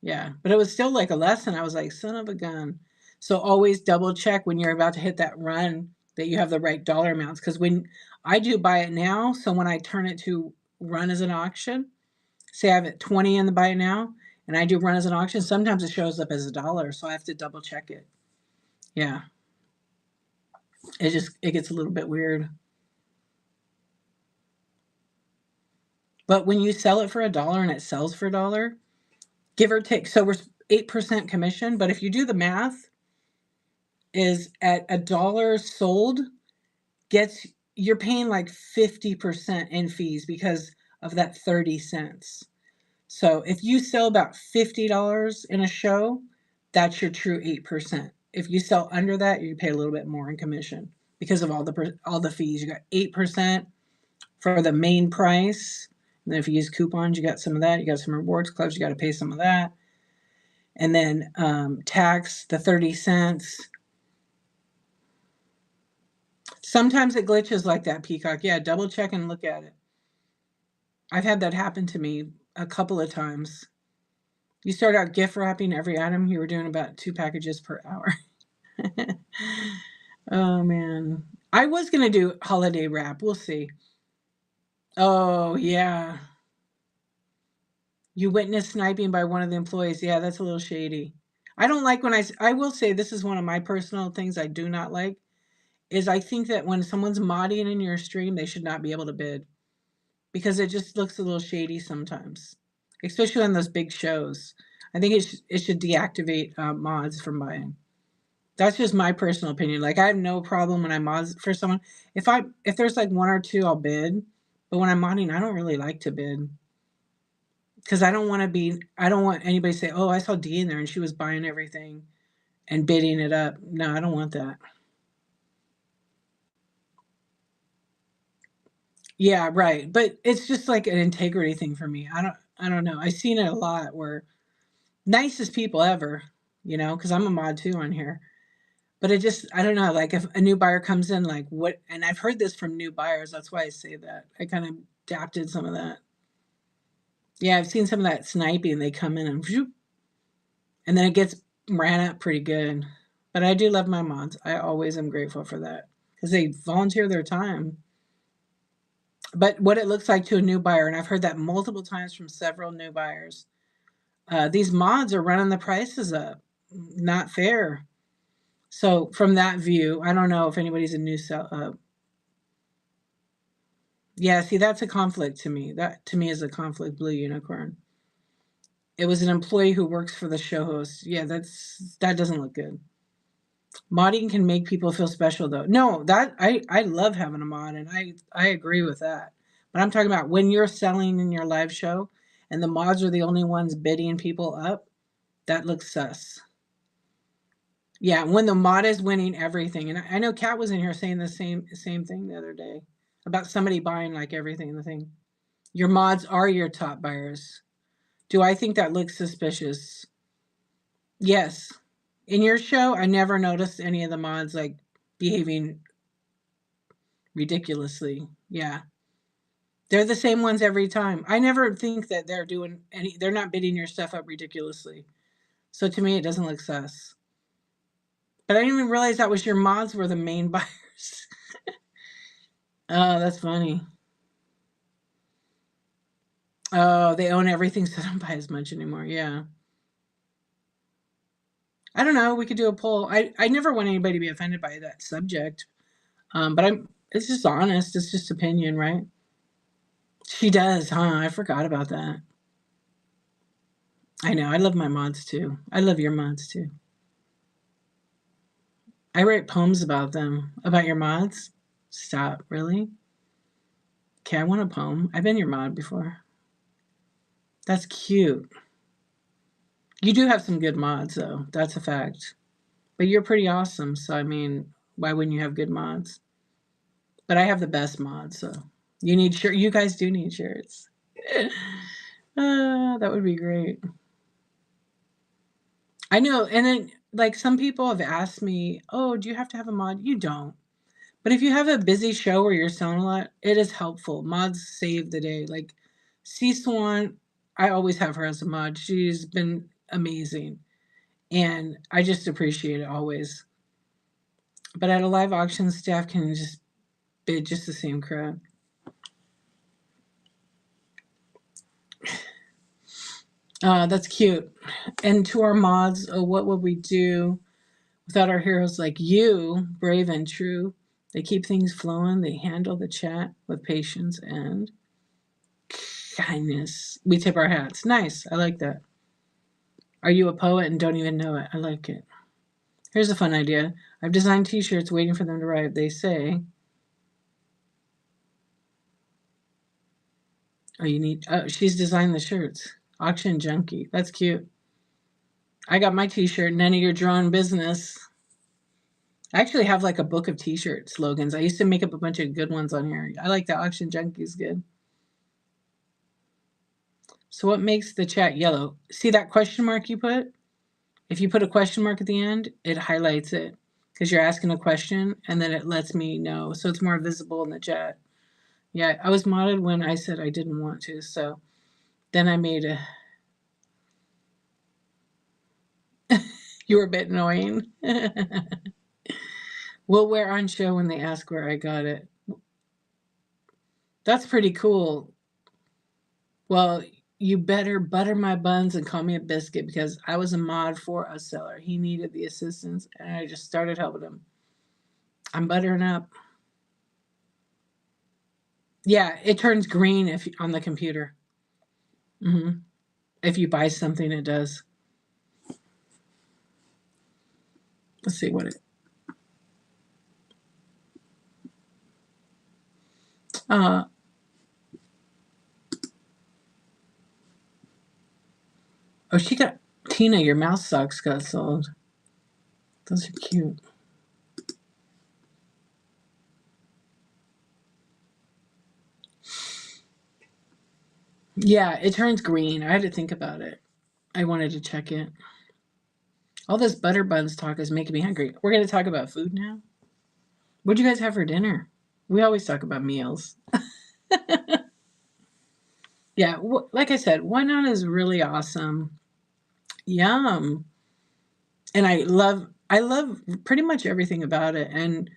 Yeah, but it was still like a lesson. I was like, son of a gun. So always double check when you're about to hit that run that you have the right dollar amounts. Because when I do buy it now, so when I turn it to run as an auction, say I have it 20 in the buy it now, and I do run as an auction, sometimes it shows up as $1. So I have to double check it. Yeah, it gets a little bit weird. But when you sell it for $1 and it sells for $1, give or take, so we're 8% commission. But if you do the math, is at $1 sold gets, you're paying like 50% in fees because of that 30 cents. So if you sell about $50 in a show, that's your true 8%. If you sell under that, you pay a little bit more in commission because of all the fees. You got 8% for the main price. And then if you use coupons, you got some of that. You got some rewards clubs, you got to pay some of that. And then tax, the 30 cents. Sometimes it glitches like that, Peacock. Yeah, double check and look at it. I've had that happen to me a couple of times. You start out gift wrapping every item, you were doing about 2 packages per hour. Oh, man. I was going to do holiday wrap. We'll see. Oh, yeah. You witnessed sniping by one of the employees. Yeah, that's a little shady. I don't like when I will say this is one of my personal things I do not like, is I think that when someone's modding in your stream, they should not be able to bid because it just looks a little shady sometimes, especially on those big shows. I think it should deactivate mods from buying. That's just my personal opinion. Like I have no problem when I mods for someone. If there's like one or two, I'll bid. But when I'm modding, I don't really like to bid because I don't want anybody to say, oh, I saw D in there and she was buying everything and bidding it up. No, I don't want that. Yeah, right. But it's just like an integrity thing for me. I don't know. I've seen it a lot where nicest people ever, because I'm a mod too on here. But it just, I don't know, like if a new buyer comes in, like what, and I've heard this from new buyers. That's why I say that. I kind of adapted some of that. Yeah, I've seen some of that sniping. They come in and whoop, and then it gets ran up pretty good. But I do love my mods. I always am grateful for that because they volunteer their time. but what it looks like to a new buyer, and I've heard that multiple times from several new buyers. These mods are running the prices up. Not fair. So from that view, I don't know if anybody's a new sell. Yeah, see, that's a conflict to me. That to me is a conflict blue unicorn. It was an employee who works for the show host. Yeah, that doesn't look good. Modding can make people feel special though. No, that I love having a mod and I agree with that. But I'm talking about when you're selling in your live show and the mods are the only ones bidding people up, that looks sus. Yeah, when the mod is winning everything. And I know Kat was in here saying the same thing the other day about somebody buying like everything in the thing. Your mods are your top buyers. Do I think that looks suspicious? Yes. In your show, I never noticed any of the mods like behaving ridiculously. Yeah. They're the same ones every time. I never think that they're doing they're not bidding your stuff up ridiculously. So to me, it doesn't look sus. But I didn't even realize that was your mods were the main buyers. Oh, that's funny. Oh, they own everything, so they don't buy as much anymore. Yeah. I don't know. We could do a poll. I never want anybody to be offended by that subject. But it's just honest. It's just opinion, right? She does, huh? I forgot about that. I know. I love my mods too. I love your mods too. I write poems about them. About your mods? Stop. Really? Okay, I want a poem. I've been your mod before. That's cute. You do have some good mods, though. That's a fact. But you're pretty awesome. So, I mean, why wouldn't you have good mods? But I have the best mods, so you need shirt. You guys do need shirts. That would be great. I know. And then, like, some people have asked me, oh, do you have to have a mod? You don't. But if you have a busy show where you're selling a lot, it is helpful. Mods save the day. Like, C Swan, I always have her as a mod. She's been amazing. And I just appreciate it always. But at a live auction, staff can just bid just the same crap. That's cute. And to our mods, oh, what would we do without our heroes like you, brave and true? They keep things flowing. They handle the chat with patience and kindness. We tip our hats. Nice. I like that. Are you a poet and don't even know it? I like it. Here's a fun idea. I've designed t-shirts waiting for them to arrive. They say, oh, she's designed the shirts. Auction junkie. That's cute. I got my t-shirt, none of your drawn business. I actually have like a book of t-shirt slogans. I used to make up a bunch of good ones on here. I like the auction junkies good. So what makes the chat yellow? See that question mark you put? If you put a question mark at the end, it highlights it because you're asking a question and then it lets me know. So it's more visible in the chat. Yeah, I was modded when I said I didn't want to. So then I made a. You were a bit annoying. We'll wear on show when they ask where I got it. That's pretty cool. Well, you better butter my buns and call me a biscuit because I was a mod for a seller. He needed the assistance and I just started helping him. I'm buttering up. Yeah, it turns green if on the computer. Mm-hmm. If you buy something, it does. Let's see what it. Uh, oh, she got Tina. Your mouse socks got sold. Those are cute. Yeah, it turns green. I had to think about it. I wanted to check it. All this butter buns talk is making me hungry. We're going to talk about food now. What'd you guys have for dinner? We always talk about meals. Yeah, like I said, Why Not is really awesome. Yum. And I love pretty much everything about it. And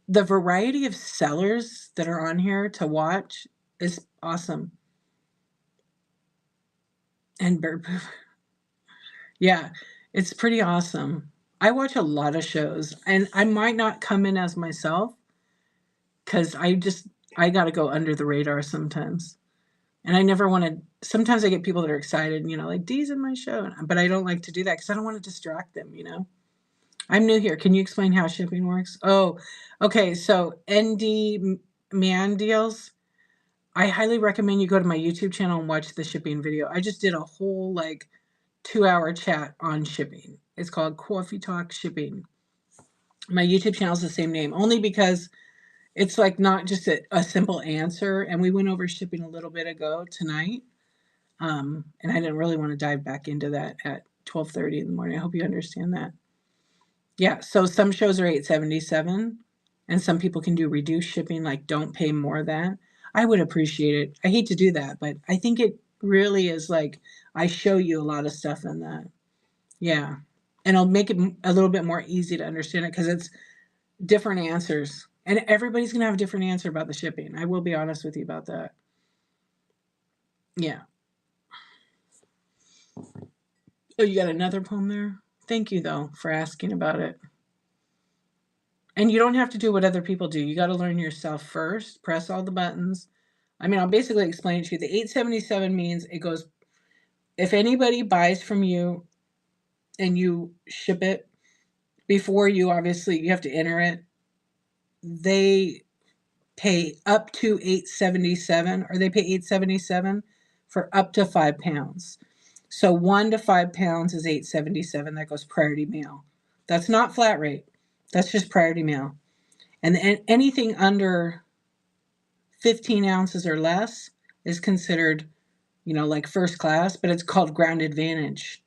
The variety of sellers that are on here to watch is awesome. And yeah, it's pretty awesome. I watch a lot of shows, and I might not come in as myself because I got to go under the radar sometimes. And I never want to. Sometimes I get people that are excited, like Dee's in my show, but I don't like to do that because I don't want to distract them. I'm new here. Can you explain how shipping works? Oh, okay. So ND Man Deals. I highly recommend you go to my YouTube channel and watch the shipping video. I just did a whole 2-hour chat on shipping. It's called Coffee Talk Shipping. My YouTube channel is the same name, only because it's not just a simple answer. And we went over shipping a little bit ago tonight. And I didn't really want to dive back into that at 12:30 in the morning. I hope you understand that. Yeah, so some shows are $8.77, and some people can do reduced shipping, like don't pay more than. I would appreciate it. I hate to do that, but I think it really is I show you a lot of stuff in that. Yeah. And I'll make it a little bit more easy to understand it because it's different answers. And everybody's going to have a different answer about the shipping. I will be honest with you about that. Yeah. Oh, you got another poem there? Thank you, though, for asking about it. And you don't have to do what other people do. You got to learn yourself first, press all the buttons. I mean, I'll basically explain it to you. The 877 means it goes, if anybody buys from you and you ship it, before you obviously you have to enter it, they pay up to 877, or they pay 877 for up to 5 pounds. So 1 to 5 pounds is 877. That goes priority mail. That's not flat rate. That's just priority mail. And anything under 15 ounces or less is considered, like first class, but it's called ground advantage.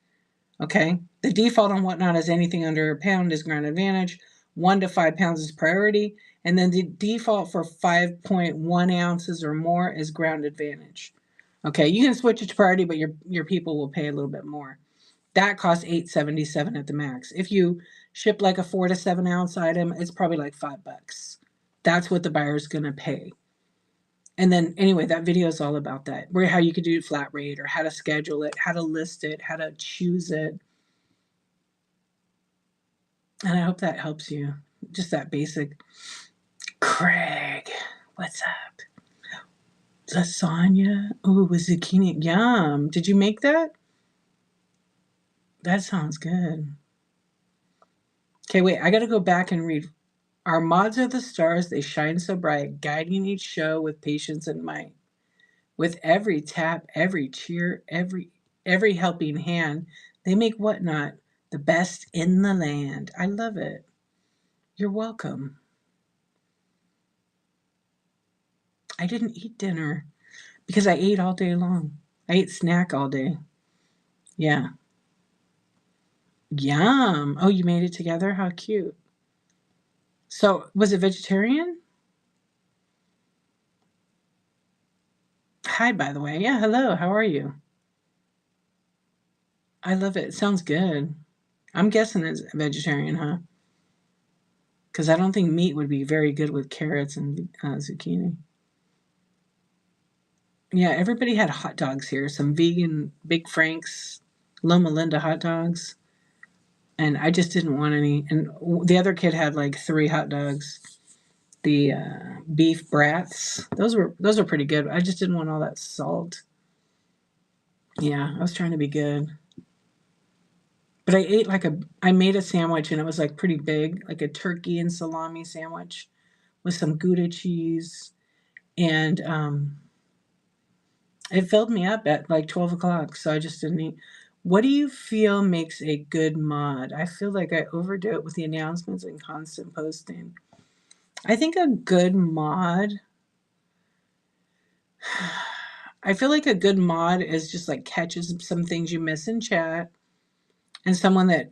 Okay. The default on whatnot is anything under a pound is ground advantage. 1 to 5 pounds is priority. And then the default for 5.1 ounces or more is ground advantage. Okay. You can switch it to priority, but your people will pay a little bit more. That costs $8.77 at the max. If you ship like a 4 to 7 ounce item, it's probably like $5. That's what the buyer's going to pay. And then anyway, that video is all about that, where how you could do flat rate or how to schedule it, how to list it, how to choose it. And I hope that helps you. Just that basic. Craig, what's up? Lasagna. Oh, with zucchini. Yum. Did you make that? That sounds good. Okay, wait. I got to go back and read. Our mods are the stars. They shine so bright, guiding each show with patience and might. With every tap, every cheer, every helping hand, they make whatnot the best in the land. I love it. You're welcome. I didn't eat dinner because I ate all day long. I ate snack all day. Yeah. Yum. Oh, you made it together? How cute. So, was it vegetarian? Hi, by the way. Yeah, hello. How are you? I love it. It sounds good. I'm guessing it's vegetarian, huh? Because I don't think meat would be very good with carrots and zucchini. Yeah, everybody had hot dogs here. Some vegan Big Frank's, Loma Linda hot dogs. And I just didn't want any. And the other kid had like 3 hot dogs. The beef brats. Those were pretty good. I just didn't want all that salt. Yeah, I was trying to be good. But I made a sandwich and it was like pretty big, like a turkey and salami sandwich with some Gouda cheese. And it filled me up at like 12 o'clock, so I just didn't eat. What do you feel makes a good mod? I feel like I overdo it with the announcements and constant posting. I think a good mod, I feel like a good mod is just like catches some things you miss in chat, and someone that,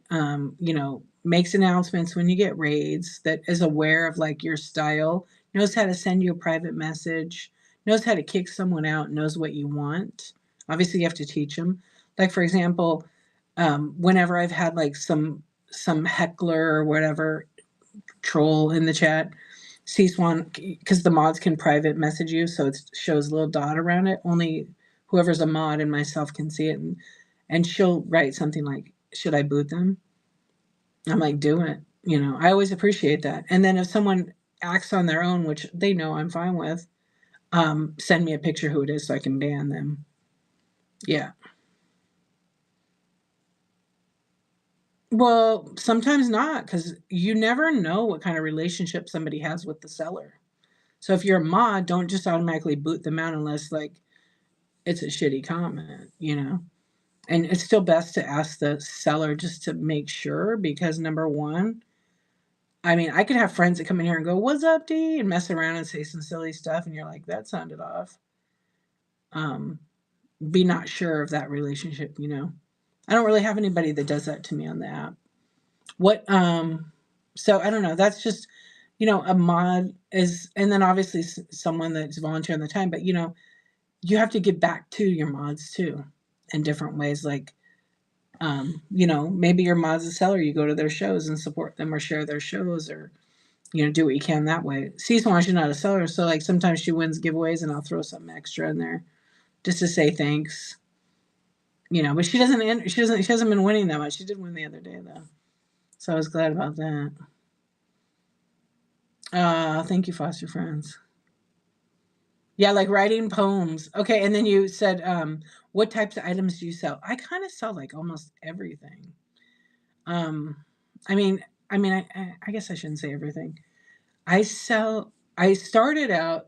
makes announcements when you get raids, that is aware of like your style, knows how to send you a private message, knows how to kick someone out, knows what you want. Obviously, you have to teach them. Like for example, whenever I've had like some heckler or whatever troll in the chat, C-Swan, because the mods can private message you, so it shows a little dot around it. Only whoever's a mod and myself can see it, and she'll write something like, "Should I boot them?" I'm like, "Do it." I always appreciate that. And then if someone acts on their own, which they know I'm fine with, send me a picture who it is so I can ban them. Yeah. Well, sometimes not, because you never know what kind of relationship somebody has with the seller. So if you're a mod, don't just automatically boot them out unless like it's a shitty comment. And it's still best to ask the seller just to make sure, because number one, I mean, I could have friends that come in here and go, "What's up, D?" and mess around and say some silly stuff, and you're like, "That sounded off." Um, be not sure of that relationship. I don't really have anybody that does that to me on the app. What so I don't know. That's just a mod is, and then obviously someone that's volunteering the time, but you have to give back to your mods too in different ways. Like, maybe your mod's a seller, you go to their shows and support them or share their shows, or do what you can that way. Season she's not a seller, so like sometimes she wins giveaways and I'll throw something extra in there just to say thanks. But she hasn't been winning that much. She did win the other day though. So I was glad about that. Thank you, foster friends. Yeah, like writing poems. Okay, and then you said, what types of items do you sell? I kind of sell like almost everything. Um, I mean, I guess I shouldn't say everything. I sell. I started out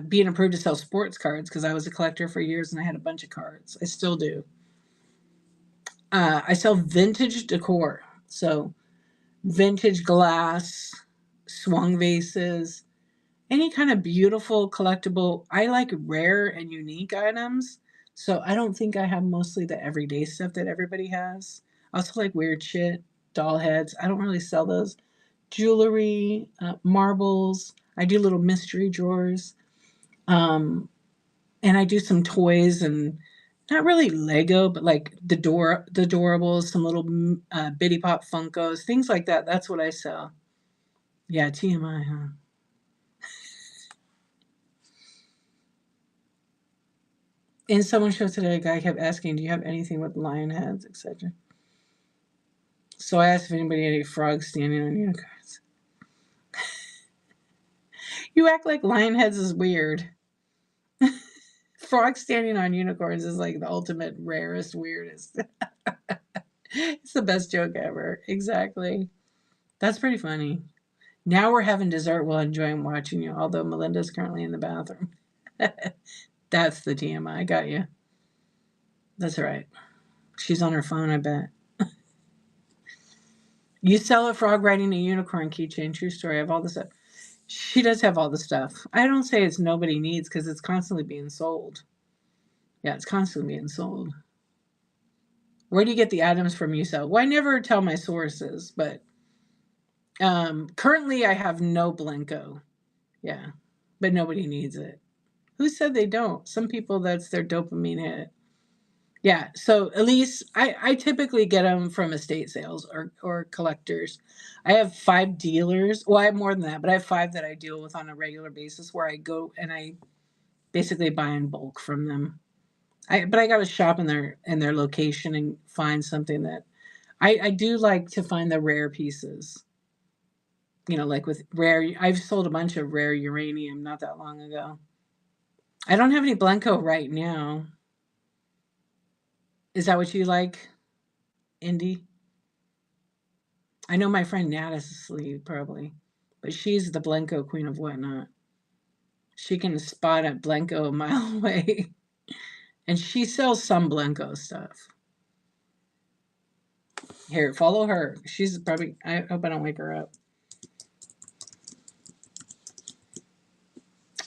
being approved to sell sports cards because I was a collector for years and I had a bunch of cards. I still do. I sell vintage decor, so vintage glass, swung vases, any kind of beautiful collectible. I like rare and unique items, so I don't think I have mostly the everyday stuff that everybody has. I also like weird shit, doll heads. I don't really sell those. Jewelry, marbles. I do little mystery drawers, um, and I do some toys and not really Lego, but like the adorables, some little bitty pop Funkos, things like that. That's what I sell. Yeah, TMI, huh? In someone show today, a guy kept asking, "Do you have anything with lion heads, etc.?" So I asked if anybody had any frogs standing on unicorns. You act like lion heads is weird. Frogs standing on unicorns is like the ultimate rarest, weirdest. It's the best joke ever. Exactly. That's pretty funny. Now we're having dessert while enjoying watching you, although Melinda's currently in the bathroom. That's the TMI. I got you. That's all right. She's on her phone, I bet. You sell a frog riding a unicorn keychain. True story. I have all the stuff. She does have all the stuff. I don't say it's nobody needs because it's constantly being sold. Yeah, it's constantly being sold. Where do you get the items from you sell? Well, I never tell my sources, but currently I have no Blanco. Yeah, but nobody needs it. Who said they don't? Some people, that's their dopamine hit. Yeah, so at least I typically get them from estate sales or collectors. I have 5 dealers. Well, I have more than that, but I have 5 that I deal with on a regular basis where I go and I basically buy in bulk from them. But I got to shop in their location and find something that I do like to find the rare pieces. Like with rare, I've sold a bunch of rare uranium not that long ago. I don't have any Blanco right now. Is that what you like, Indy? I know my friend Nat is asleep, probably, but she's the Blanco queen of whatnot. She can spot a Blanco a mile away, and she sells some Blanco stuff. Here, follow her. She's probably. I hope I don't wake her up.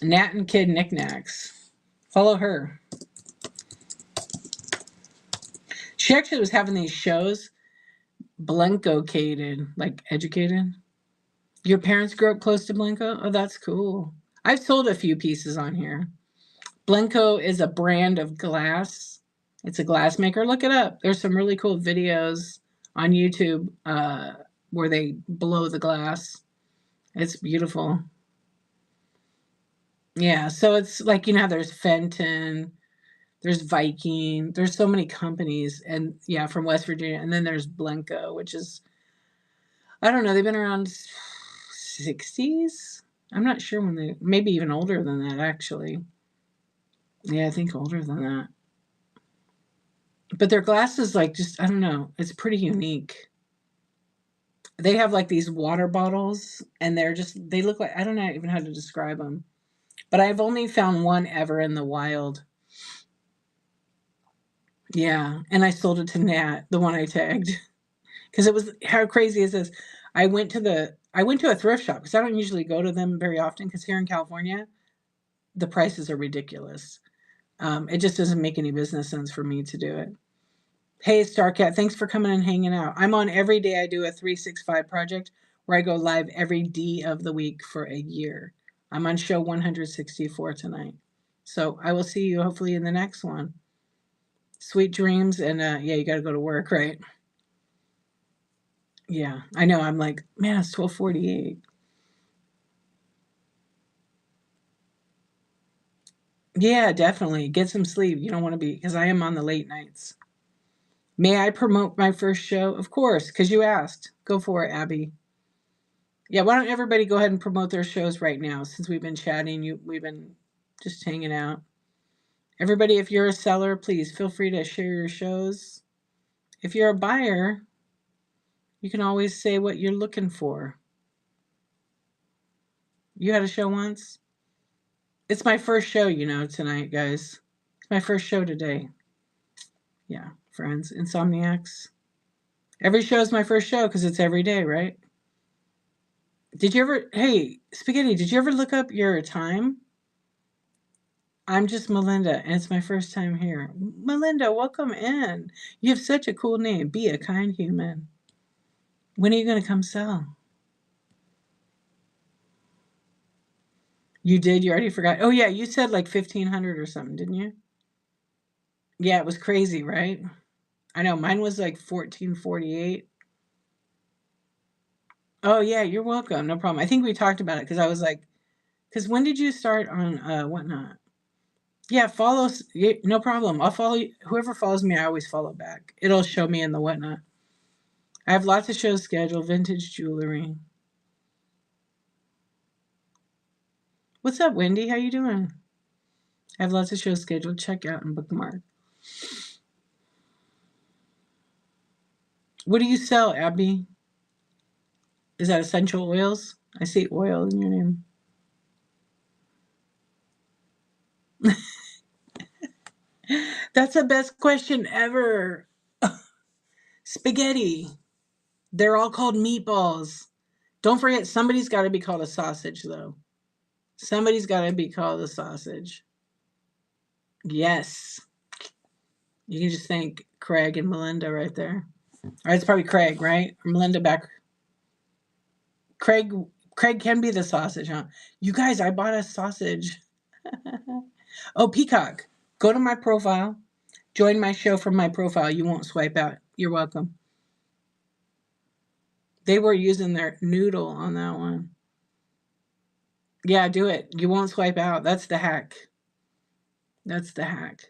Nat and Kid Knickknacks. Follow her. She actually was having these shows, Blanco-cated, like educated. Your parents grew up close to Blanco? Oh, that's cool. I've sold a few pieces on here. Blanco is a brand of glass. It's a glass maker. Look it up. There's some really cool videos on YouTube where they blow the glass. It's beautiful. Yeah, so it's like, how there's Fenton, there's Viking, there's so many companies, and yeah, from West Virginia, and then there's Blenko, which is, I don't know, they've been around 60s. I'm not sure when they, maybe even older than that, actually. Yeah, I think older than that. But their glass is like, just, I don't know, it's pretty unique. They have like these water bottles, and they look like, I don't know even how to describe them. But I've only found one ever in the wild. Yeah, and I sold it to Nat, the one I tagged, because it was, how crazy is this? I went to a thrift shop because I don't usually go to them very often because here in California the prices are ridiculous. It just doesn't make any business sense for me to do it. Hey, Starcat, thanks for coming and hanging out. I'm on every day. I do a 365 project where I go live every D of the week for a year. I'm on show 164 tonight. So I will see you hopefully in the next one. Sweet dreams. And yeah, you got to go to work, right? Yeah, I know. I'm like, man, it's 12:48. Yeah, definitely. Get some sleep. You don't want to be, because I am on the late nights. May I promote my first show? Of course, because you asked. Go for it, Abby. Yeah, why don't everybody go ahead and promote their shows right now since we've been chatting, we've been just hanging out. Everybody, if you're a seller, please feel free to share your shows. If you're a buyer, you can always say what you're looking for. You had a show once? It's my first show, tonight, guys. It's my first show today. Yeah, friends, Insomniacs. Every show is my first show because it's every day, right? Did you ever, hey, Spaghetti, did you ever look up your time? I'm just Melinda, and it's my first time here. Melinda, welcome in. You have such a cool name. Be a kind human. When are you going to come sell? You did? You already forgot? Oh, yeah, you said like 1,500 or something, didn't you? Yeah, it was crazy, right? I know. Mine was like 1448. Oh, yeah, you're welcome. No problem. I think we talked about it because I was like, because when did you start on Whatnot? Yeah, follow. No problem. I'll follow you. Whoever follows me, I always follow back. It'll show me in the Whatnot. I have lots of shows scheduled. Vintage jewelry. What's up, Wendy? How you doing? I have lots of shows scheduled. Check out and bookmark. What do you sell, Abby? Is that essential oils? I see oil in your name. That's the best question ever. Spaghetti. They're all called meatballs. Don't forget, somebody's got to be called a sausage, though. Somebody's got to be called a sausage. Yes. You can just thank Craig and Melinda right there. All right, it's probably Craig, right? Or Melinda back. Craig Craig can be the sausage, huh? You guys, I bought a sausage. Oh, Peacock. Go to my profile. Join my show from my profile. You won't swipe out. You're welcome. They were using their noodle on that one. Yeah, do it. You won't swipe out. That's the hack. That's the hack.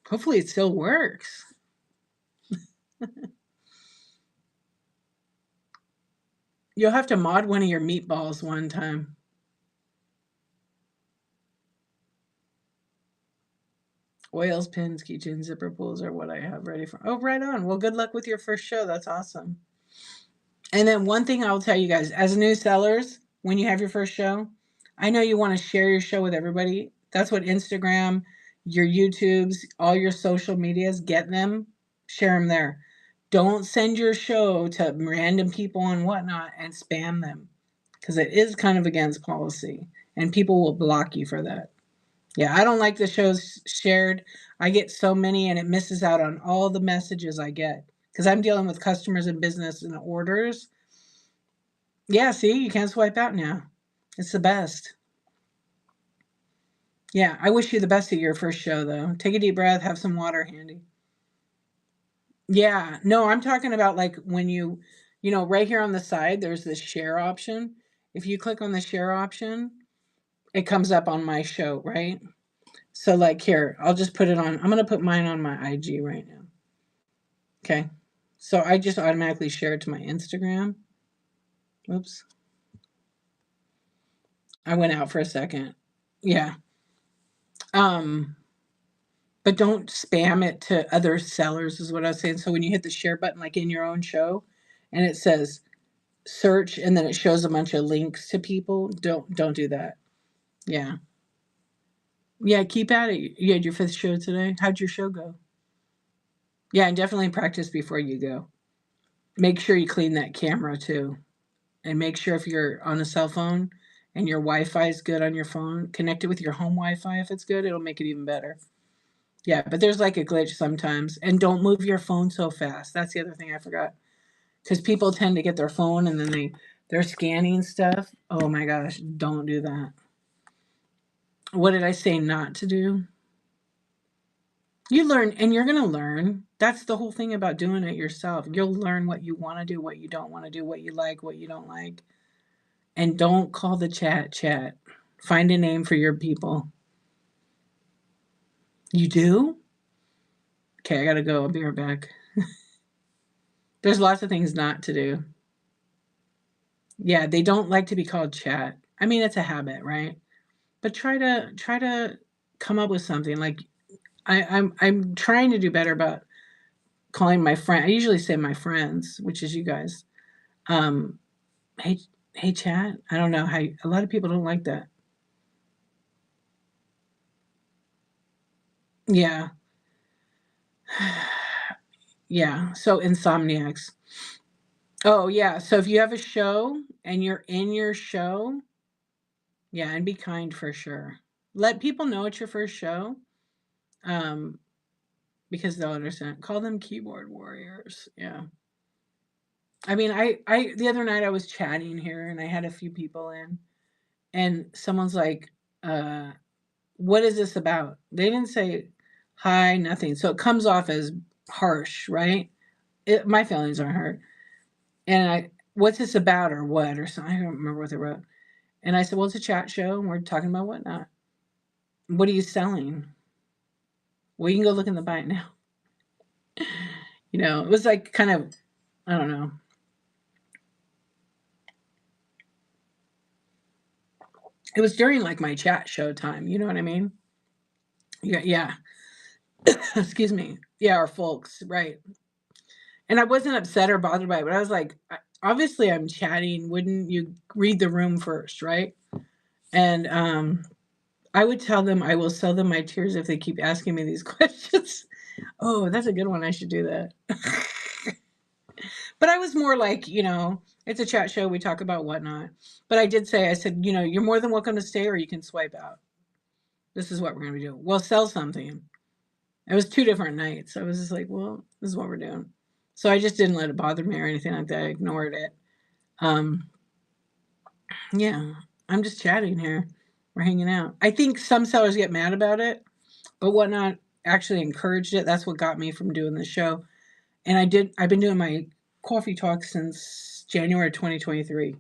Hopefully it still works. You'll have to mod one of your meatballs one time. Oils, pins, keychains, zipper pulls are what I have ready for. Oh, right on. Well, good luck with your first show. That's awesome. And then one thing I'll tell you guys, as new sellers, when you have your first show, I know you want to share your show with everybody. That's what Instagram, your YouTubes, all your social medias, get them, share them there. Don't send your show to random people and whatnot and spam them because it is kind of against policy and people will block you for that. Yeah, I don't like the shows shared. I get so many and it misses out on all the messages I get because I'm dealing with customers and business and orders. Yeah, see, you can't swipe out now. It's the best. Yeah, I wish you the best at your first show, though. Take a deep breath, have some water handy. Yeah, no, I'm talking about like when right here on the side, there's this share option. If you click on the share option, it comes up on my show, right? So like here, I'll just put it on. I'm going to put mine on my IG right now. Okay. So I just automatically share it to my Instagram. Oops. I went out for a second. Yeah. Um, but don't spam it to other sellers is what I was saying. So when you hit the share button, like in your own show, and it says search, and then it shows a bunch of links to people, don't do that. Yeah. Yeah, keep at it. You had your 5th show today. How'd your show go? Yeah, and definitely practice before you go. Make sure you clean that camera too. And make sure if you're on a cell phone and your Wi-Fi is good on your phone, connect it with your home Wi-Fi. If it's good, it'll make it even better. Yeah, but there's like a glitch sometimes. And don't move your phone so fast. That's the other thing I forgot. Because people tend to get their phone and then they're scanning stuff. Oh my gosh, don't do that. What did I say not to do? You learn, and you're going to learn. That's the whole thing about doing it yourself. You'll learn what you want to do, what you don't want to do, what you like, what you don't like. And don't call the chat chat. Find a name for your people. You do? Okay, I got to go. I'll be right back. There's lots of things not to do. Yeah, they don't like to be called chat. I mean, it's a habit, right? But try to come up with something. Like I'm trying to do better about calling my friend. I usually say my friends, which is you guys. Um, hey, hey, chat. I don't know how. A lot of people don't like that. Yeah, yeah. So insomniacs. Oh yeah. So if you have a show and you're in your show, yeah, and be kind for sure. Let people know it's your first show, um, because they'll understand. Call them keyboard warriors. Yeah. I mean, I the other night I was chatting here and I had a few people in, and someone's like, "What is this about?" They didn't say hi, nothing. So it comes off as harsh, right? My feelings aren't hurt. And what's this about or what or something? I don't remember what they wrote. And I said, well, it's a chat show and we're talking about whatnot. What are you selling? Well, you can go look in the bite now. It was like kind of, I don't know. It was during like my chat show time. You know what I mean? Yeah, yeah. Excuse me. Yeah, our folks, right. And I wasn't upset or bothered by it, but I was like, obviously I'm chatting. Wouldn't you read the room first, right? And I would tell them I will sell them my tears if they keep asking me these questions. Oh, that's a good one. I should do that. But I was more like, it's a chat show. We talk about whatnot. But I said, you're more than welcome to stay or you can swipe out. This is what we're going to be doing. Well, sell something. It was 2 different nights. I was just like, well, this is what we're doing. So I just didn't let it bother me or anything like that. I ignored it. Um, yeah, I'm just chatting here. We're hanging out. I think some sellers get mad about it, but whatnot actually encouraged it. That's what got me from doing the show. And I've been doing my coffee talk since January 2023.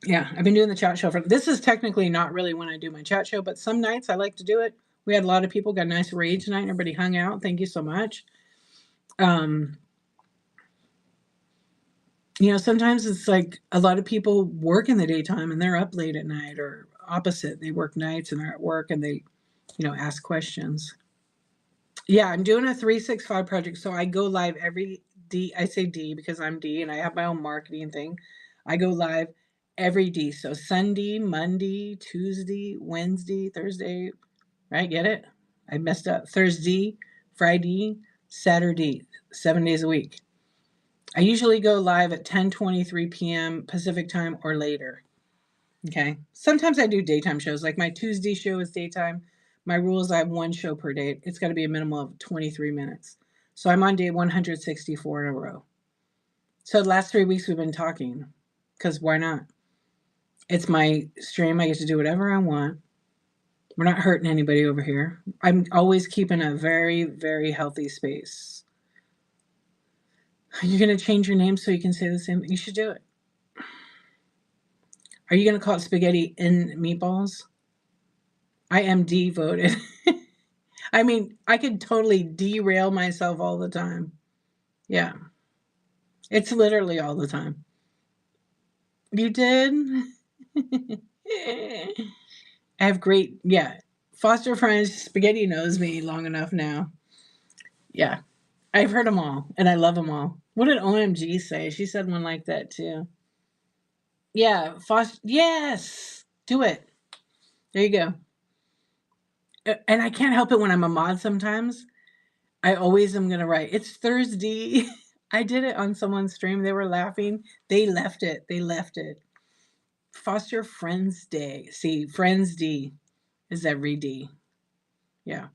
Yeah, I've been doing the chat show this is technically not really when I do my chat show, but some nights I like to do it. We had a lot of people, got a nice rage night, and everybody hung out. Thank you so much. Um, sometimes it's like a lot of people work in the daytime and they're up late at night, or opposite. They work nights and they're at work and they, ask questions. Yeah, I'm doing a 365 project. So I go live every D. I say D because I'm D and I have my own marketing thing. I go live every D. So Sunday, Monday, Tuesday, Wednesday, Thursday. Right? Get it? I messed up. Thursday, Friday, Saturday, 7 days a week. I usually go live at 10:23 p.m. Pacific time or later. Okay. Sometimes I do daytime shows. Like my Tuesday show is daytime. My rule is I have one show per day. It's got to be a minimum of 23 minutes. So I'm on day 164 in a row. So the last 3 weeks we've been talking because why not? It's my stream. I get to do whatever I want. We're not hurting anybody over here. I'm always keeping a very, very healthy space. You're gonna change your name so you can say the same. You should do it. Are you gonna call it spaghetti and meatballs? I am devoted. I mean, I could totally derail myself all the time. Yeah, it's literally all the time. You did? I have great, yeah. Foster friends, spaghetti knows me long enough now. Yeah, I've heard them all, and I love them all. What did OMG say? She said one like that too. Yeah, Foster. Yes, do it. There you go. And I can't help it when I'm a mod sometimes. I always am gonna write, it's Thursday. I did it on someone's stream. They were laughing. They left it. They left it. Foster Friends Day. See, Friends D is every D. Yeah.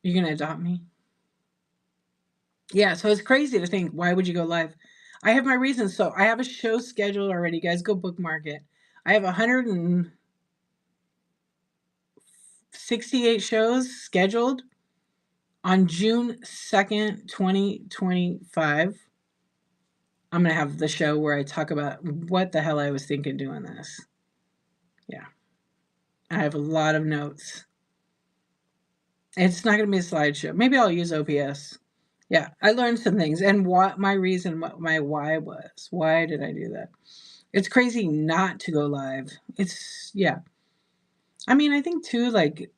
You're gonna adopt me? Yeah, so it's crazy to think, why would you go live? I have my reasons. So I have a show scheduled already. Guys, go bookmark it. I have 168 shows scheduled on June 2nd, 2025. I'm going to have the show where I talk about what the hell I was thinking doing this. Yeah. I have a lot of notes. It's not going to be a slideshow. Maybe I'll use OPS. Yeah, I learned some things and what my reason, what my why was. Why did I do that? It's crazy not to go live. It's, yeah. I mean, I think too, like,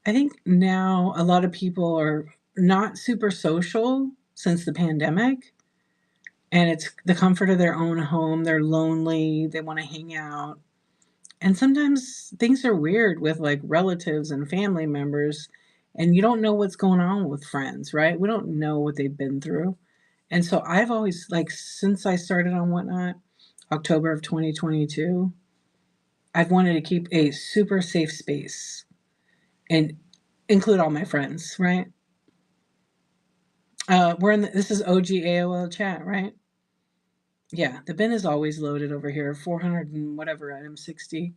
I think now a lot of people are not super social since the pandemic. And it's the comfort of their own home. They're lonely. They want to hang out. And sometimes things are weird with like relatives and family members, and you don't know what's going on with friends, right? We don't know what they've been through. And so I've always, like, since I started on Whatnot, October of 2022, I've wanted to keep a super safe space and include all my friends, right? This is OG AOL chat, right? Yeah, the bin is always loaded over here, 400 and whatever at M60.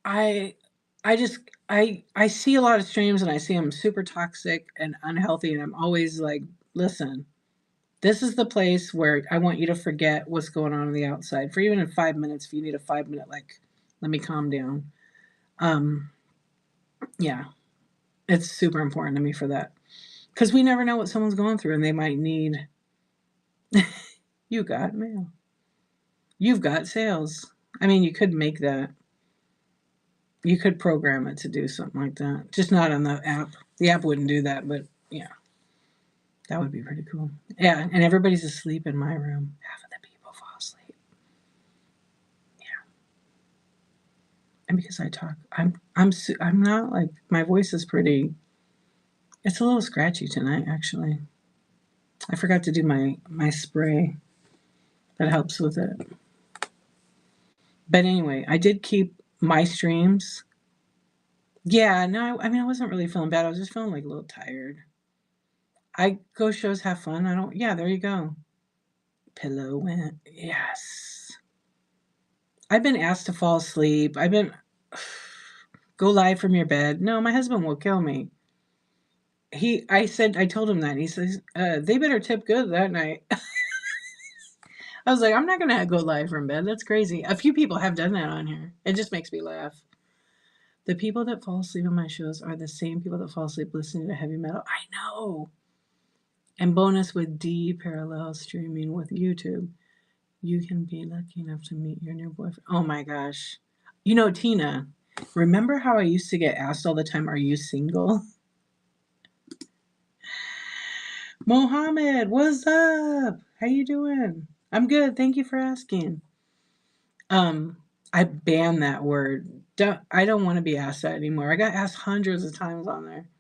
I I just I see a lot of streams and I see them super toxic and unhealthy, and I'm always like, listen, this is the place where I want you to forget what's going on the outside for even in 5 minutes. If you need a 5 minute, like, let me calm down. Um, yeah, it's super important to me for that because we never know what someone's going through, and they might need. You got mail. You've got sales. I mean, you could make that. You could program it to do something like that. Just not on the app. The app wouldn't do that, but yeah, that would be pretty cool. Yeah, and everybody's asleep in my room. Half of the people fall asleep. Yeah, and because I talk, I'm not like, my voice is pretty. It's a little scratchy tonight, actually. I forgot to do my spray that helps with it. But anyway, I did keep my streams. Yeah, no, I mean, I wasn't really feeling bad. I was just feeling like a little tired. I go shows, have fun. I don't. Yeah, there you go. Pillow went. Yes. I've been asked to fall asleep. I've been go live from your bed. No, my husband will kill me. I told him that. And he says, they better tip good that night. I was like, I'm not gonna go live from bed. That's crazy. A few people have done that on here. It just makes me laugh. The people that fall asleep on my shows are the same people that fall asleep listening to heavy metal. I know. And bonus with D parallel streaming with YouTube. You can be lucky enough to meet your new boyfriend. Oh my gosh. You know, Tina, remember how I used to get asked all the time, are you single? Mohammed, what's up? How you doing? I'm good. Thank you for asking. Um, I banned that word. I don't want to be asked that anymore. I got asked hundreds of times on there.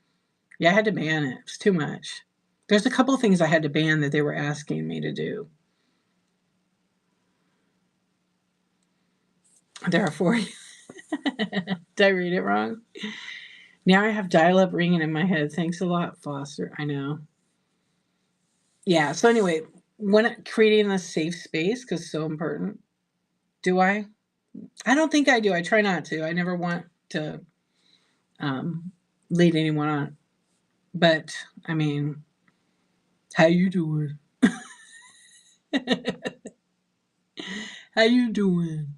Yeah, I had to ban it. It's too much. There's a couple of things I had to ban that they were asking me to do. There are four. Did I read it wrong? Now I have dial up ringing in my head. Thanks a lot, Foster. I know. Yeah. So anyway, when creating a safe space, because so important. Do I? I don't think I do. I try not to. I never want to lead anyone on. But I mean, how you doing? How you doing?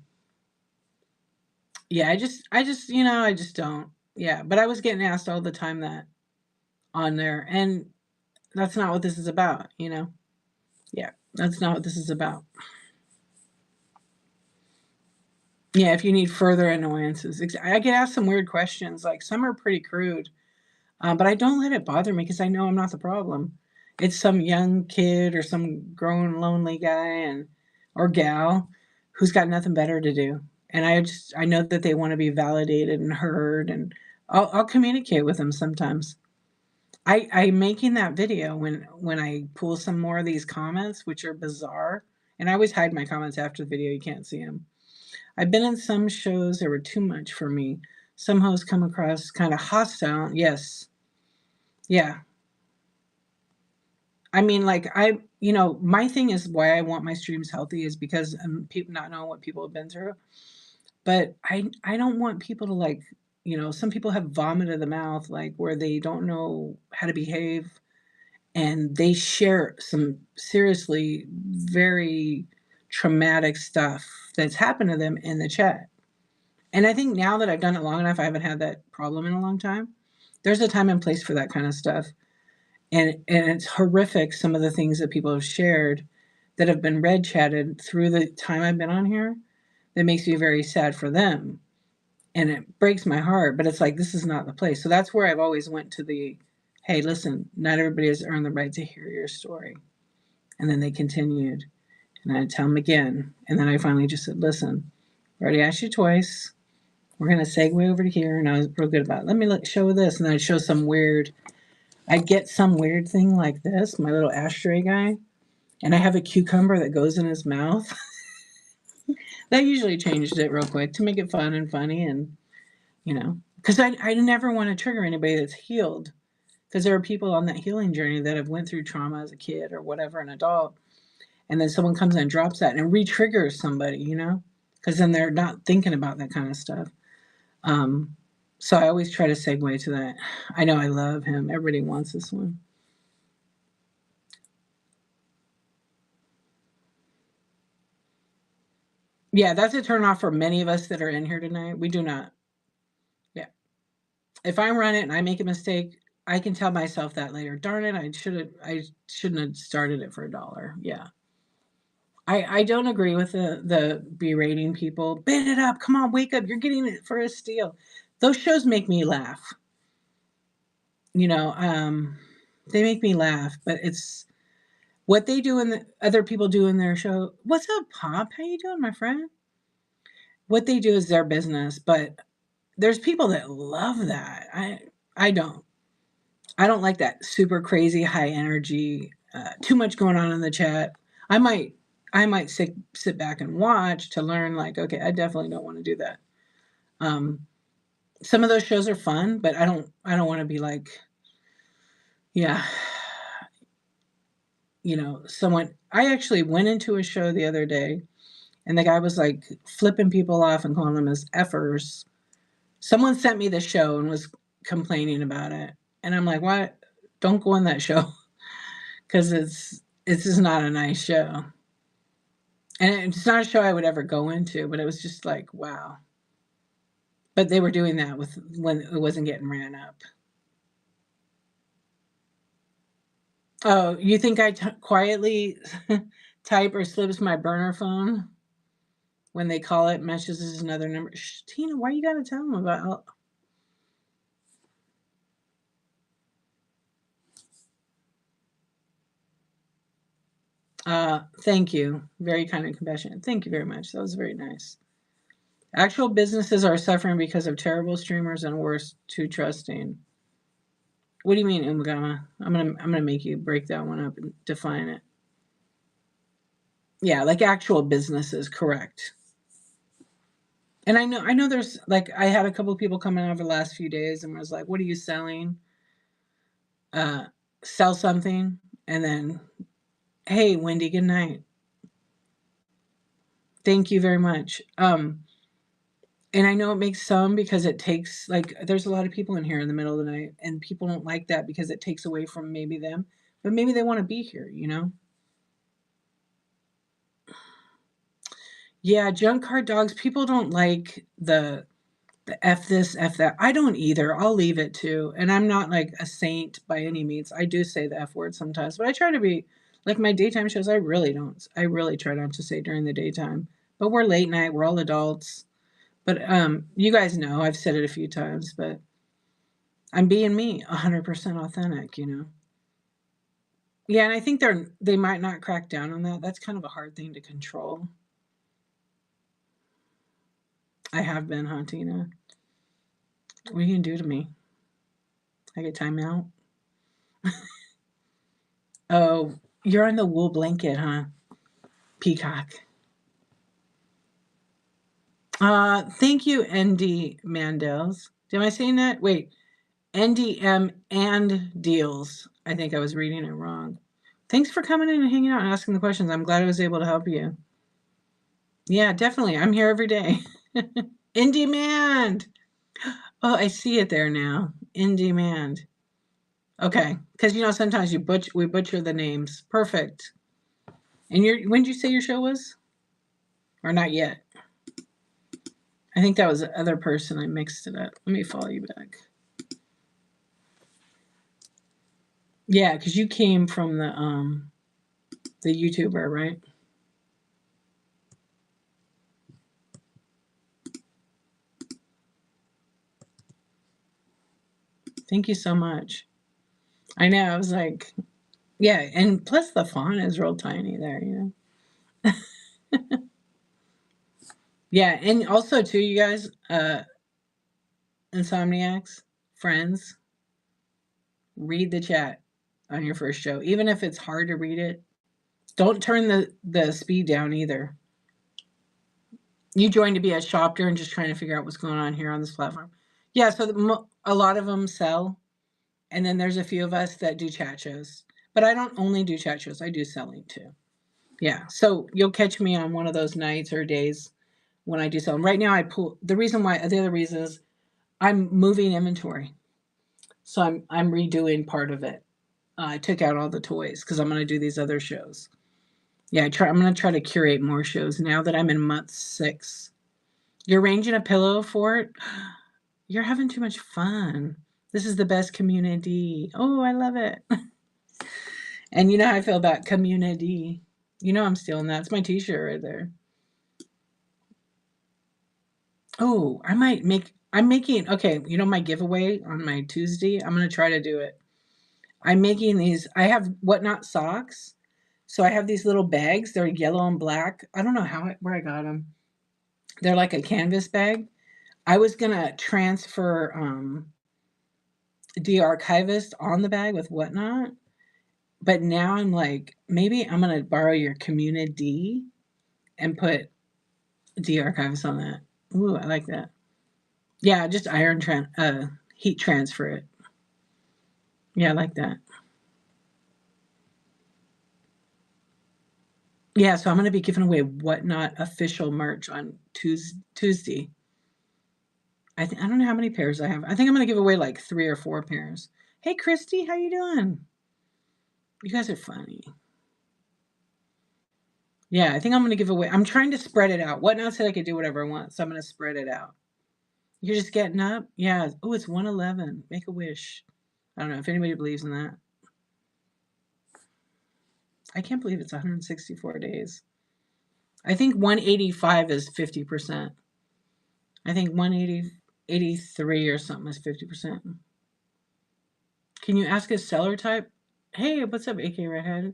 Yeah, I just don't. Yeah, but I was getting asked all the time that on there, and that's not what this is about. Yeah, that's not what this is about. Yeah, if you need further annoyances, I get asked some weird questions. Like some are pretty crude, but I don't let it bother me because I know I'm not the problem. It's some young kid or some grown lonely guy and or gal who's got nothing better to do, and I know that they want to be validated and heard, and I'll communicate with them sometimes. I'm making that video when I pull some more of these comments, which are bizarre, and I always hide my comments after the video. You can't see them. I've been in some shows that were too much for me. Some hosts come across kind of hostile. Yes. Yeah. I mean, like, my thing is why I want my streams healthy is because people not knowing what people have been through. But I don't want people to like, some people have vomit in the mouth, like where they don't know how to behave and they share some seriously very traumatic stuff that's happened to them in the chat. And I think now that I've done it long enough, I haven't had that problem in a long time. There's a time and place for that kind of stuff. And it's horrific some of the things that people have shared that have been red chatted through the time I've been on here that makes me very sad for them. And it breaks my heart, but it's like this is not the place. So that's where I've always went to the hey, listen, not everybody has earned the right to hear your story. And then they continued. And I'd tell them again. And then I finally just said, listen, I already asked you twice. We're going to segue over to here. And I was real good about it. Let me show this. And then I'd show some weird, I'd get some weird thing like this, my little ashtray guy. And I have a cucumber that goes in his mouth. That usually changed it real quick to make it fun and funny. And, because I never want to trigger anybody that's healed. Because there are people on that healing journey that have went through trauma as a kid or whatever, an adult. And then someone comes in and drops that and re-triggers somebody. Because then they're not thinking about that kind of stuff. Um, so I always try to segue to that. I know I love him. Everybody wants this one. Yeah, that's a turn off for many of us that are in here tonight. We do not. Yeah. If I run it and I make a mistake, I can tell myself that later. Darn it, I shouldn't have started it for $1. Yeah. I don't agree with the berating people. Bid it up. Come on, wake up. You're getting it for a steal. Those shows make me laugh. You know, um, they make me laugh, but it's what they do and the other people do in their show. What's up, Pop? How you doing, my friend? What they do is their business, but there's people that love that. I don't. I don't like that super crazy high energy. Too much going on in the chat. I might I might sit back and watch to learn. Like, okay, I definitely don't want to do that. Um, some of those shows are fun, but I don't want to be like, yeah, someone. I actually went into a show the other day, and the guy was like flipping people off and calling them as effers. Someone sent me the show and was complaining about it, and I'm like, what? Don't go on that show because it's just not a nice show, and it's not a show I would ever go into. But it was just like, wow. But they were doing that with when it wasn't getting ran up. Oh, you think I quietly type or slips my burner phone when they call it messages another number? Shh, Tina, why you gotta tell them about? Thank you, very kind and compassionate. Thank you very much. That was very nice. Actual businesses are suffering because of terrible streamers and worse, too trusting. What do you mean, Umagama? I'm gonna make you break that one up and define it. Yeah, like actual businesses, correct. And I know there's like I had a couple of people coming over the last few days and was like, "What are you selling?" Uh, sell something, and then, "Hey, Wendy, good night. Thank you very much." And I know it makes some because it takes, like, there's a lot of people in here in the middle of the night, and people don't like that because it takes away from maybe them, but maybe they want to be here, you know? Yeah, junk car dogs, people don't like the F this, F that. I don't either. I'll leave it too. And I'm not like a saint by any means. I do say the F word sometimes, but I try to be like my daytime shows. I really don't. I really try not to say during the daytime. But we're late night. We're all adults. But you guys know I've said it a few times, but I'm being me, 100% authentic. You know. Yeah, and I think they might not crack down on that. That's kind of a hard thing to control. I have been, huh, Tina? What are you gonna do to me? I get time out. Oh, you're on the wool blanket, huh? Peacock. Thank you, ND Mandels. Am I saying that? Wait, NDM and Deals. I think I was reading it wrong. Thanks for coming in and hanging out and asking the questions. I'm glad I was able to help you. Yeah, definitely. I'm here every day. In demand. Oh, I see it there now. In demand. Okay, because sometimes we butcher the names. Perfect. And when did you say your show was? Or not yet? I think that was the other person. I mixed it up. Let me follow you back. Yeah, because you came from the YouTuber, right? Thank you so much. I know. I was like, yeah, and plus the font is real tiny there, Yeah, and also too, you guys, Insomniacs, friends, read the chat on your first show, even if it's hard to read it. Don't turn the speed down either. You joined to be a shopper and just trying to figure out what's going on here on this platform. Yeah, so a lot of them sell, and then there's a few of us that do chat shows. But I don't only do chat shows; I do selling too. Yeah, so you'll catch me on one of those nights or days when I do selling. Right now, I pull the other reason is I'm moving inventory, so I'm redoing part of it. I took out all the toys because I'm going to do these other shows. Yeah, I'm going to try to curate more shows now that I'm in month 6. You're arranging a pillow for it. You're having too much fun. This is the best community. Oh, I love it. And you know how I feel about community. I'm stealing that. It's my t-shirt right there. Oh, I'm making, okay, my giveaway on my Tuesday? I'm going to try to do it. I'm making these, I have whatnot socks. So I have these little bags. They're yellow and black. I don't know where I got them. They're like a canvas bag. I was going to transfer de-archivist on the bag with whatnot. But now I'm like, maybe I'm going to borrow your community and put de-archivist on that. Ooh, I like that. Yeah, just heat transfer it. Yeah, I like that. Yeah, so I'm going to be giving away whatnot official merch on Tuesday. I don't know how many pairs I have. I think I'm going to give away like 3 or 4 pairs. Hey, Christy, how you doing? You guys are funny. Yeah, I think I'm going to give away. I'm trying to spread it out. Whatnot said I could do whatever I want, so I'm going to spread it out. You're just getting up? Yeah. Oh, it's 111. Make a wish. I don't know if anybody believes in that. I can't believe it's 164 days. I think 185 is 50%. I think 183 or something is 50%. Can you ask a seller type? Hey, what's up, AK Redhead?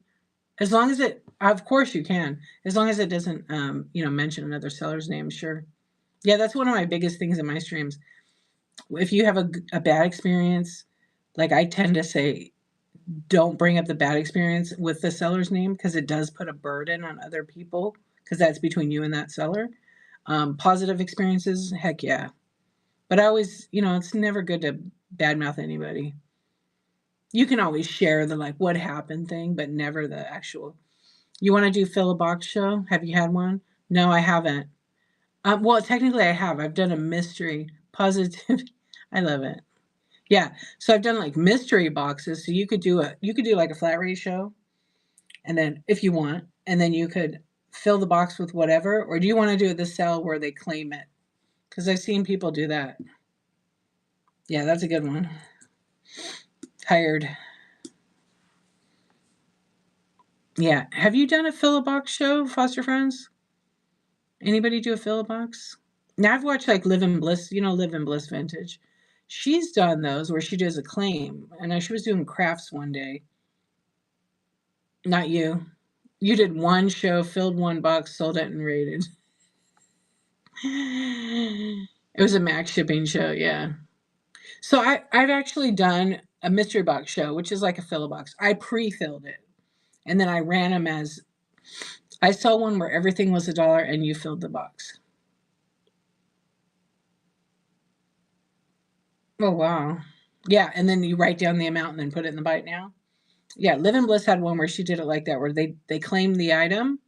As long as of course you can. As long as it doesn't, mention another seller's name, sure. Yeah, that's one of my biggest things in my streams. If you have a bad experience, like I tend to say, don't bring up the bad experience with the seller's name because it does put a burden on other people because that's between you and that seller. Positive experiences, heck yeah. But I always, it's never good to badmouth anybody. You can always share the like what happened thing, but never the actual. You want to do fill a box show? Have you had one? No, I haven't. Well, technically I have. I've done a mystery positive. I love it. Yeah. So I've done like mystery boxes. So you could do like a flat rate show, and then if you want, and then you could fill the box with whatever, or do you want to do the sell where they claim it? Because I've seen people do that. Yeah, that's a good one. Tired. Yeah. Have you done a fill a box show, Foster Friends? Anybody do a fill a box? Now I've watched like Live in Bliss, Live in Bliss Vintage. She's done those where she does a claim. And she was doing crafts one day. Not you. You did one show, filled one box, sold it, and rated. It was a max shipping show, yeah. So I've actually done a mystery box show, which is like a fill a box. I pre-filled it, and then I ran them as I saw one where everything was $1 and you filled the box. Oh wow. Yeah, and then you write down the amount and then put it in the Bite Now. Yeah, Live in Bliss had one where she did it like that, where they claimed the item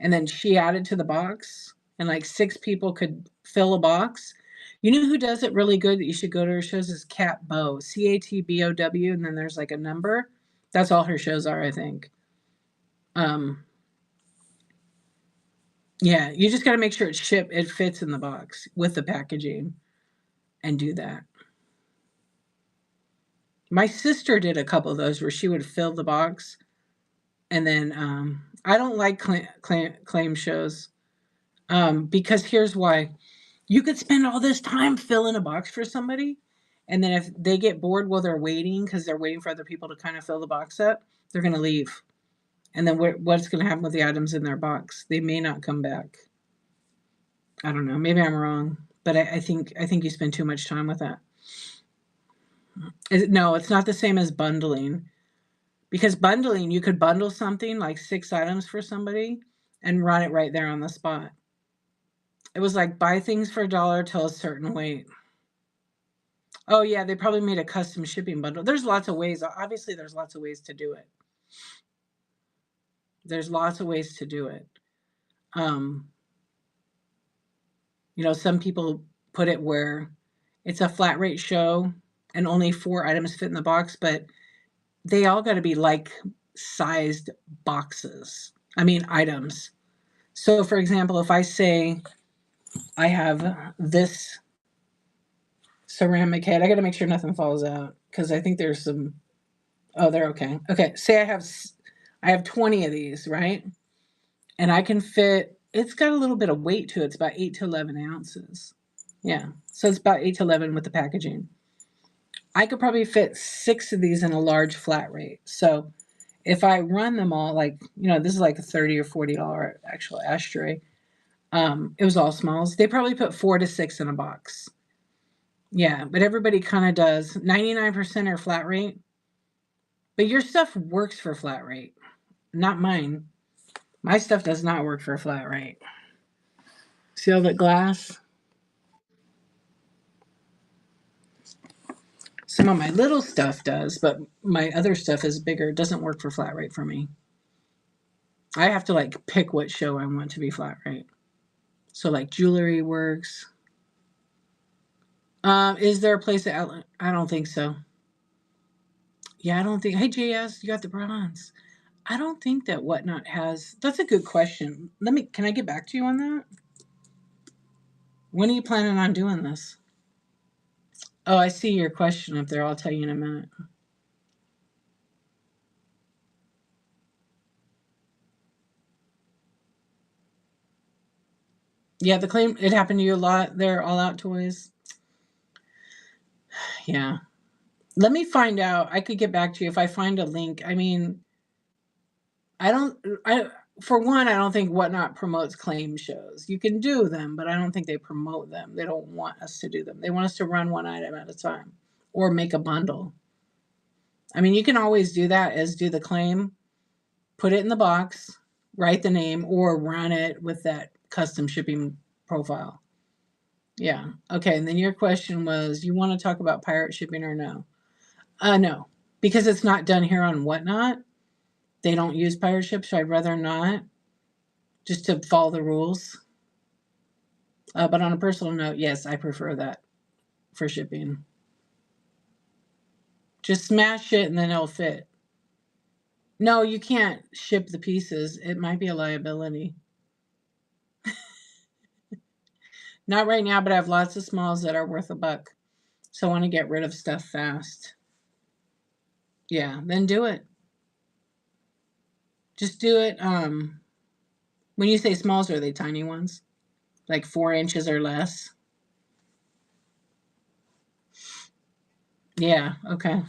and then she added to the box, and like 6 people could fill a box. You know who does it really good that you should go to her shows is Cat Bow, CATBOW, and then there's like a number. That's all her shows are, I think. Um, yeah, you just got to make sure it fits in the box with the packaging, and do that. My sister did a couple of those where she would fill the box, and then I don't like claim shows, because here's why. You could spend all this time filling a box for somebody, and then if they get bored while they're waiting because they're waiting for other people to kind of fill the box up, they're going to leave. And then what's going to happen with the items in their box? They may not come back. I don't know. Maybe I'm wrong, but I think you spend too much time with that. No, it's not the same as bundling, because bundling, you could bundle something like 6 items for somebody and run it right there on the spot. It was like buy things for $1 till a certain weight. Oh yeah, they probably made a custom shipping bundle. There's lots of ways. Obviously, there's lots of ways to do it. There's lots of ways to do it. Um, some people put it where it's a flat rate show and only 4 items fit in the box, but they all got to be like sized boxes. I mean, items. So, for example, if I say I have this ceramic head, I got to make sure nothing falls out because I think there's some. Oh, they're okay. Okay, say I have 20 of these, right? And I can fit. It's got a little bit of weight to it. It's about 8 to 11 ounces. Yeah, so it's about 8 to 11 with the packaging. I could probably fit 6 of these in a large flat rate. So if I run them all, like this is like a $30 or $40 actual ashtray. It was all smalls. They probably put 4 to 6 in a box. Yeah, but everybody kind of does. 99% are flat rate. But your stuff works for flat rate, not mine. My stuff does not work for flat rate. See all that glass? Some of my little stuff does, but my other stuff is bigger. It doesn't work for flat rate for me. I have to like pick what show I want to be flat rate. So like jewelry works. Is there a place that outlet? I don't think so. Yeah, I don't think. Hey JS, you got the bronze. I don't think that Whatnot has. That's a good question. Can I get back to you on that? When are you planning on doing this? Oh, I see your question up there. I'll tell you in a minute. Yeah, the claim, it happened to you a lot. They're all out toys. Yeah. Let me find out. I could get back to you if I find a link. I mean, I don't, I, for one, I don't think Whatnot promotes claim shows. You can do them, but I don't think they promote them. They don't want us to do them. They want us to run one item at a time or make a bundle. I mean, you can always do that as do the claim, put it in the box, write the name, or run it with that custom shipping profile. Yeah. Okay. And then your question was, you want to talk about pirate shipping or no? No, because it's not done here on Whatnot. They don't use pirate ship, so I'd rather not, just to follow the rules. But on a personal note, yes, I prefer that for shipping. Just smash it and then it'll fit. No, you can't ship the pieces. It might be a liability. Not right now, but I have lots of smalls that are worth $1. So I want to get rid of stuff fast. Yeah, then do it. Just do it. When you say smalls, are they tiny ones? Like 4 inches or less? Yeah, okay.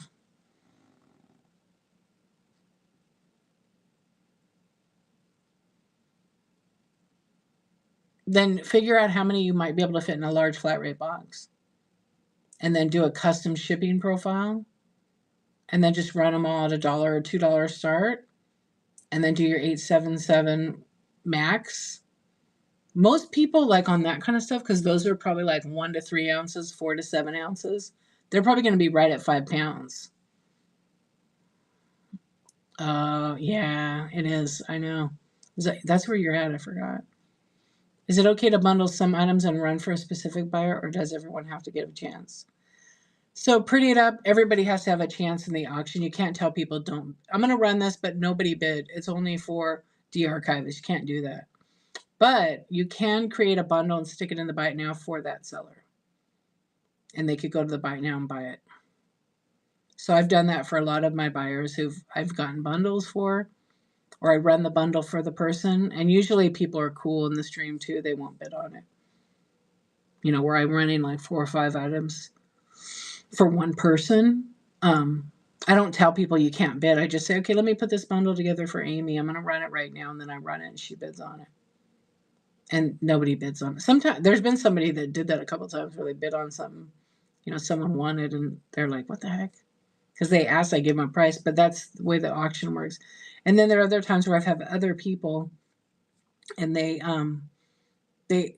Then figure out how many you might be able to fit in a large flat rate box. And then do a custom shipping profile. And then just run them all at $1 or $2 start. And then do your 877 max. Most people like on that kind of stuff, because those are probably like 1 to 3 ounces, 4 to 7 ounces. They're probably going to be right at 5 pounds. Yeah, it is. I know. That's where you're at. I forgot. Is it okay to bundle some items and run for a specific buyer, or does everyone have to get a chance? So pretty it up. Everybody has to have a chance in the auction. You can't tell people don't. I'm going to run this, but nobody bid. It's only for de-archivists. You can't do that. But you can create a bundle and stick it in the Buy It Now for that seller. And they could go to the Buy It Now and buy it. So I've done that for a lot of my buyers who I've gotten bundles for, or I run the bundle for the person. And usually people are cool in the stream too. They won't bid on it. You know, where I'm running like 4 or 5 items for one person. I don't tell people you can't bid. I just say, okay, let me put this bundle together for Amy. I'm going to run it right now. And then I run it and she bids on it. And nobody bids on it. Sometimes there's been somebody that did that a couple times where they bid on something, you know, someone wanted and they're like, what the heck? Because they asked, I give them a price, but that's the way the auction works. And then there are other times where I've had other people and they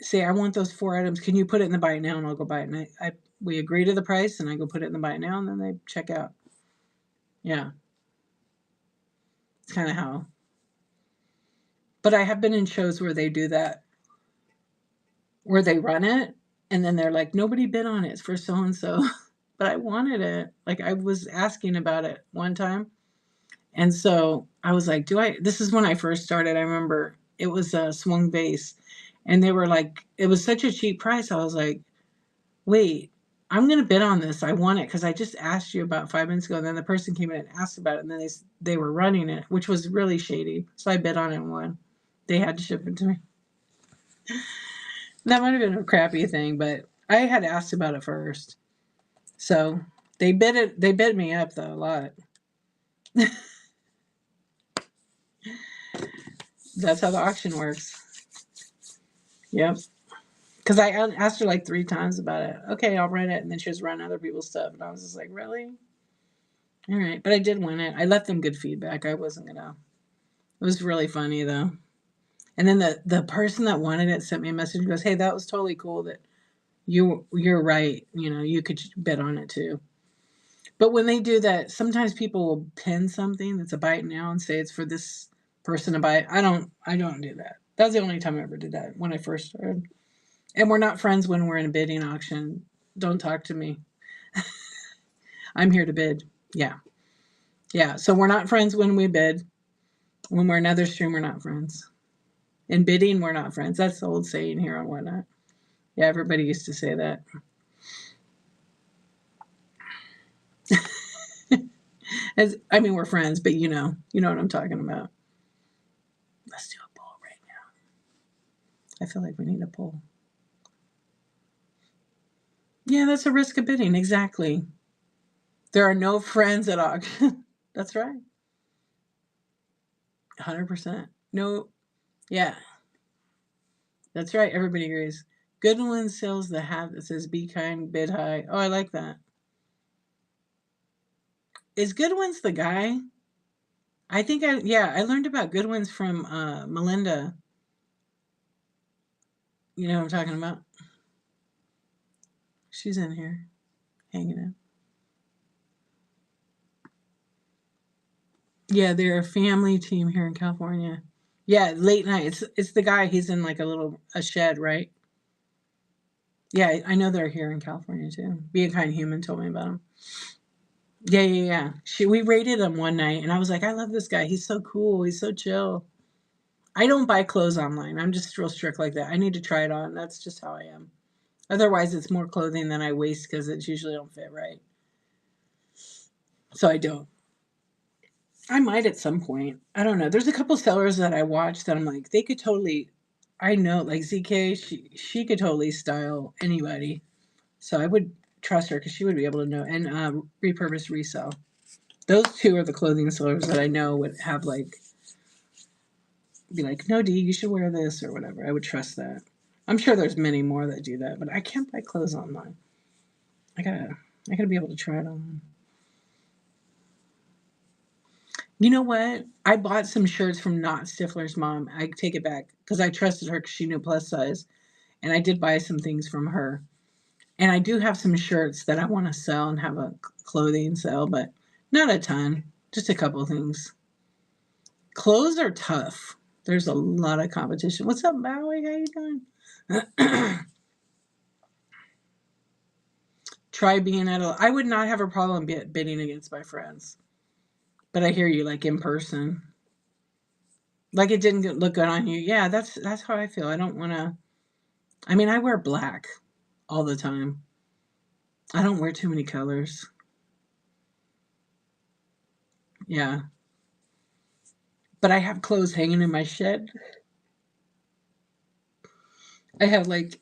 say, I want those 4 items. Can you put it in the Buy It Now? And I'll go buy it. And we agree to the price and I go put it in the Buy It Now and then they check out. Yeah. It's kind of how. But I have been in shows where they do that, where they run it and then they're like, nobody bid on it. It's for so and so. But I wanted it. Like I was asking about it one time. And so I was like, this is when I first started. I remember it was a swung base and they were like, it was such a cheap price. I was like, wait, I'm going to bid on this. I want it because I just asked you about 5 minutes ago. And then the person came in and asked about it. And then they were running it, which was really shady. So I bid on it and won. They had to ship it to me. That might have been a crappy thing, but I had asked about it first. So they bid me up though a lot. That's how the auction works. Yep. Because I asked her like 3 times about it. Okay, I'll run it. And then she was running other people's stuff. And I was just like, really? All right. But I did win it. I left them good feedback. I wasn't going to. It was really funny, though. And then the person that wanted it sent me a message and goes, hey, that was totally cool that you're right. You know, you could bid on it too. But when they do that, sometimes people will pin something that's a Buy It Now and say it's for this person to buy it. I don't do that. That was the only time I ever did that when I first started. And we're not friends when we're in a bidding auction. Don't talk to me. I'm here to bid. Yeah. Yeah. So we're not friends when we bid. When we're in another stream, we're not friends. In bidding, we're not friends. That's the old saying here on Whatnot. Yeah, everybody used to say that. We're friends, but you know what I'm talking about. Let's do a poll right now. I feel like we need a poll. Yeah, that's a risk of bidding. Exactly. There are no friends at auction. That's right. 100%. No. Yeah. That's right. Everybody agrees. Goodwin sells the hat that says "Be kind, bid high." Oh, I like that. Is Goodwin's the guy? I think I learned about Goodwin's from Melinda. You know what I'm talking about? She's in here, hanging out. Yeah, they're a family team here in California. Yeah, late night. It's the guy. He's in like a shed, right? Yeah, I know they're here in California too. Be a Kind Human told me about them. Yeah, yeah, yeah. We rated him one night, and I was like, I love this guy. He's so cool. He's so chill. I don't buy clothes online. I'm just real strict like that. I need to try it on. That's just how I am. Otherwise, it's more clothing than I waste because it usually don't fit right. So I don't. I might at some point. I don't know. There's a couple sellers that I watch that I'm like, they could totally. I know, like ZK, she could totally style anybody. So I would trust her because she would be able to know and repurpose resell. Those two are the clothing sellers that I know would have like be like, no, D, you should wear this or whatever. I would trust that. I'm sure there's many more that do that, but I can't buy clothes online. I gotta, I gotta be able to try it on. You know what? I bought some shirts from Not Stifler's mom. I take it back because I trusted her because she knew plus size, and I did buy some things from her. And I do have some shirts that I want to sell and have a clothing sale, but not a ton. Just a couple things. Clothes are tough. There's a lot of competition. What's up, Bowie? How you doing? Try being at a. I would not have a problem bidding against my friends, but I hear you like in person. Like it didn't look good on you. Yeah, that's how I feel. I don't want to. I mean, I wear black all the time. I don't wear too many colors. Yeah, but I have clothes hanging in my shed. I have like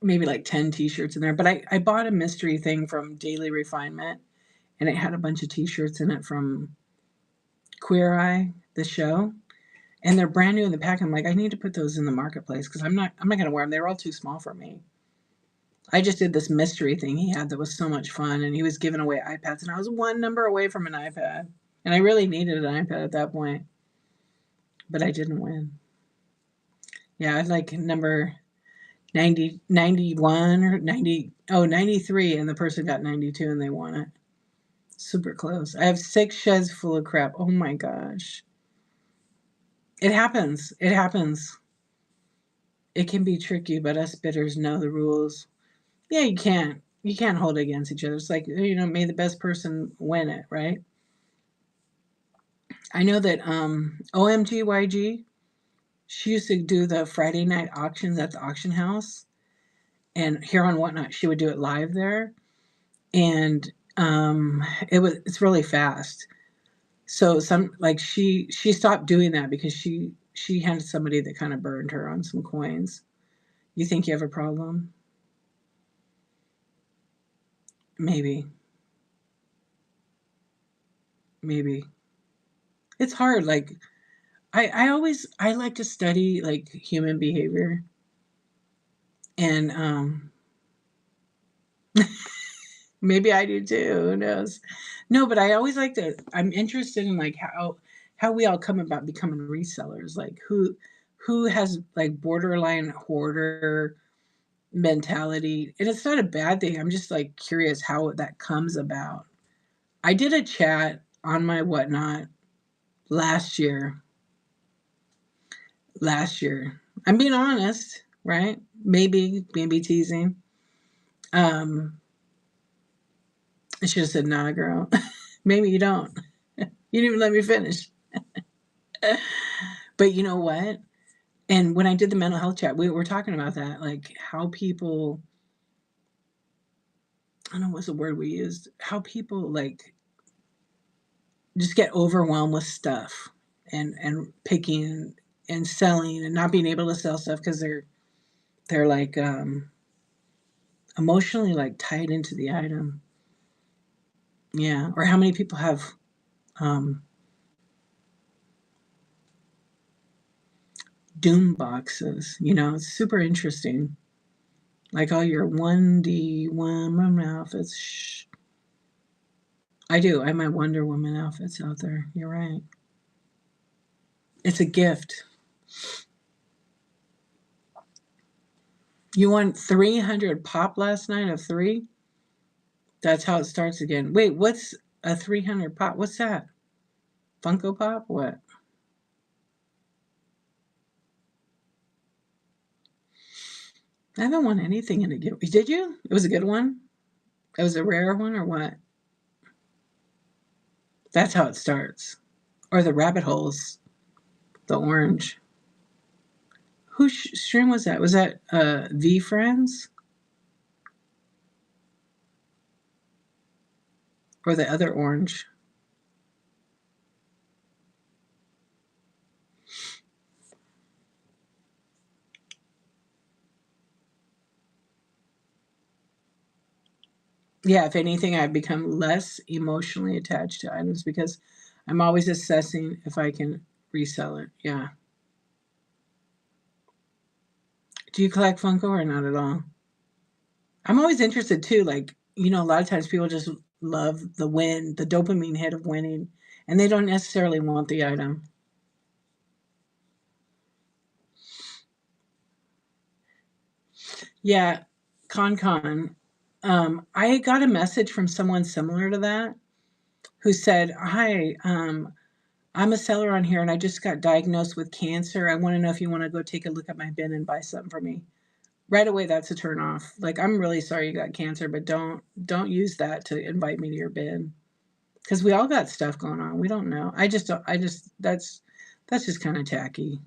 maybe like 10 t-shirts in there, but I bought a mystery thing from Daily Refinement and it had a bunch of t-shirts in it from Queer Eye, the show. And they're brand new in the pack. I'm like, I need to put those in the marketplace because I'm not gonna wear them. They were all too small for me. I just did this mystery thing he had that was so much fun, and he was giving away iPads, and I was one number away from an iPad, and I really needed an iPad at that point, but I didn't win. Yeah, I'd like number 90, 91 or 90, oh, 93, and the person got 92 and they won it. Super close. I have 6 sheds full of crap. Oh my gosh. It happens. It happens. It can be tricky, but us bidders know the rules. Yeah, you can't. You can't hold it against each other. It's like, may the best person win it, right? I know that OMGYG, she used to do the Friday night auctions at the auction house. And here on Whatnot, she would do it live there. And it's really fast. So some like she stopped doing that because she had somebody that kind of burned her on some coins. You think you have a problem? Maybe. Maybe. It's hard. Like I like to study like human behavior and maybe I do too. Who knows? No, but I always like to. I'm interested in like how we all come about becoming resellers. Like who has like borderline hoarder mentality, and it's not a bad thing. I'm just like curious how that comes about. I did a chat on my Whatnot last year. Last year, I'm being honest, right? Maybe teasing. Um, I should have said, "Nah, girl. Maybe you don't." You didn't even let me finish. But you know what? And when I did the mental health chat, we were talking about that, like how people, I don't know what's the word we used, how people like just get overwhelmed with stuff and picking and selling and not being able to sell stuff because they're like emotionally like tied into the item. Yeah. Or how many people have um, doom boxes? It's super interesting. Like all your 1D woman outfits. Shh. I do. I have my Wonder Woman outfits out there. You're right. It's a gift. You won 300 pop last night of 3? That's how it starts again. Wait, what's a 300 pop? What's that? Funko Pop? What? I haven't won anything in a giveaway. Did you? It was a good one? It was a rare one or what? That's how it starts. Or the rabbit holes, the orange. Whose stream was that? Was that V Friends? Or the other orange? Yeah, if anything, I've become less emotionally attached to items because I'm always assessing if I can resell it. Yeah. Do you collect Funko or not at all? I'm always interested too. Like, a lot of times people just love the win, the dopamine hit of winning, and they don't necessarily want the item. Yeah, Con. I got a message from someone similar to that who said, "Hi, I'm a seller on here and I just got diagnosed with cancer. I want to know if you want to go take a look at my bin and buy something for me." Right away, that's a turn off. Like, I'm really sorry you got cancer, but don't use that to invite me to your bin because we all got stuff going on. We don't know. I just don't. I just that's just kind of tacky.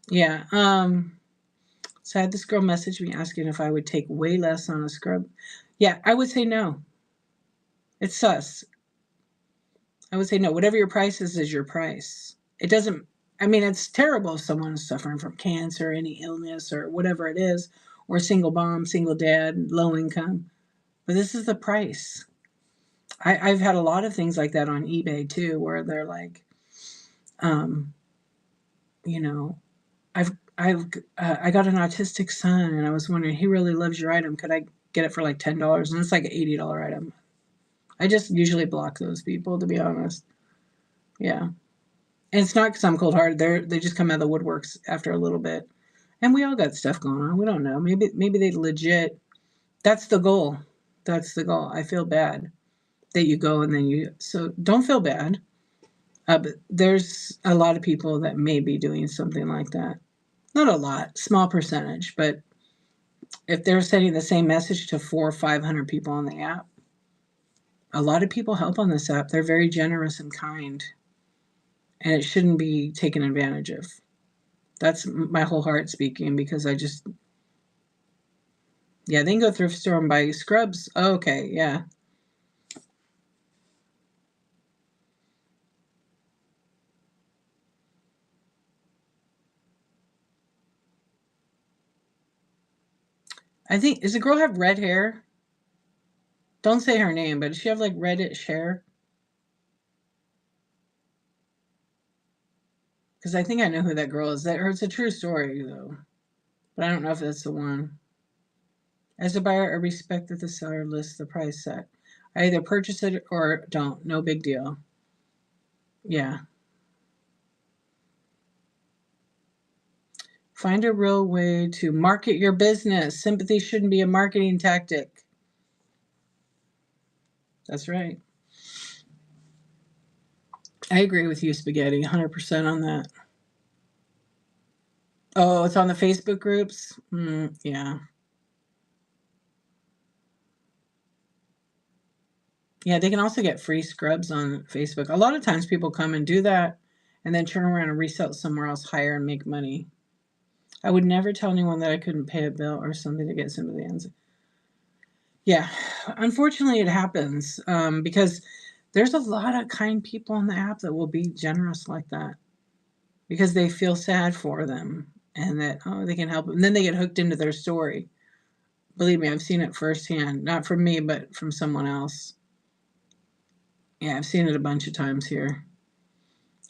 Yeah. So I had this girl message me asking if I would take way less on a scrub. Yeah, I would say no. It's sus. I would say no. Whatever your price is your price. It doesn't. I mean, it's terrible if someone's suffering from cancer, any illness, or whatever it is, or single mom, single dad, low income. But this is the price. I've had a lot of things like that on eBay too, where they're like, um, you know, I've I got an autistic son, and I was wondering he really loves your item. Could I get it for like $10? And it's like an $80 item. I just usually block those people, to be honest. Yeah, and it's not because I'm cold hearted. They just come out of the woodworks after a little bit, and we all got stuff going on. We don't know. Maybe they legit. That's the goal. That's the goal. I feel bad that you go and then you. So don't feel bad. But there's a lot of people that may be doing something like that. Not a lot, small percentage, but if they're sending the same message to 400 or 500 people on the app, a lot of people help on this app. They're very generous and kind, and it shouldn't be taken advantage of. That's my whole heart speaking because I just, yeah, they can go thrift store and buy scrubs. Oh, okay, yeah. I think, does the girl have red hair? Don't say her name, but does she have like reddish hair? Because I think I know who that girl is. It's a true story though, but I don't know if that's the one. As a buyer, I respect that the seller lists the price set. I either purchase it or don't. No big deal. Yeah. Find a real way to market your business. Sympathy shouldn't be a marketing tactic. That's right. I agree with you, Spaghetti, 100% on that. Oh, it's on the Facebook groups? Yeah. Yeah, they can also get free scrubs on Facebook. A lot of times people come and do that and then turn around and resell it somewhere else higher and make money. I would never tell anyone that I couldn't pay a bill or something to get some of the ends. Yeah, unfortunately, it happens because there's a lot of kind people on the app that will be generous like that because they feel sad for them and that, oh, they can help them. And then they get hooked into their story. Believe me, I've seen it firsthand, not from me, but from someone else. Yeah, I've seen it a bunch of times here.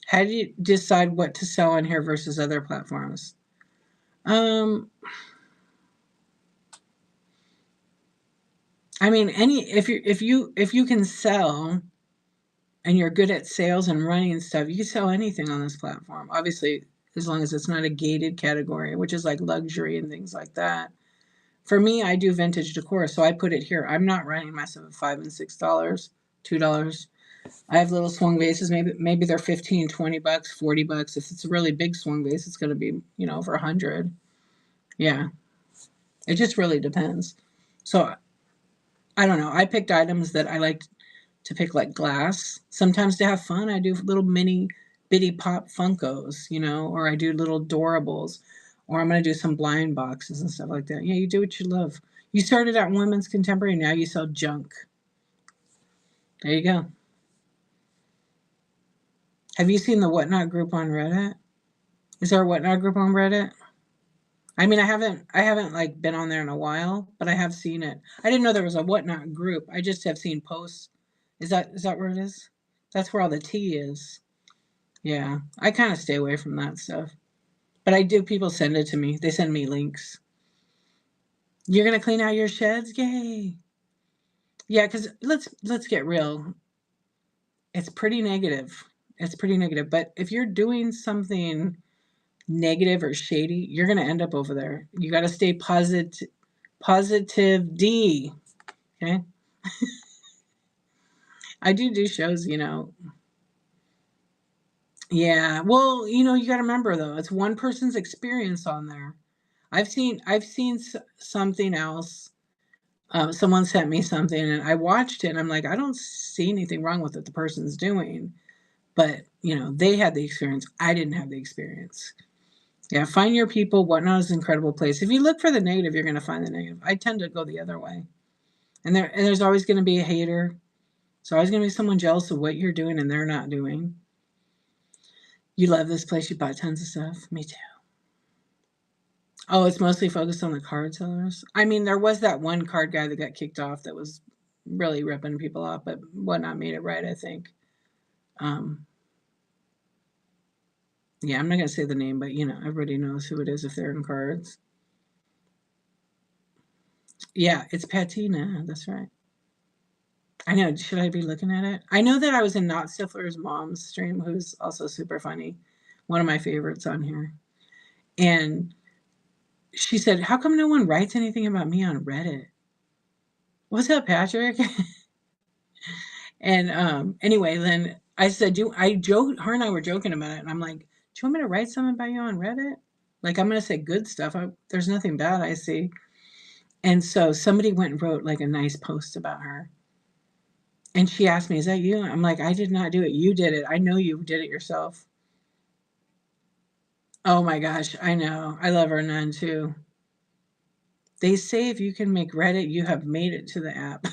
How do you decide what to sell on here versus other platforms? Um, I mean, if you can sell and you're good at sales and running and stuff, you can sell anything on this platform. Obviously, as long as it's not a gated category, which is like luxury and things like that. For me, I do vintage decor, so I put it here. I'm not running myself at $5 and $6, $2. I have little swung vases. Maybe they're 15, $20, $40. If it's a really big swung vase, it's going to be, over 100. Yeah, it just really depends. So I don't know. I picked items that I like to pick, like glass. Sometimes to have fun, I do little mini bitty pop Funkos, or I do little Doorables, or I'm going to do some blind boxes and stuff like that. Yeah, you do what you love. You started out in women's contemporary, now you sell junk. There you go. Have you seen the Whatnot group on Reddit? Is there a Whatnot group on Reddit? I mean, I haven't like been on there in a while, but I have seen it. I didn't know there was a Whatnot group. I just have seen posts. Is that where it is? That's where all the tea is. Yeah, I kind of stay away from that stuff. But I do. People send it to me. They send me links. You're gonna clean out your sheds? Yay! Yeah, because let's get real. It's pretty negative. It's pretty negative. But if you're doing something negative or shady, you're gonna end up over there. You got to stay positive. Positive D. Okay. I do shows. Yeah. Well, you got to remember though, it's one person's experience on there. I've seen something else. Someone sent me something and I watched it and I'm like, I don't see anything wrong with what the person's doing. But, they had the experience. I didn't have the experience. Yeah, find your people. Whatnot is an incredible place. If you look for the negative, you're going to find the negative. I tend to go the other way. And there's always going to be a hater. So always going to be someone jealous of what you're doing and they're not doing. You love this place. You bought tons of stuff. Me too. Oh, it's mostly focused on the card sellers. I mean, there was that one card guy that got kicked off that was really ripping people off, but Whatnot made it right, I think. Um, yeah, I'm not gonna say the name, but everybody knows who it is if they're in cards. Yeah, it's Patina. That's right. I know. Should I be looking at it? I know that I was in Not Stifler's mom's stream, who's also super funny, one of my favorites on here, and she said, "How come no one writes anything about me on Reddit?" What's up, Patrick? And anyway, then I said, "Do I joke?" Her and I were joking about it, and I'm like, "Do you want me to write something about you on Reddit? Like, I'm gonna say good stuff. There's nothing bad I see." And so somebody went and wrote like a nice post about her, and she asked me, "Is that you?" I'm like, "I did not do it. You did it. I know you did it yourself." Oh my gosh, I know. I love her none too. They say if you can make Reddit, you have made it to the app.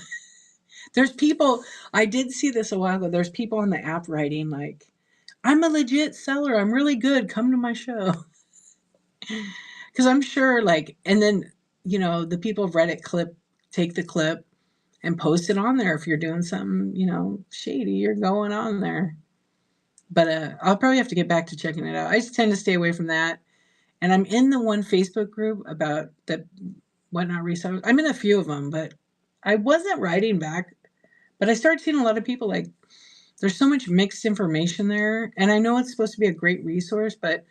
There's people. I did see this a while ago. There's people on the app writing like, I'm a legit seller. I'm really good. Come to my show. Because I'm sure, like, and then, the people of Reddit take the clip and post it on there. If you're doing something, shady, you're going on there. But I'll probably have to get back to checking it out. I just tend to stay away from that. And I'm in the one Facebook group about the Whatnot resellers. I'm in a few of them, but I wasn't writing back. But I started seeing a lot of people like, there's so much mixed information there. And I know it's supposed to be a great resource, but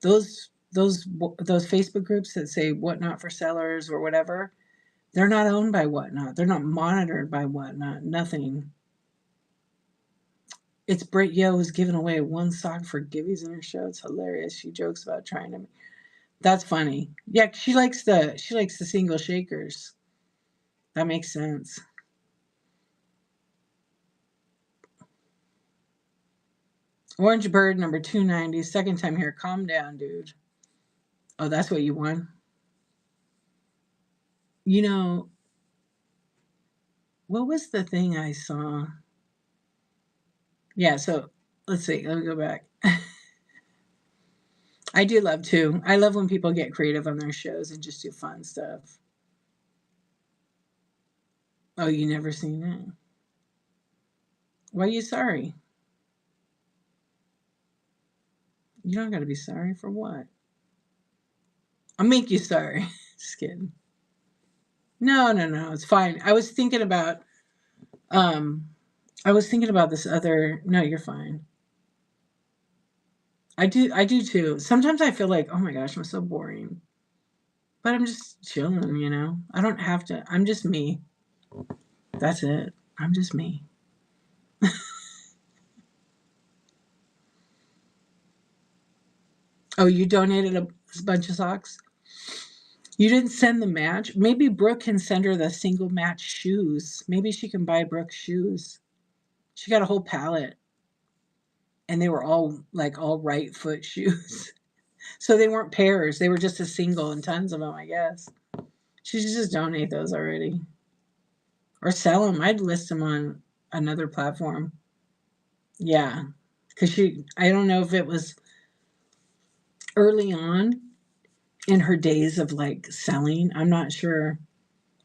those Facebook groups that say Whatnot for sellers or whatever, they're not owned by Whatnot. They're not monitored by Whatnot. Nothing. It's Britt Yo who's giving away one sock for giveies in her show. It's hilarious. She jokes about trying to. That's funny. Yeah, she likes the single shakers. That makes sense. Orange Bird number 290. Second time here. Calm down, dude. Oh, that's what you won. You know, what was the thing I saw? Yeah, so let's see. Let me go back. I do love too. I love when people get creative on their shows and just do fun stuff. Oh, you never seen it? Why are you sorry? You don't got to be sorry for what? I'll make you sorry. Just kidding. No, no, no. It's fine. Um I was thinking about this other. No, you're fine. I do too. Sometimes I feel like, oh my gosh, I'm so boring. But I'm just chilling. I don't have to. I'm just me. That's it. I'm just me. Oh, you donated a bunch of socks? You didn't send the match? Maybe Brooke can send her the single match shoes. Maybe she can buy Brooke shoes. She got a whole palette, and they were all like all right foot shoes. So they weren't pairs. They were just a single and tons of them, I guess. She should just donate those already. Or sell them. I'd list them on another platform. Yeah. Because I don't know if it was early on in her days of like selling. I'm not sure.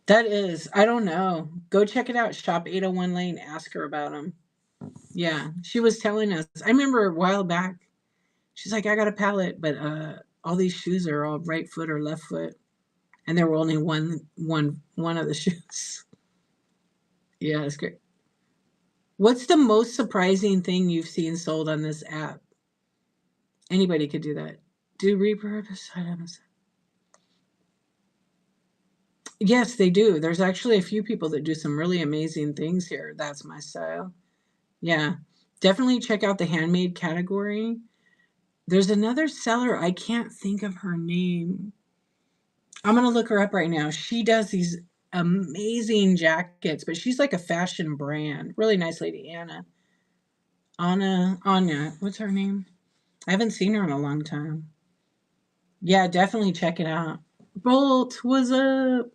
That is, I don't know. Go check it out. Shop 801 Lane. Ask her about them. Yeah. She was telling us. I remember a while back. She's like, I got a palette, but all these shoes are all right foot or left foot. And there were only one of the shoes. Yeah, it's great. What's the most surprising thing you've seen sold on this app? Anybody could do that. Do repurpose items. Yes, they do. There's actually a few people that do some really amazing things here. That's my style. Yeah. Definitely check out the handmade category. There's another seller. I can't think of her name. I'm going to look her up right now. She does these amazing jackets, but she's like a fashion brand. Really nice lady, Anna. Anya. What's her name? I haven't seen her in a long time. Yeah, definitely check it out. Bolt, what's up?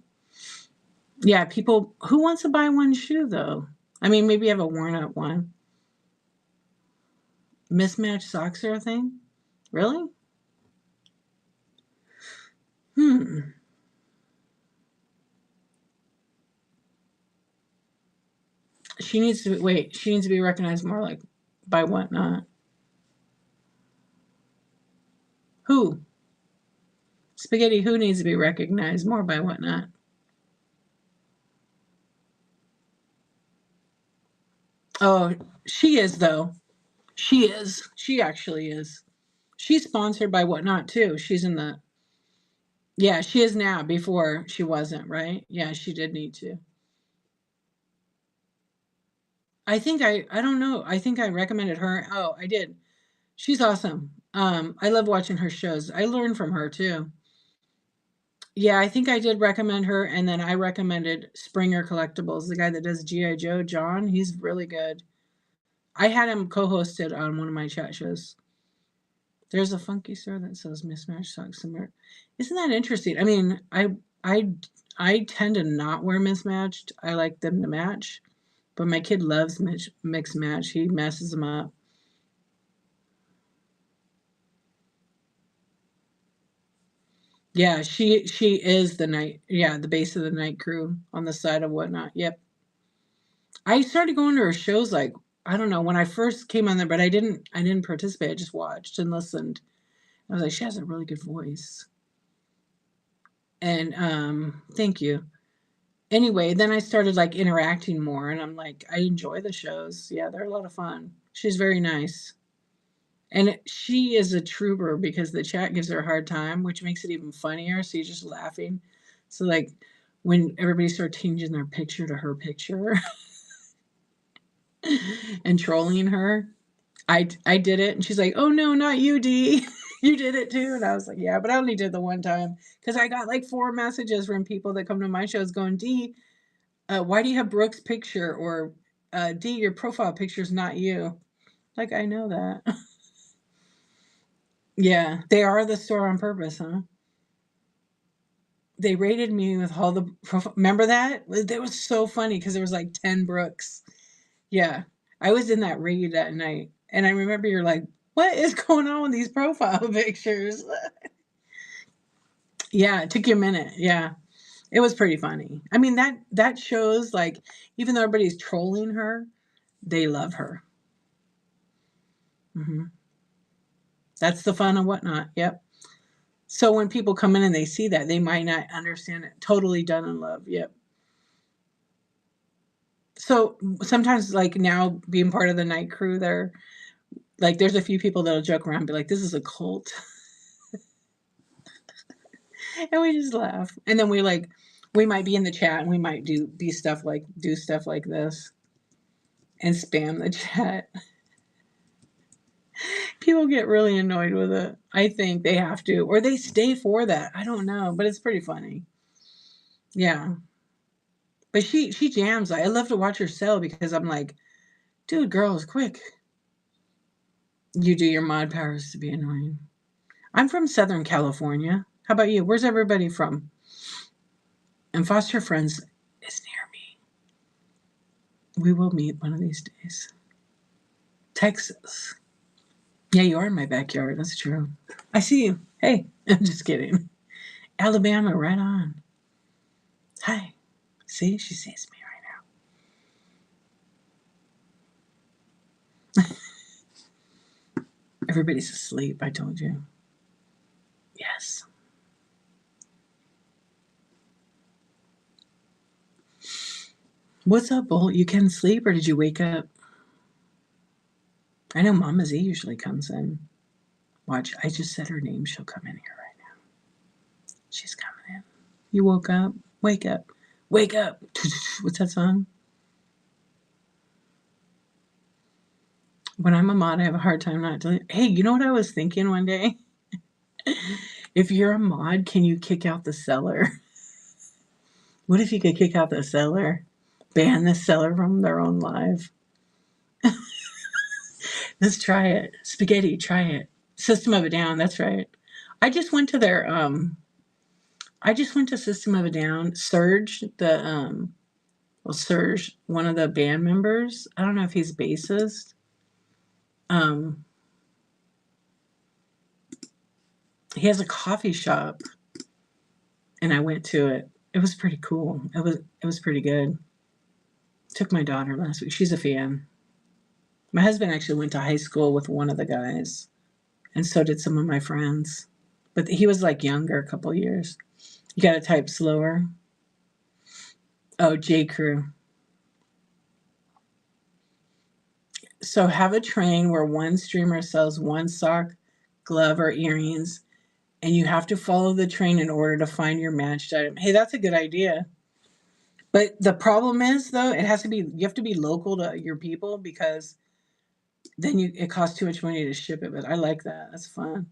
Yeah, people, who wants to buy one shoe though? I mean, maybe you have a worn out one. Mismatched socks are a thing? Really? Hmm. She needs to be recognized more like by whatnot. Who? Spaghetti, who needs to be recognized more by whatnot? Oh, she is though. She is. She actually is. She's sponsored by whatnot too. She's in the Yeah, she is now. Before she wasn't, right? Yeah, she did need to. I don't know. I think I recommended her. Oh, I did. She's awesome. I love watching her shows. I learn from her too. Yeah, I think I did recommend her, and then I recommended Springer Collectibles, the guy that does GI Joe, John. He's really good. I had him co-hosted on one of my chat shows. There's a funky store that sells mismatched socks somewhere. Isn't that interesting? I mean, I I tend to not wear mismatched. I like them to match, but my kid loves mix match. He messes them up. Yeah, she is the night. Yeah, the base of the night crew on the side of whatnot. Yep. I started going to her shows like I don't know when I first came on there, but I didn't participate. I just watched and listened. I was like, she has a really good voice. And thank you. Anyway, then I started like interacting more, and I'm like, I enjoy the shows. Yeah, they're a lot of fun. She's very nice. And she is a trooper because the chat gives her a hard time, which makes it even funnier. So you're just laughing. So like when everybody started changing their picture to her picture and trolling her, I did it, and she's like, "Oh no, not you, D. You did it too." And I was like, "Yeah, but I only did the one time because I got like 4 messages from people that come to my shows going, D, why do you have Brooke's picture? Or D, your profile picture is not you." Like I know that. Yeah, they are the store on purpose, huh? They rated me with all the remember that? That was so funny because there was like 10 Brooks. Yeah. I was in that raid that night. And I remember you're like, what is going on with these profile pictures? Yeah, it took you a minute. Yeah. It was pretty funny. I mean that shows like even though everybody's trolling her, they love her. Hmm. That's the fun and whatnot. Yep. So when people come in and they see that, they might not understand it. Totally done in love. Yep. So sometimes, like now, being part of the night crew, there, like, there's a few people that'll joke around, and be like, "This is a cult," and we just laugh. And then we might be in the chat, and we might do stuff like this, and spam the chat. People get really annoyed with it. I think they have to, or they stay for that. I don't know, but it's pretty funny. Yeah, but she jams. I love to watch her sell because I'm like, dude, girls, quick. You do your mod powers to be annoying. I'm from Southern California. How about you? Where's everybody from? And Foster Friends is near me. We will meet one of these days. Texas. Yeah, you are in my backyard. That's true. I see you. Hey, I'm just kidding. Alabama, right on. Hi. See, she sees me right now. Everybody's asleep, I told you. Yes. What's up, Bull? You can sleep or did you wake up? I know Mama Z usually comes in. Watch, I just said her name. She'll come in here right now. She's coming in. You woke up? Wake up. Wake up. What's that song? When I'm a mod, I have a hard time not to. Hey, you know what I was thinking one day? If you're a mod, can you kick out the seller? What if you could kick out the seller? Ban the seller from their own live? Let's try it. Spaghetti, try it. System of a Down, that's right. I just went to their I just went to System of a Down. Serge, Serge, one of the band members. I don't know if he's bassist. Um he has a coffee shop and I went to it. It was pretty cool. It was pretty good. Took my daughter last week. She's a fan. My husband actually went to high school with one of the guys, and so did some of my friends. But he was like younger, a couple years. You got to type slower. Oh, J. Crew. So have a train where one streamer sells one sock, glove, or earrings, and you have to follow the train in order to find your matched item. Hey, that's a good idea. But the problem is, though, you have to be local to your people because then it costs too much money to ship it. But I like that. That's fun.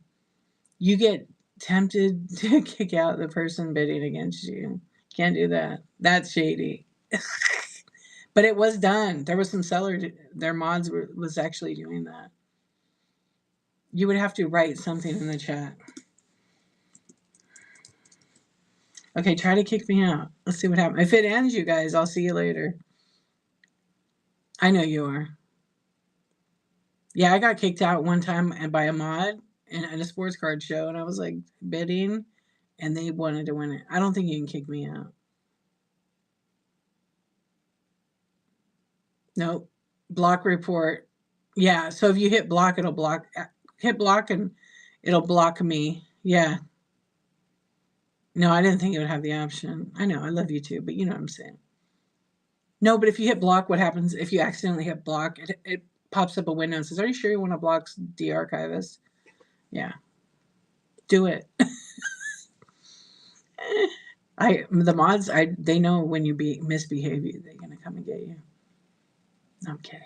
You get tempted to kick out the person bidding against you. Can't do that. That's shady. But it was done. There was some sellers. Their was actually doing that. You would have to write something in the chat. Okay, try to kick me out. Let's see what happens. If it ends, you guys, I'll see you later. I know you are. Yeah, I got kicked out one time and by a mod at a sports card show, and I was like bidding, and they wanted to win it. I don't think you can kick me out. Nope. Block report. Yeah, so if you hit block, it'll block. Hit block and it'll block me. Yeah. No, I didn't think it would have the option. I know, I love you too, but you know what I'm saying. No, but if you hit block, what happens if you accidentally hit block? It pops up a window and says, "Are you sure you want to block de-archivist?" Yeah, do it. The mods, they know when you misbehave, they're gonna come and get you. No, I'm kidding.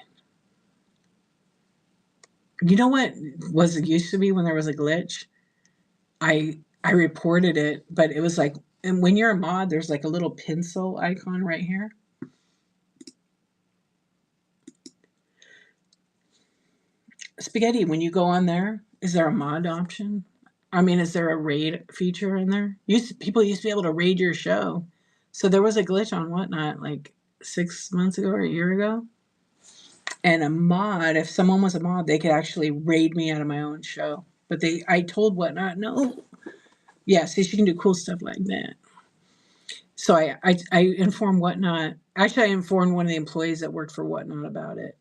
You know what was it used to be when there was a glitch? I reported it, but it was like, and when you're a mod, there's like a little pencil icon right here. Spaghetti, when you go on there, is there a mod option? I mean, is there a raid feature in there? People used to be able to raid your show. So there was a glitch on Whatnot like 6 months ago or a year ago. And a mod, if someone was a mod, they could actually raid me out of my own show. But I told Whatnot, no. Yeah, see, she can do cool stuff like that. So I informed Whatnot. Actually, I informed one of the employees that worked for Whatnot about it.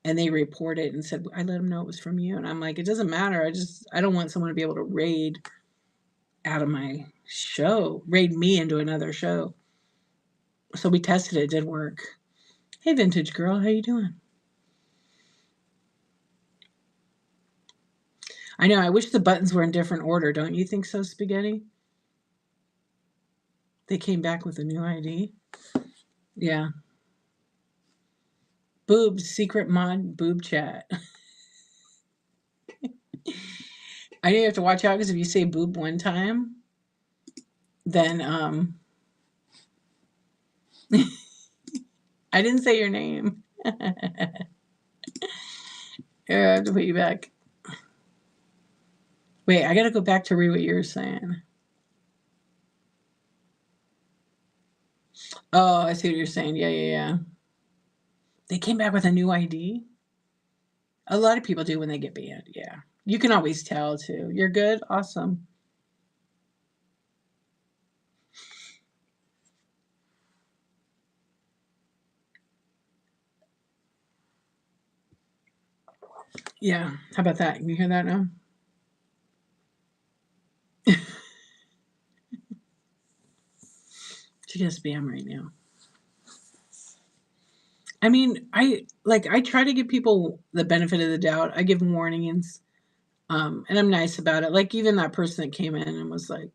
And they reported and said, I let them know it was from you. And I'm like, it doesn't matter. I don't want someone to be able to raid out of my show, raid me into another show. So we tested it. It did work. Hey, vintage girl, how you doing? I know. I wish the buttons were in different order. Don't you think so, Spaghetti? They came back with a new ID. Yeah. Boobs, secret mod, boob chat. I know you have to watch out because if you say boob one time, then I didn't say your name. Here, I have to put you back. Wait, I gotta go back to read what you were saying. Oh, I see what you're saying. Yeah, yeah, yeah. They came back with a new ID. A lot of people do when they get banned. Yeah, you can always tell too. You're good. Awesome. Yeah. How about that? You hear that now? She gets spam right now. I mean, I try to give people the benefit of the doubt. I give them warnings, and I'm nice about it. Like even that person that came in and was like,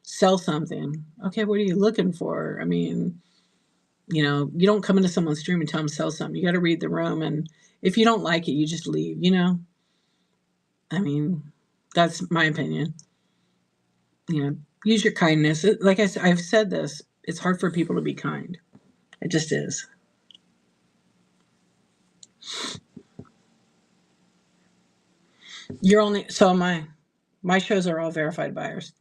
"Sell something." Okay, what are you looking for? I mean, you don't come into someone's stream and tell them sell something. You got to read the room, and if you don't like it, you just leave. I mean, that's my opinion. Use your kindness. Like I said, I've said this. It's hard for people to be kind. It just is. You're only so my shows are all verified buyers.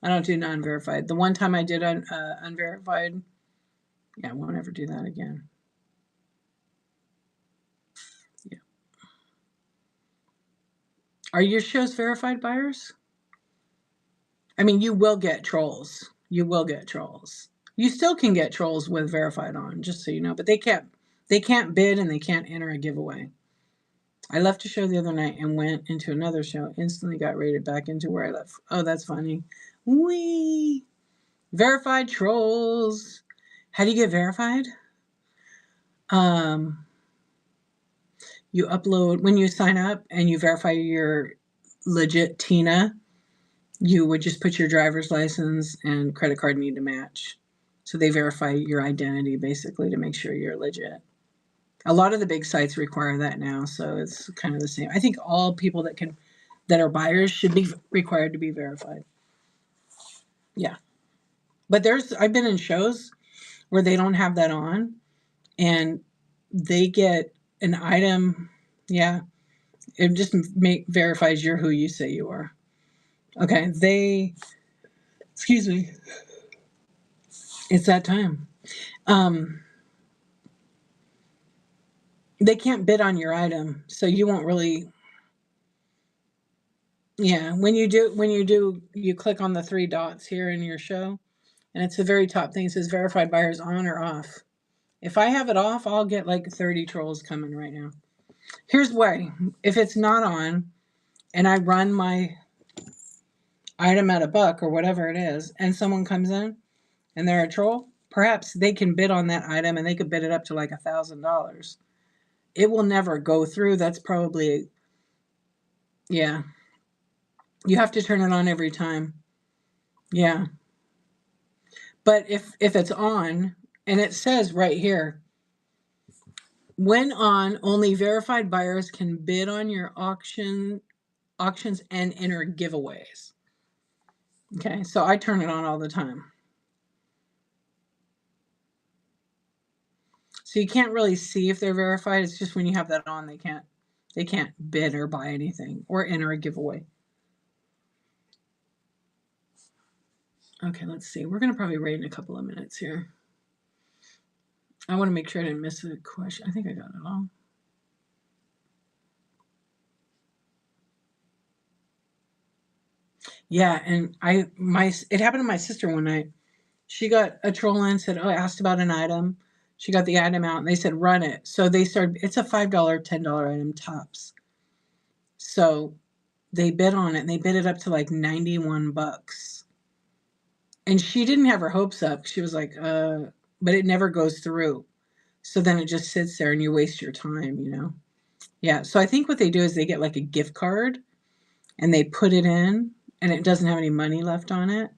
I don't do non-verified. The one time I did unverified, yeah, I won't ever do that again. Yeah. Are your shows verified buyers? I mean, you will get trolls. You will get trolls. You still can get trolls with verified on, just so you know, but they can't bid and they can't enter a giveaway. I left a show the other night and went into another show. Instantly got rated back into where I left. Oh, that's funny. Wee verified trolls. How do you get verified? Um, you upload when you sign up and you verify you're legit Tina. You would just put your driver's license and credit card need to match. So they verify your identity basically to make sure you're legit. A lot of the big sites require that now, so it's kind of the same. I think all people that are buyers should be required to be verified. Yeah. But I've been in shows where they don't have that on and they get an item. Yeah. It just verifies you're who you say you are. Okay. Excuse me. It's that time. Um, they can't bid on your item, so you won't really. Yeah. When you do, you click on the three dots here in your show, and it's the very top thing. It says verified buyers on or off. If I have it off, I'll get like 30 trolls coming right now. Here's why. If it's not on and I run my item at $1 or whatever it is, and someone comes in and they're a troll, perhaps they can bid on that item and they could bid it up to like $1,000. It will never go through. That's probably, yeah. You have to turn it on every time. Yeah. But if it's on and it says right here, when on, only verified buyers can bid on your auctions and enter giveaways. Okay, so I turn it on all the time. So you can't really see if they're verified. It's just when you have that on, they can't bid or buy anything or enter a giveaway. Okay, let's see. We're gonna probably rate in a couple of minutes here. I want to make sure I didn't miss a question. I think I got it all. Yeah, and it happened to my sister one night. She got a troll in, said, "Oh, I asked about an item." She got the item out, and they said, "Run it." So they started. It's a $5, $10 item tops. So they bid on it, and they bid it up to like $91. And she didn't have her hopes up. She was like, but it never goes through. So then it just sits there, and you waste your time. Yeah. So I think what they do is they get like a gift card, and they put it in, and it doesn't have any money left on it.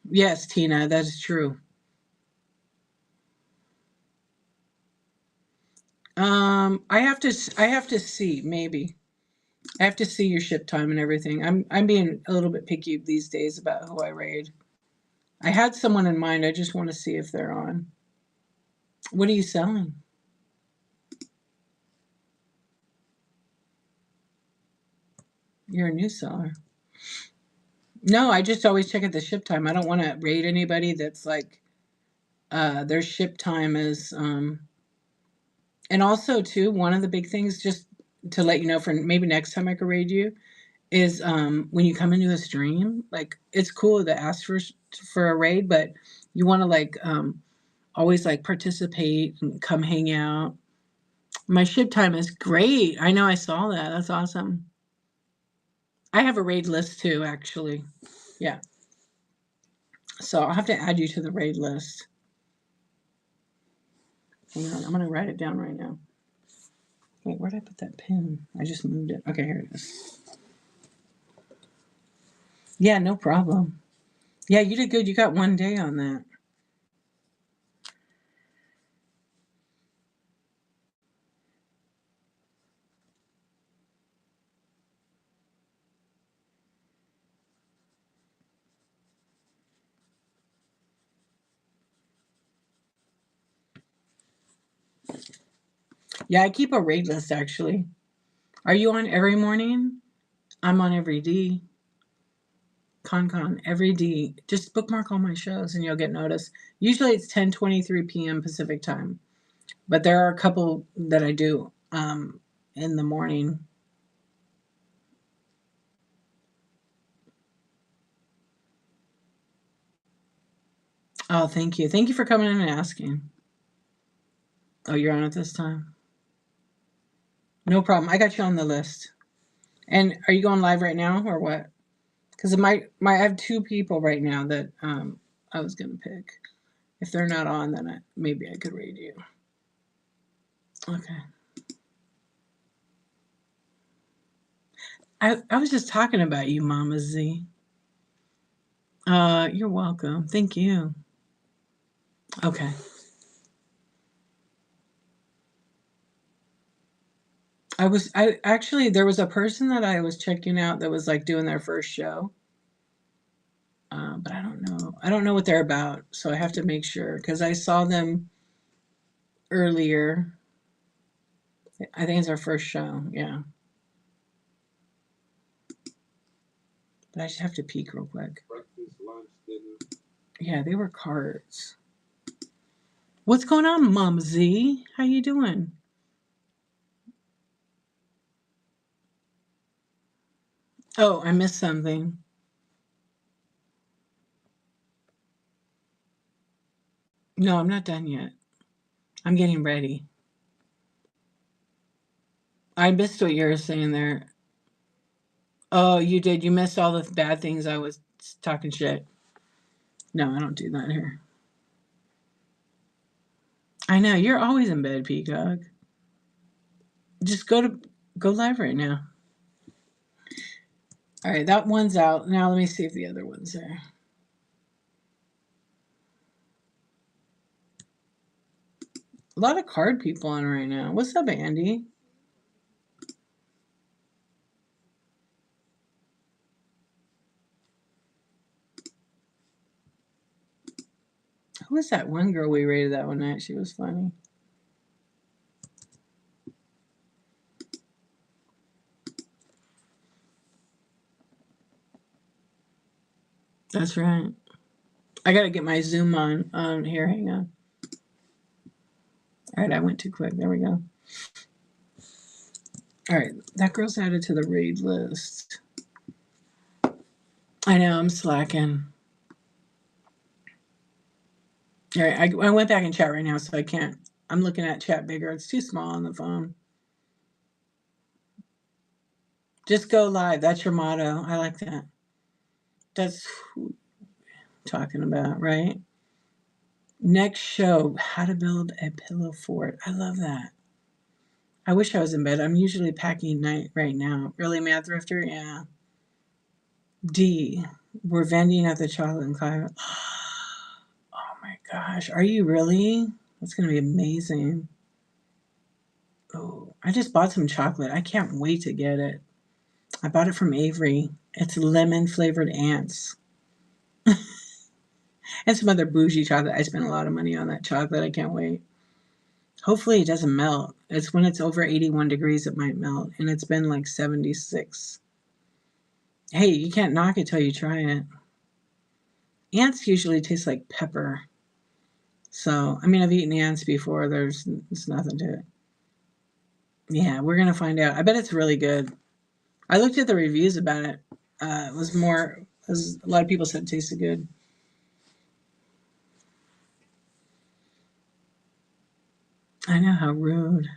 Yes, Tina, that is true. I have to see, maybe. I have to see your ship time and everything. I'm being a little bit picky these days about who I raid. I had someone in mind. I just want to see if they're on. What are you selling? You're a new seller. No, I just always check at the ship time. I don't want to raid anybody that's like their ship time is and also too, one of the big things just to let you know for maybe next time I could raid you is when you come into a stream, like it's cool to ask for a raid, but you want to like always like participate and come hang out. My ship time is great. I know I saw that. That's awesome. I have a raid list too, actually. Yeah. So I'll have to add you to the raid list. Hang on, I'm gonna write it down right now. Wait, where'd I put that pin? I just moved it. Okay, here it is. Yeah, no problem. Yeah, you did good. You got 1 day on that. Yeah, I keep a raid list actually. Are you on every morning? I'm on every D. Con every D. Just bookmark all my shows and you'll get notice. Usually it's 10:23 p.m. Pacific time, but there are a couple that I do in the morning. Oh, thank you. Thank you for coming in and asking. Oh, you're on it this time. No problem. I got you on the list. And are you going live right now or what? Because I have two people right now that I was gonna pick. If they're not on, then maybe I could raid you. Okay. I was just talking about you, Mama Z. You're welcome. Thank you. Okay. I actually there was a person that I was checking out that was like doing their first show. But I don't know. I don't know what they're about, so I have to make sure because I saw them earlier. I think it's our first show. Yeah. But I just have to peek real quick. Breakfast, lunch, dinner. Yeah, they were cards. What's going on, Mom Z? How you doing? Oh, I missed something. No, I'm not done yet. I'm getting ready. I missed what you were saying there. Oh, you did. You missed all the bad things I was talking shit. No, I don't do that here. I know you're always in bed, Peacock. Just go live right now. All right, that one's out. Now let me see if the other one's there. A lot of card people on right now. What's up, Andy? Who was that one girl we rated that one night? She was funny. That's right. I gotta get my zoom on here. Hang on. All right, I went too quick. There we go. All right, that girl's added to the raid list. I know I'm slacking. All right, I went back in chat right now, so I can't. I'm looking at chat bigger. It's too small on the phone. Just go live. That's your motto. I like that. That's who talking about, right? Next show, how to build a pillow fort. I love that. I wish I was in bed. I'm usually packing night right now. Really, Mad Thrifter? Yeah. D. We're vending at the chocolate and coffee. Oh my gosh. Are you really? That's going to be amazing. Oh, I just bought some chocolate. I can't wait to get it. I bought it from Avery. It's lemon flavored ants and some other bougie chocolate. I spent a lot of money on that chocolate. I can't wait. Hopefully it doesn't melt. It's when it's over 81 degrees it might melt, and it's been like 76. Hey, you can't knock it till you try it. Ants usually taste like pepper. So, I mean, I've eaten ants before. There's nothing to it. Yeah, we're gonna find out. I bet it's really good. I looked at the reviews about it. It was more, as a lot of people said it tasted good. I know, how rude.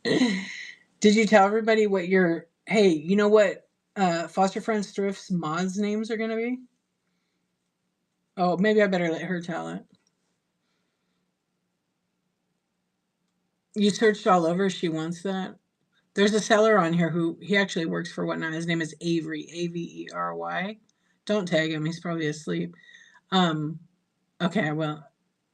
Did you tell everybody what your, hey, you know what Foster Friends Thrift's mods names are going to be? Oh, maybe I better let her tell it. You searched all over. She wants that. There's a seller on here who he actually works for Whatnot. His name is Avery, Avery. Don't tag him. He's probably asleep. Um, okay, well,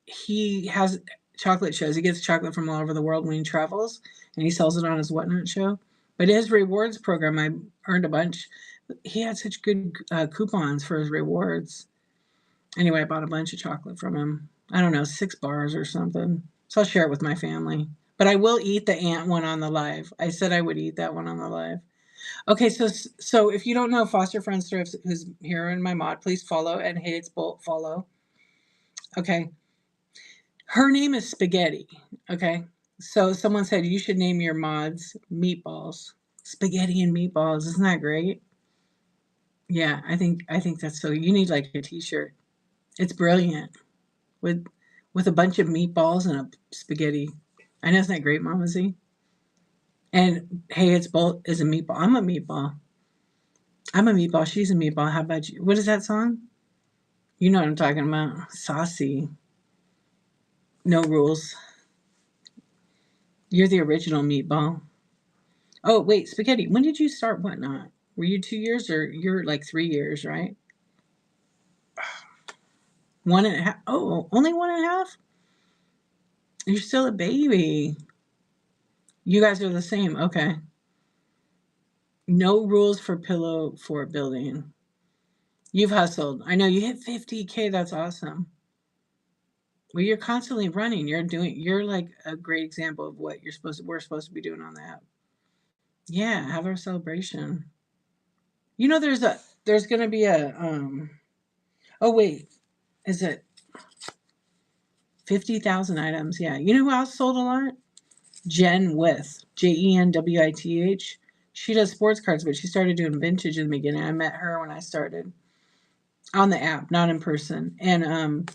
he has chocolate shows. He gets chocolate from all over the world when he travels, and he sells it on his Whatnot show. But his rewards program, I earned a bunch. He had such good coupons for his rewards. Anyway, I bought a bunch of chocolate from him. I don't know, 6 bars or something. So I'll share it with my family. But I will eat the ant one on the live. I said I would eat that one on the live. Okay, so if you don't know Foster Friends Thrift, who's here in my mod, please follow, and hey, it's Bolt, follow. Okay. Her name is Spaghetti. Okay. So someone said you should name your mods meatballs. Spaghetti and meatballs. Isn't that great? Yeah, I think that's so. You need like a t-shirt. It's brilliant. With with a bunch of meatballs and a spaghetti. I know, isn't that great, Mama Z? And hey, it's both is a meatball. I'm a meatball. I'm a meatball. She's a meatball. How about you? What is that song? You know what I'm talking about. Saucy. No rules. You're the original meatball. Oh, wait, spaghetti. When did you start Whatnot? Were you 2 years or you're like 3 years, right? 1.5. Oh, only 1.5? You're still a baby. You guys are the same. Okay. No rules for pillow fort building. You've hustled. I know you hit 50K. That's awesome. Well, you're constantly running. You're like a great example of what we're supposed to be doing on the app. Yeah, have our celebration. You know there's gonna be a oh wait, is it 50,000 items? Yeah. You know who else sold a lot? Jen With, Jenwith. She does sports cards, but she started doing vintage in the beginning. I met her when I started on the app, not in person. And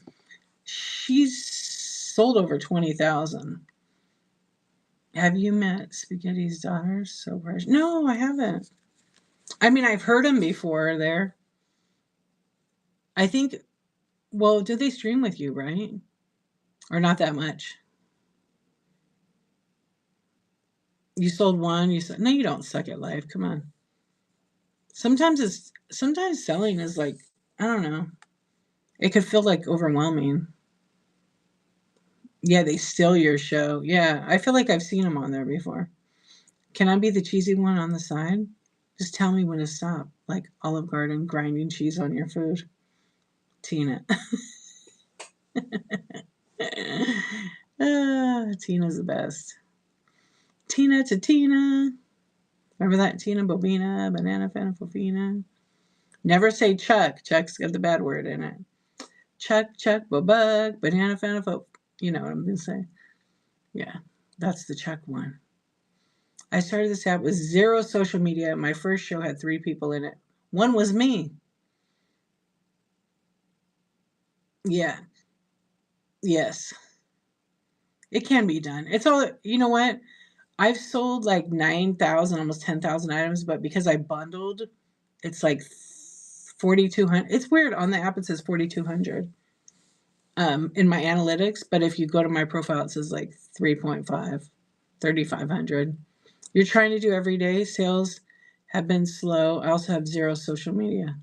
she's sold over 20,000. Have you met Spaghetti's daughters? So fresh. No, I haven't. I mean, I've heard them before there. I think, well, do they stream with you, right? Or not that much? You sold one, you said, no, you don't suck at life. Come on. Sometimes selling is like, I don't know. It could feel like overwhelming. Yeah, they steal your show. Yeah, I feel like I've seen them on there before. Can I be the cheesy one on the side? Just tell me when to stop. Like Olive Garden grinding cheese on your food. Tina. Tina's the best. Tina to Tina. Remember that? Tina Bobina, Banana Fanafofina. Never say Chuck. Chuck's got the bad word in it. Chuck, Bobug, Banana Fanafo. You know what I'm going to say. Yeah, that's the Chuck one. I started this app with 0 social media. My first show had 3 people in it. One was me. Yeah. Yes. It can be done. It's all, you know what? I've sold like 9,000, almost 10,000 items, but because I bundled, it's like 4,200. It's weird. On the app, it says 4,200 in my analytics, but if you go to my profile, it says like 3.5, 3,500. You're trying to do every day. Sales have been slow. I also have 0 social media.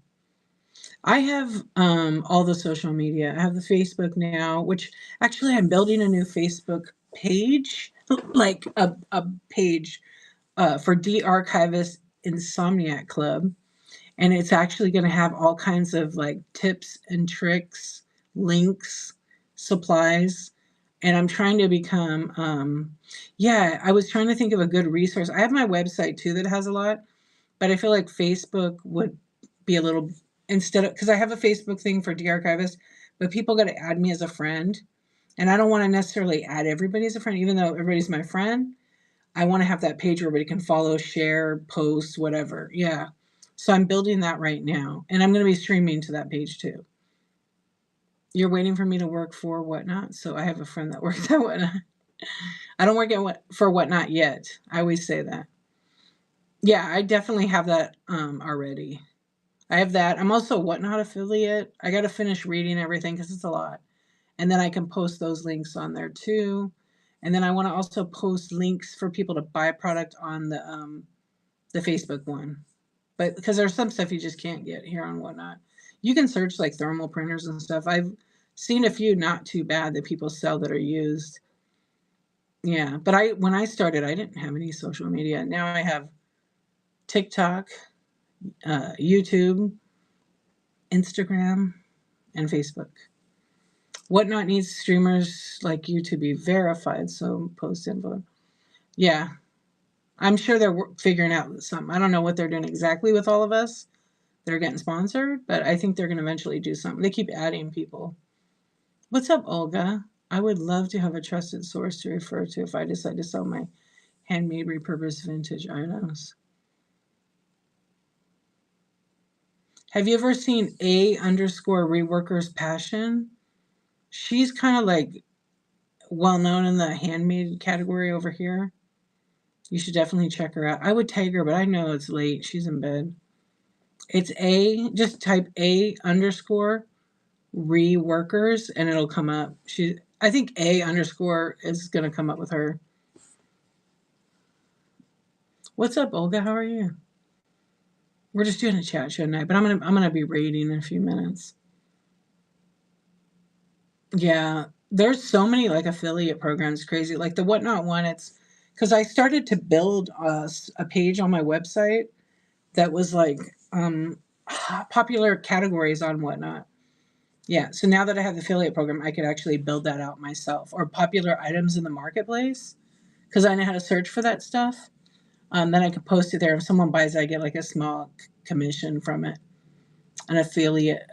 I have all the social media. I have the Facebook now, which actually I'm building a new Facebook page, like a page for de-archivist Insomniac Club, and it's actually going to have all kinds of like tips and tricks, links, supplies. And I'm trying to become, yeah, I was trying to think of a good resource. I have my website too that has a lot, but I feel like Facebook would be a little, instead of, because I have a Facebook thing for de-archivist, but people got to add me as a friend. And I don't want to necessarily add everybody as a friend, even though everybody's my friend. I want to have that page where everybody can follow, share, post, whatever. Yeah. So I'm building that right now. And I'm going to be streaming to that page too. You're waiting for me to work for Whatnot. So I have a friend that works at Whatnot. I don't work for Whatnot yet. I always say that. Yeah, I definitely have that already. I have that. I'm also a Whatnot affiliate. I got to finish reading everything because it's a lot. And then I can post those links on there too. And then I want to also post links for people to buy product on the Facebook one. But because there's some stuff you just can't get here on Whatnot. You can search like thermal printers and stuff. I've seen a few not too bad that people sell that are used. Yeah, but when I started, I didn't have any social media. Now I have TikTok, YouTube, Instagram, and Facebook. Whatnot needs streamers like you to be verified, so post info. Yeah, I'm sure they're figuring out something. I don't know what they're doing exactly with all of us. They're getting sponsored, but I think they're going to eventually do something. They keep adding people. What's up, Olga? I would love to have a trusted source to refer to if I decide to sell my handmade repurposed vintage items. Have you ever seen A_reworkers passion? She's kind of like well known in the handmade category over here. You should definitely check her out. I would tag her, but I know it's late. She's in bed. It's just type A_reworkers and it'll come up. I think A_ is going to come up with her. What's up, Olga? How are you? We're just doing a chat show tonight, but I'm gonna be raiding in a few minutes. Yeah, there's so many like affiliate programs, crazy. Like the Whatnot one, it's because I started to build a page on my website that was like popular categories on Whatnot. Yeah, so now that I have the affiliate program, I could actually build that out myself, or popular items in the marketplace, because I know how to search for that stuff. Then I could post it there. If someone buys it, I get like a small commission from it, an affiliate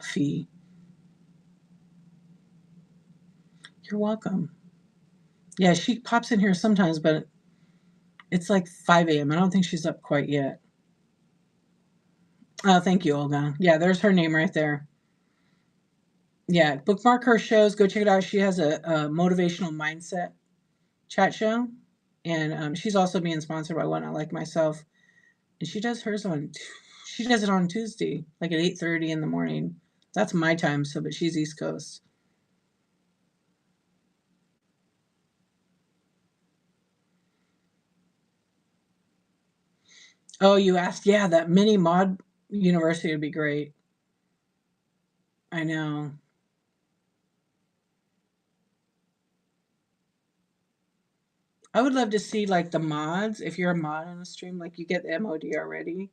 fee. You're welcome. Yeah, she pops in here sometimes, but it's like 5 a.m. I don't think she's up quite yet. Oh, thank you, Olga. Yeah, there's her name right there. Yeah, bookmark her shows. Go check it out. She has a motivational mindset chat show, and she's also being sponsored by Whatnot, like myself. And she does hers she does it on Tuesday, like at 8:30 in the morning. That's my time, so but she's East Coast. Oh, you asked? Yeah, that mini mod university would be great. I know. I would love to see like the mods. If you're a mod on the stream, like you get the MOD already.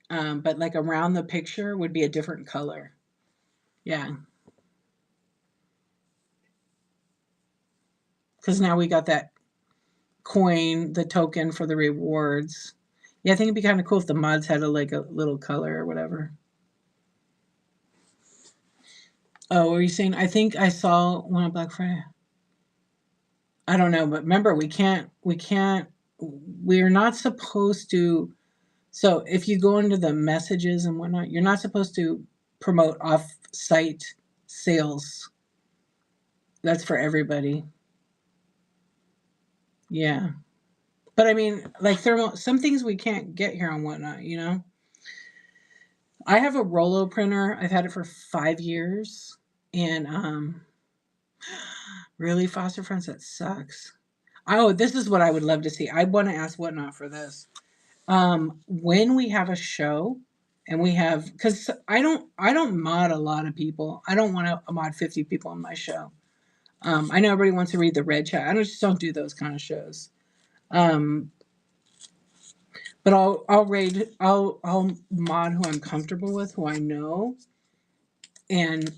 But like around the picture would be a different color. Yeah. Because now we got that coin, the token for the rewards. Yeah, I think it'd be kind of cool if the mods had like a little color or whatever. Oh, were you saying? I think I saw one on Black Friday. I don't know, but remember, we're not supposed to. So if you go into the messages and whatnot, you're not supposed to promote off-site sales. That's for everybody. Yeah. But I mean, like some things we can't get here on Whatnot, you know? I have a Rollo printer. I've had it for 5 years. And really, Foster Friends, that sucks. Oh, this is what I would love to see. I want to ask Whatnot for this. When we have a show and we have, because I don't mod a lot of people. I don't want to mod 50 people on my show. I know everybody wants to read the red chat. I just don't do those kind of shows. Um, but I'll mod who I'm comfortable with, who I know. And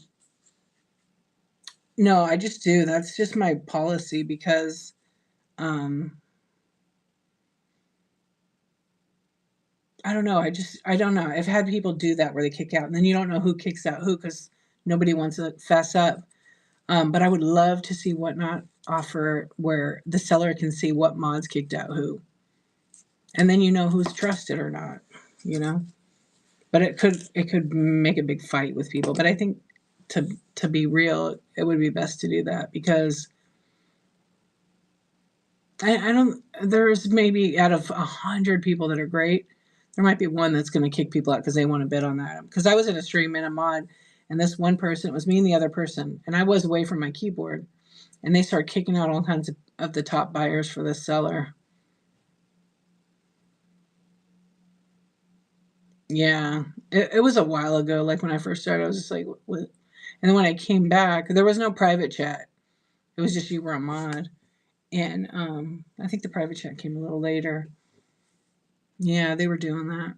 no, I just do. That's just my policy because um I don't know. I don't know. I've had people do that where they kick out and then you don't know who kicks out who because nobody wants to fess up. But I would love to see Whatnot offer where the seller can see what mods kicked out who. And then you know who's trusted or not, you know? But it could make a big fight with people. But I think to be real, it would be best to do that because I don't. There's maybe out of 100 people that are great, there might be one that's going to kick people out because they want to bid on that. Because I was in a stream in a mod, and this one person, it was me and the other person, and I was away from my keyboard, and they started kicking out all kinds of the top buyers for this seller. Yeah, it was a while ago. Like when I first started, I was just like, what? And then when I came back, there was no private chat. It was just you were a mod, and I think the private chat came a little later. Yeah, they were doing that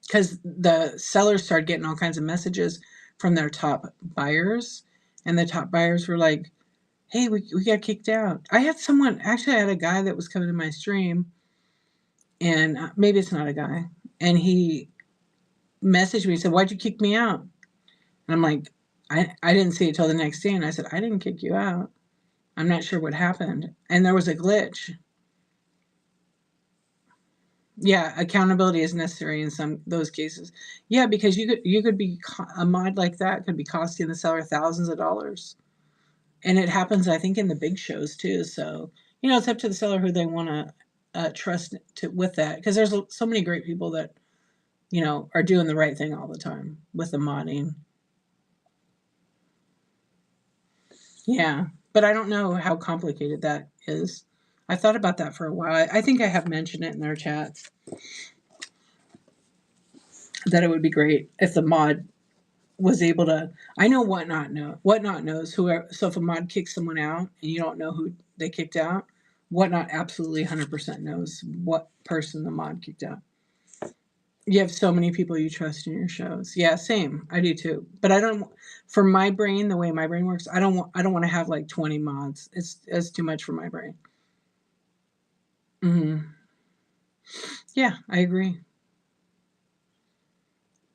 because the sellers started getting all kinds of messages from their top buyers, and the top buyers were like, "Hey, we got kicked out." I had someone actually. I had a guy that was coming to my stream, and maybe it's not a guy, and he messaged me. He said, "Why'd you kick me out?" And I'm like, I didn't see it till the next day, and I said, "I didn't kick you out. I'm not sure what happened." And there was a glitch. Yeah, accountability is necessary in some those cases. Yeah, because you could be a mod like that could be costing the seller thousands of dollars, and it happens I think in the big shows too. So it's up to the seller who they want to trust to with that because there's so many great people that are doing the right thing all the time with the modding. Yeah, but I don't know how complicated that is. I thought about that for a while. I think I have mentioned it in their chats that it would be great if the mod was able to. I know Whatnot knows whoever. So if a mod kicks someone out and you don't know who they kicked out, Whatnot absolutely 100% knows what person the mod kicked out. You have so many people you trust in your shows. Yeah, same. I do too. But I don't. For my brain, the way my brain works, I don't want to have like 20 mods. It's too much for my brain. Hmm. Yeah, I agree.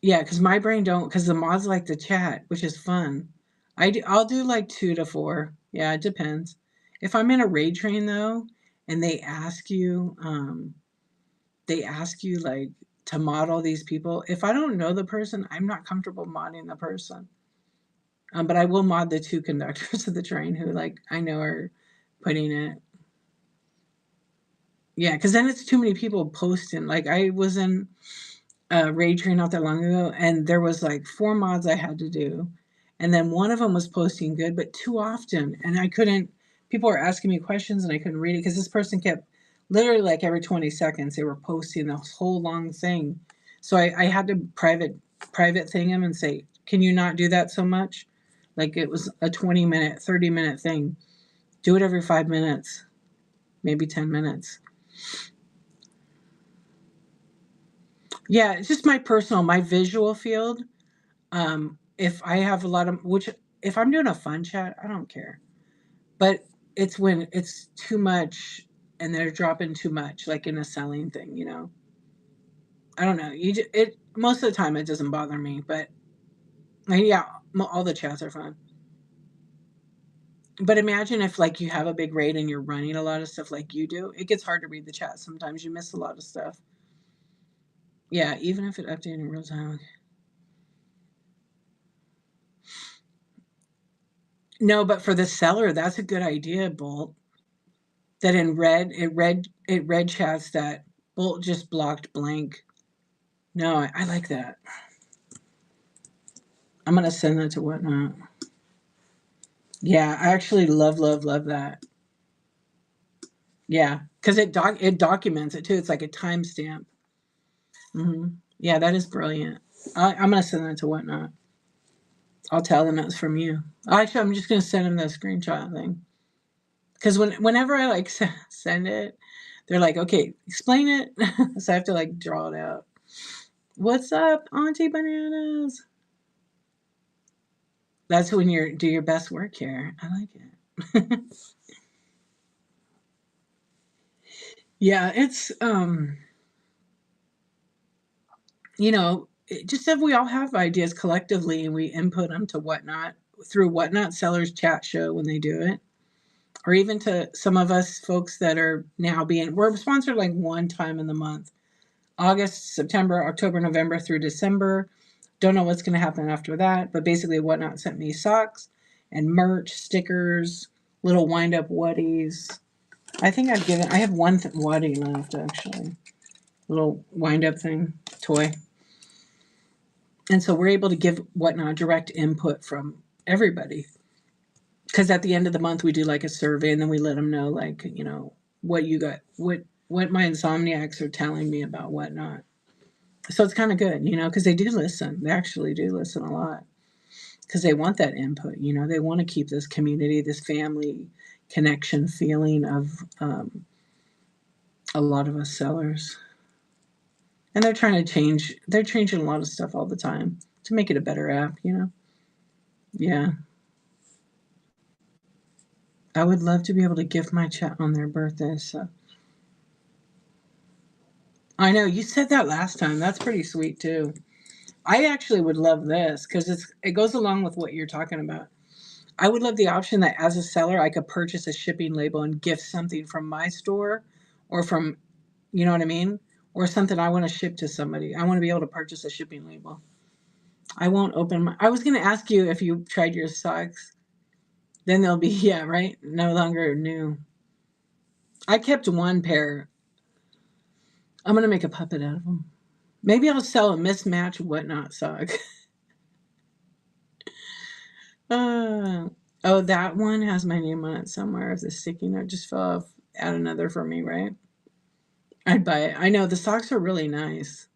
Yeah, because my brain don't. Because the mods like to chat, which is fun. I'll do like 2 to 4. Yeah, it depends. If I'm in a raid train though, and they ask you like to mod all these people. If I don't know the person, I'm not comfortable modding the person. But I will mod the 2 conductors of the train who like I know are putting it. Yeah, because then it's too many people posting. Like I was in raid train not that long ago, and there was like 4 mods I had to do, and then one of them was posting good, but too often, and I couldn't. People were asking me questions, and I couldn't read it because this person kept literally like every 20 seconds they were posting this whole long thing. So I had to private thing him and say, "Can you not do that so much?" Like it was a 20-minute, 30-minute thing. Do it every 5 minutes, maybe 10 minutes. Yeah, it's just my visual field. If I have a lot of which if I'm doing a fun chat, I don't care. But it's when it's too much and they're dropping too much, like in a selling thing. I don't know. It most of the time it doesn't bother me, but yeah, all the chats are fun. But imagine if like you have a big raid and you're running a lot of stuff like you do, it gets hard to read the chat. Sometimes you miss a lot of stuff. Yeah, even if it updated in real time. No, but for the seller, that's a good idea, Bolt. That in red it read chats that Bolt just blocked blank. No, I like that. I'm gonna send that to Whatnot. Yeah, I actually love that. Yeah, because it documents it too. It's like a timestamp. Yeah, that is brilliant. I'm gonna send that to Whatnot. I'll tell them it's from you. Actually, I'm just gonna send them the screenshot thing. Because whenever I like send it, they're like, okay, explain it. So I have to like draw it out. What's up, Auntie Bananas? That's when you do your best work here. I like it. Yeah, it's just if we all have ideas collectively and we input them to Whatnot through Whatnot Sellers Chat Show when they do it, or even to some of us folks that are now we're sponsored like one time in the month. August, September, October, November through December. Don't know what's going to happen after that, but basically Whatnot sent me socks and merch, stickers, little wind-up Whatties. I have one Whatty left actually, little wind-up thing, toy. And so we're able to give Whatnot direct input from everybody. Because at the end of the month we do like a survey and then we let them know like, what you got, what my insomniacs are telling me about Whatnot. So it's kind of good, because they do listen. They actually do listen a lot because they want that input. They want to keep this community, this family connection feeling of a lot of us sellers. And they're trying to change. They're changing a lot of stuff all the time to make it a better app. Yeah. I would love to be able to gift my chat on their birthday. So I know you said that last time. That's pretty sweet too. I actually would love this because it goes along with what you're talking about. I would love the option that as a seller, I could purchase a shipping label and gift something from my store or from, you know what I mean? Or something I want to ship to somebody. I want to be able to purchase a shipping label. I won't I was going to ask you if you tried your socks. Then they'll be, yeah, right? No longer new. I kept one pair. I'm going to make a puppet out of them. Maybe I'll sell a mismatched Whatnot sock. Oh, that one has my name on it somewhere. If the sticky note just fell off, add another for me, right? I'd buy it. I know the socks are really nice.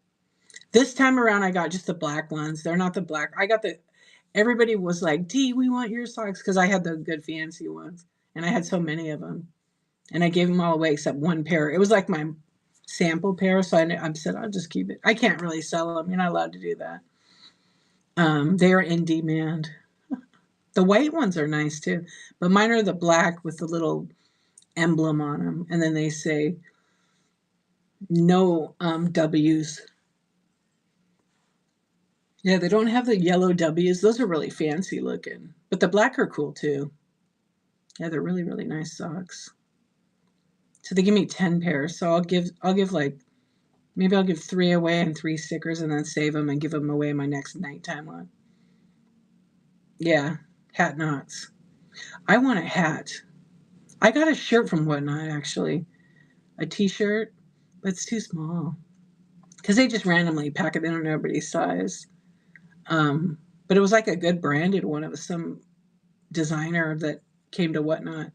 This time around, I got just the black ones. They're not the black. Everybody was like, D, we want your socks because I had the good fancy ones. And I had so many of them. And I gave them all away except one pair. It was like my sample pair. So I said, I'll just keep it. I can't really sell them. You're not allowed to do that. They are in demand. The white ones are nice too. But mine are the black with the little emblem on them. And then they say, no W's. Yeah, they don't have the yellow W's. Those are really fancy looking. But the black are cool too. Yeah, they're really, really nice socks. So they give me 10 pairs. So I'll give like, maybe I'll give 3 away and 3 stickers and then save them and give them away my next nighttime one. Yeah, hat knots. I want a hat. I got a shirt from Whatnot actually. A t-shirt, but it's too small. Because they just randomly pack it in on everybody's size. But it was like a good branded one. It was some designer that came to Whatnot.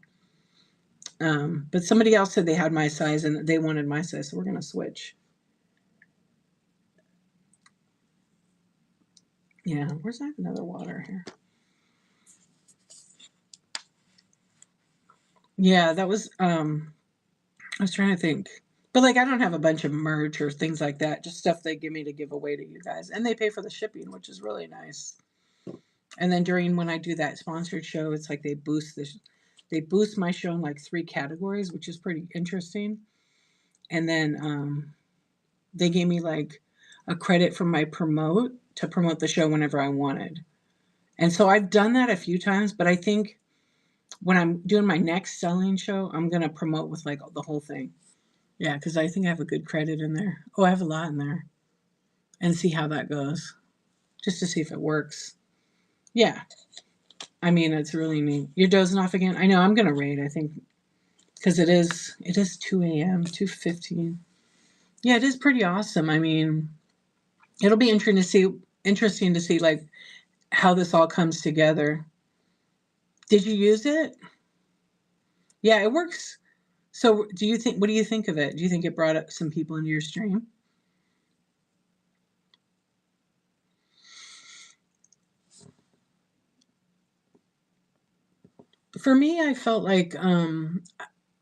But somebody else said they had my size and they wanted my size, so we're going to switch. Yeah, where's that another water here? Yeah, that was, I was trying to think. But like, I don't have a bunch of merch or things like that, just stuff they give me to give away to you guys. And they pay for the shipping, which is really nice. And then when I do that sponsored show, it's like they boost my show in like 3 categories, which is pretty interesting. And then they gave me like a credit for my to promote the show whenever I wanted. And so I've done that a few times, but I think when I'm doing my next selling show, I'm going to promote with like the whole thing. Yeah, because I think I have a good credit in there. Oh, I have a lot in there. And see how that goes, just to see if it works. Yeah. I mean, it's really neat. You're dozing off again? I know, I'm going to rate, I think, because it is 2 a.m., 2:15. Yeah, it is pretty awesome. I mean, it'll be interesting to see like how this all comes together. Did you use it? Yeah, it works. So what do you think of it? Do you think it brought up some people into your stream? For me, I felt like, I'm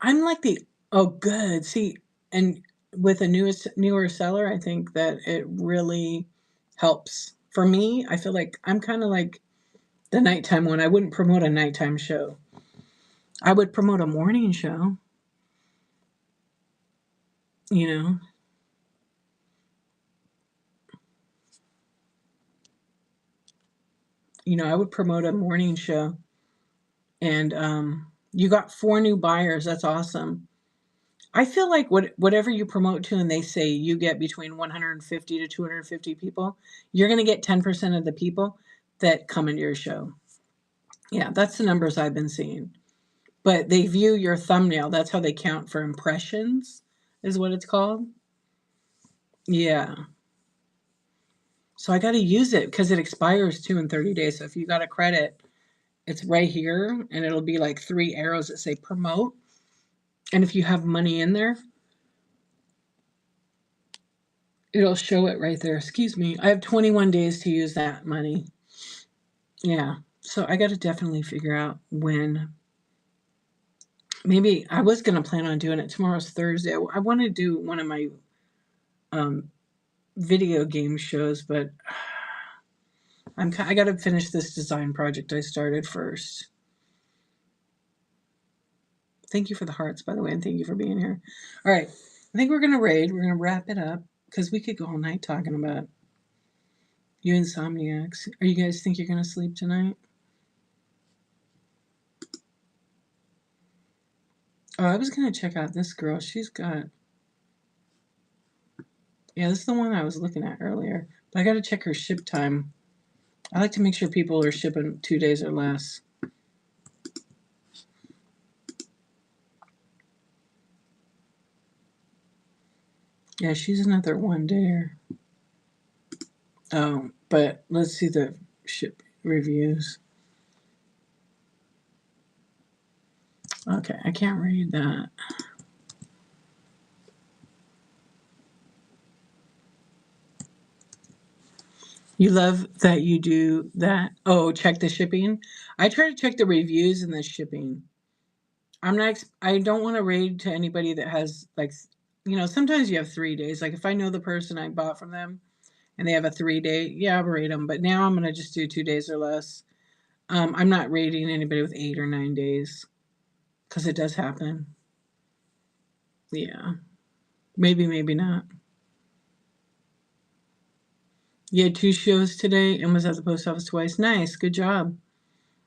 like the oh, good. See, and with a newer seller, I think that it really helps. For me, I feel like I'm kinda like the nighttime one. I wouldn't promote a nighttime show. I would promote a morning show, you know? I would promote a morning show, and, you got 4 new buyers, that's awesome. I feel like whatever you promote to and they say you get between 150 to 250 people, you're gonna get 10% of the people that come into your show. Yeah, that's the numbers I've been seeing. But they view your thumbnail, that's how they count for impressions, is what it's called. Yeah. So I gotta use it because it expires too in 30 days. So if you got a credit, it's right here and it'll be like 3 arrows that say promote. And if you have money in there, it'll show it right there. Excuse me. I have 21 days to use that money. Yeah. So I got to definitely figure out when. Maybe I was going to plan on doing it. Tomorrow's Thursday. I want to do one of my um, video game shows, but I got to finish this design project I started first. Thank you for the hearts, by the way, and thank you for being here. All right. I think we're going to raid. We're going to wrap it up because we could go all night talking about you insomniacs. Are you guys think you're going to sleep tonight? Oh, I was going to check out this girl. She's got. Yeah, this is the one I was looking at earlier. But I got to check her ship time. I like to make sure people are shipping 2 days or less. Yeah, she's another 1-dayer. Oh, but let's see the ship reviews. Okay, I can't read that. You love that you do that. Oh, check the shipping. I try to check the reviews and the shipping. I don't want to raid to anybody that has like, sometimes you have 3 days. Like if I know the person I bought from them and they have a 3-day, yeah, I'll rate them. But now I'm going to just do 2 days or less. I'm not rating anybody with 8 or 9 days because it does happen. Yeah. Maybe, maybe not. You had 2 shows today and was at the post office twice. Nice. Good job.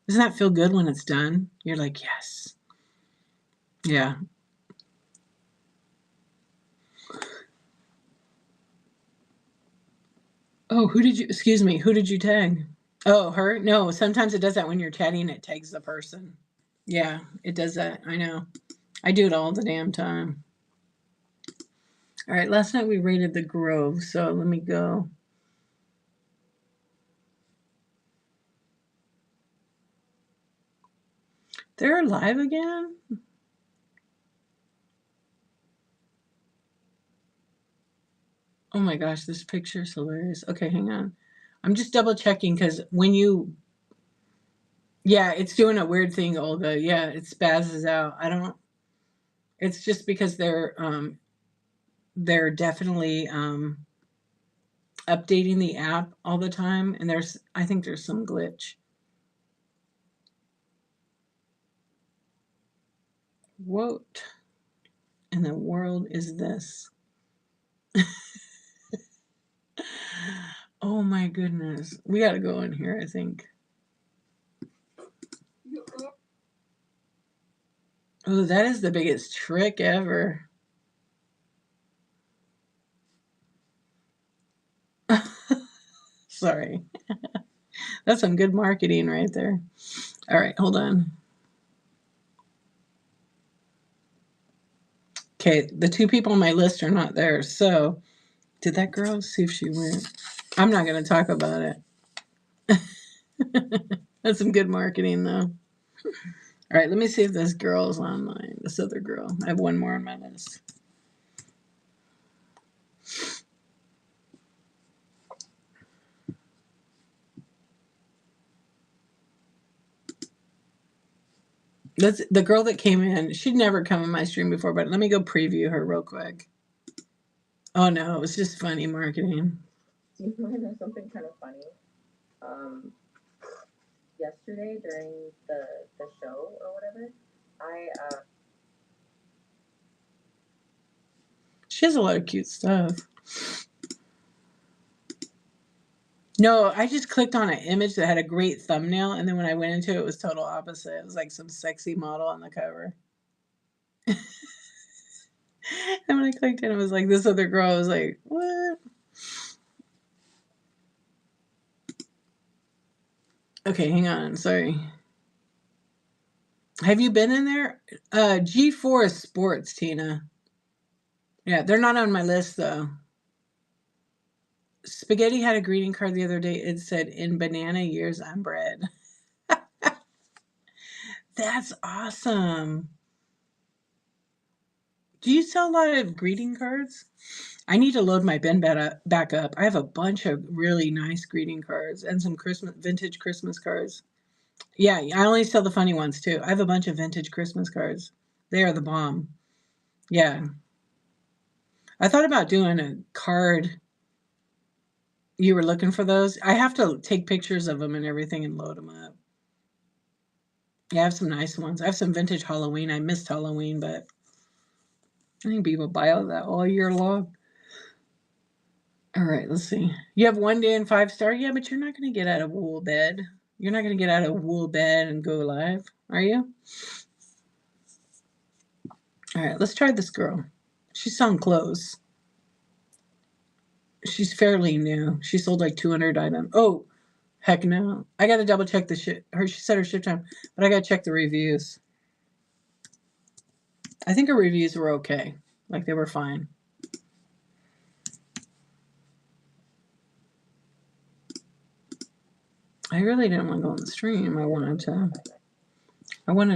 Doesn't that feel good when it's done? You're like, yes. Yeah. Oh, who did you tag? Oh, her? No, sometimes it does that when you're tagging, it tags the person. Yeah, it does that. I know. I do it all the damn time. All right, last night we raided the Grove, so let me go. They're alive again? Oh my gosh, this picture is hilarious. Okay, hang on. I'm just double checking because yeah, it's doing a weird thing, Olga. Yeah, it spazzes out. I don't, it's just because they're definitely updating the app all the time, and I think there's some glitch. What in the world is this? Oh my goodness. We got to go in here, I think. Oh, that is the biggest trick ever. Sorry. That's some good marketing right there. All right, hold on. Okay, the 2 people on my list are not there. So, did that girl see if she went? I'm not going to talk about it. That's some good marketing, though. All right, let me see if this girl's online. This other girl. I have one more on my list. The girl that came in, she'd never come in my stream before, but let me go preview her real quick. Oh no, it was just funny marketing. Do you want to know something kind of funny? Yesterday during the show or whatever, she has a lot of cute stuff. No, I just clicked on an image that had a great thumbnail, and then when I went into it, it was total opposite. It was like some sexy model on the cover. And when I clicked in, it was like this other girl. I was like, what? Okay, hang on. Sorry. Have you been in there? G4 is sports, Tina. Yeah, they're not on my list, though. Spaghetti had a greeting card the other day. It said, "In banana years, I'm bred." That's awesome. Do you sell a lot of greeting cards? I need to load my bin back up. I have a bunch of really nice greeting cards and some vintage Christmas cards. Yeah, I only sell the funny ones too. I have a bunch of vintage Christmas cards. They are the bomb. Yeah. I thought about doing a card. You were looking for those? I have to take pictures of them and everything and load them up. Yeah, I have some nice ones. I have some vintage Halloween. I missed Halloween, but I think people buy all that all year long. All right, let's see. You have 1 day and 5-star? Yeah, but you're not going to get out of wool bed. You're not going to get out of wool bed and go live, are you? All right, let's try this girl. She's selling clothes. She's fairly new. She sold like 200 items. Oh, heck no. I got to double check the shit. She said her ship time, but I got to check the reviews. I think her reviews were okay. Like, they were fine. I really didn't want to go on the stream. I wanted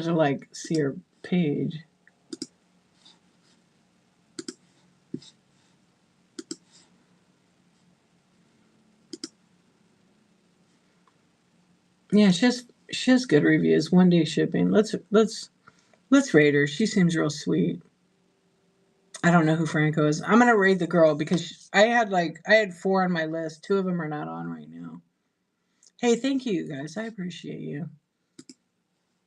to like see her page. Yeah, she has good reviews. 1 day shipping. Let's rate her. She seems real sweet. I don't know who Franco is. I'm gonna rate the girl because I had 4 on my list. 2 of them are not on right now. Hey, thank you guys. I appreciate you.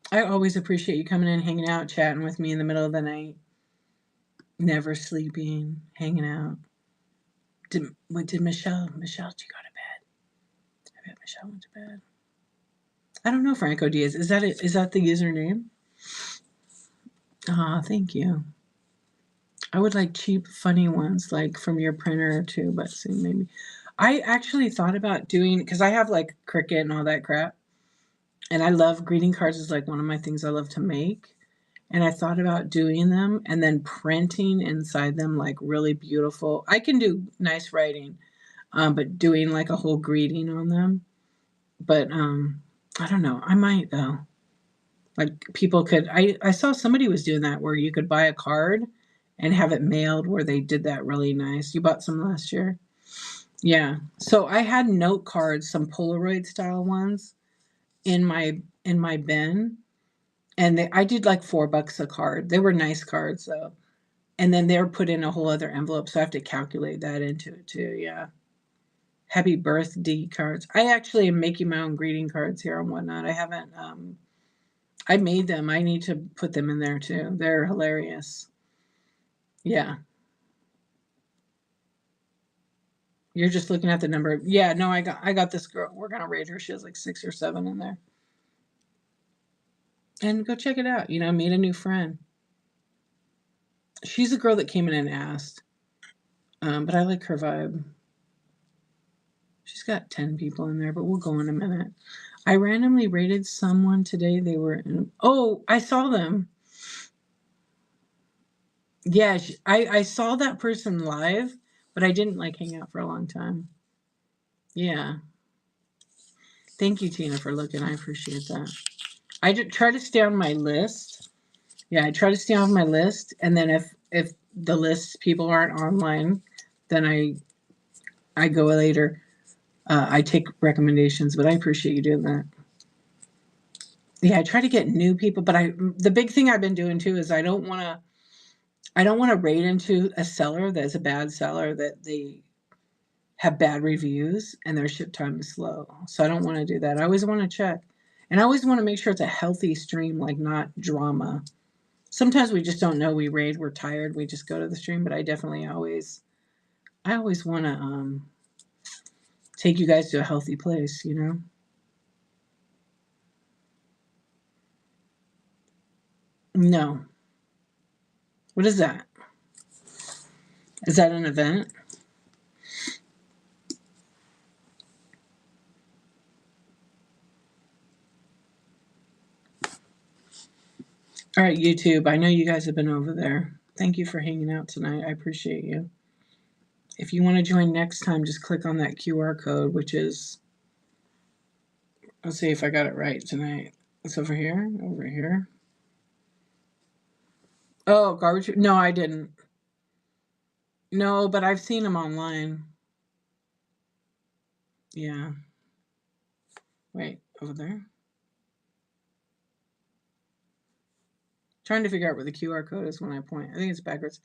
I always appreciate you coming in, hanging out, chatting with me in the middle of the night. Never sleeping, hanging out. Did Michelle? Michelle, did you go to bed? I bet Michelle went to bed. I don't know, Franco Diaz. Is that it? Is that the username? Ah, thank you. I would like cheap, funny ones, like from your printer too, but see, maybe. I actually thought about doing, because I have like Cricut and all that crap, and I love greeting cards is like one of my things I love to make. And I thought about doing them and then printing inside them like really beautiful. I can do nice writing, but doing like a whole greeting on them. But I don't know. I might though. Like people could. I saw somebody was doing that where you could buy a card and have it mailed where they did that really nice. You bought some last year? Yeah. So I had note cards, some Polaroid style ones in my bin, and I did like $4 a card. They were nice cards though. And then they're put in a whole other envelope, so I have to calculate that into it too. Yeah. Happy birthday cards. I actually am making my own greeting cards here and whatnot. I haven't I made them. I need to put them in there too. They're hilarious. Yeah. You're just looking at the number. Yeah, no, I got this girl. We're gonna rate her. She has like 6 or 7 in there. And go check it out. Meet a new friend. She's a girl that came in and asked. But I like her vibe. She's got 10 people in there, but we'll go in a minute. I randomly rated someone today. They were in. Oh, I saw them. Yeah, I saw that person live, but I didn't like hang out for a long time. Yeah. Thank you, Tina, for looking. I appreciate that. I try to stay on my list. Yeah, I try to stay on my list, and then if the list people aren't online, then I go later. I take recommendations, but I appreciate you doing that. Yeah, I try to get new people, but the big thing I've been doing too is I don't want to raid into a seller that's a bad seller that they have bad reviews and their ship time is slow. So I don't want to do that. I always want to check. And I always want to make sure it's a healthy stream, like not drama. Sometimes we just don't know we raid, we're tired, we just go to the stream, but I always want to take you guys to a healthy place, you know? No. What is that? Is that an event? All right, YouTube. I know you guys have been over there. Thank you for hanging out tonight. I appreciate you. If you want to join next time, just click on that QR code, which is, let's see if I got it right tonight. It's over here, over here. Oh, garbage. No, I didn't. No, but I've seen them online. Yeah. Wait, over there. Trying to figure out where the QR code is when I point. I think it's backwards.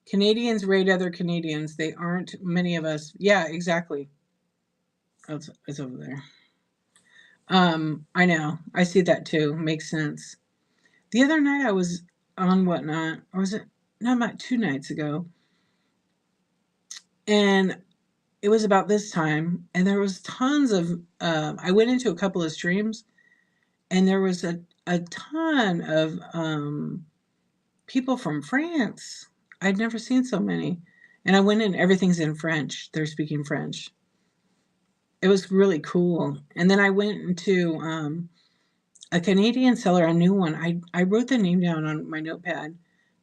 Canadians raid other Canadians. They aren't many of us. Yeah, exactly. Oh, it's over there. I know. I see that too. Makes sense. The other night I was on Whatnot, or was it? No, about 2 nights ago, and it was about this time, and there was tons of. I went into a couple of streams, and there was a ton of people from France. I'd never seen so many, and I went in. Everything's in French. They're speaking French. It was really cool. And then I went into a Canadian seller, a new one. I wrote the name down on my notepad.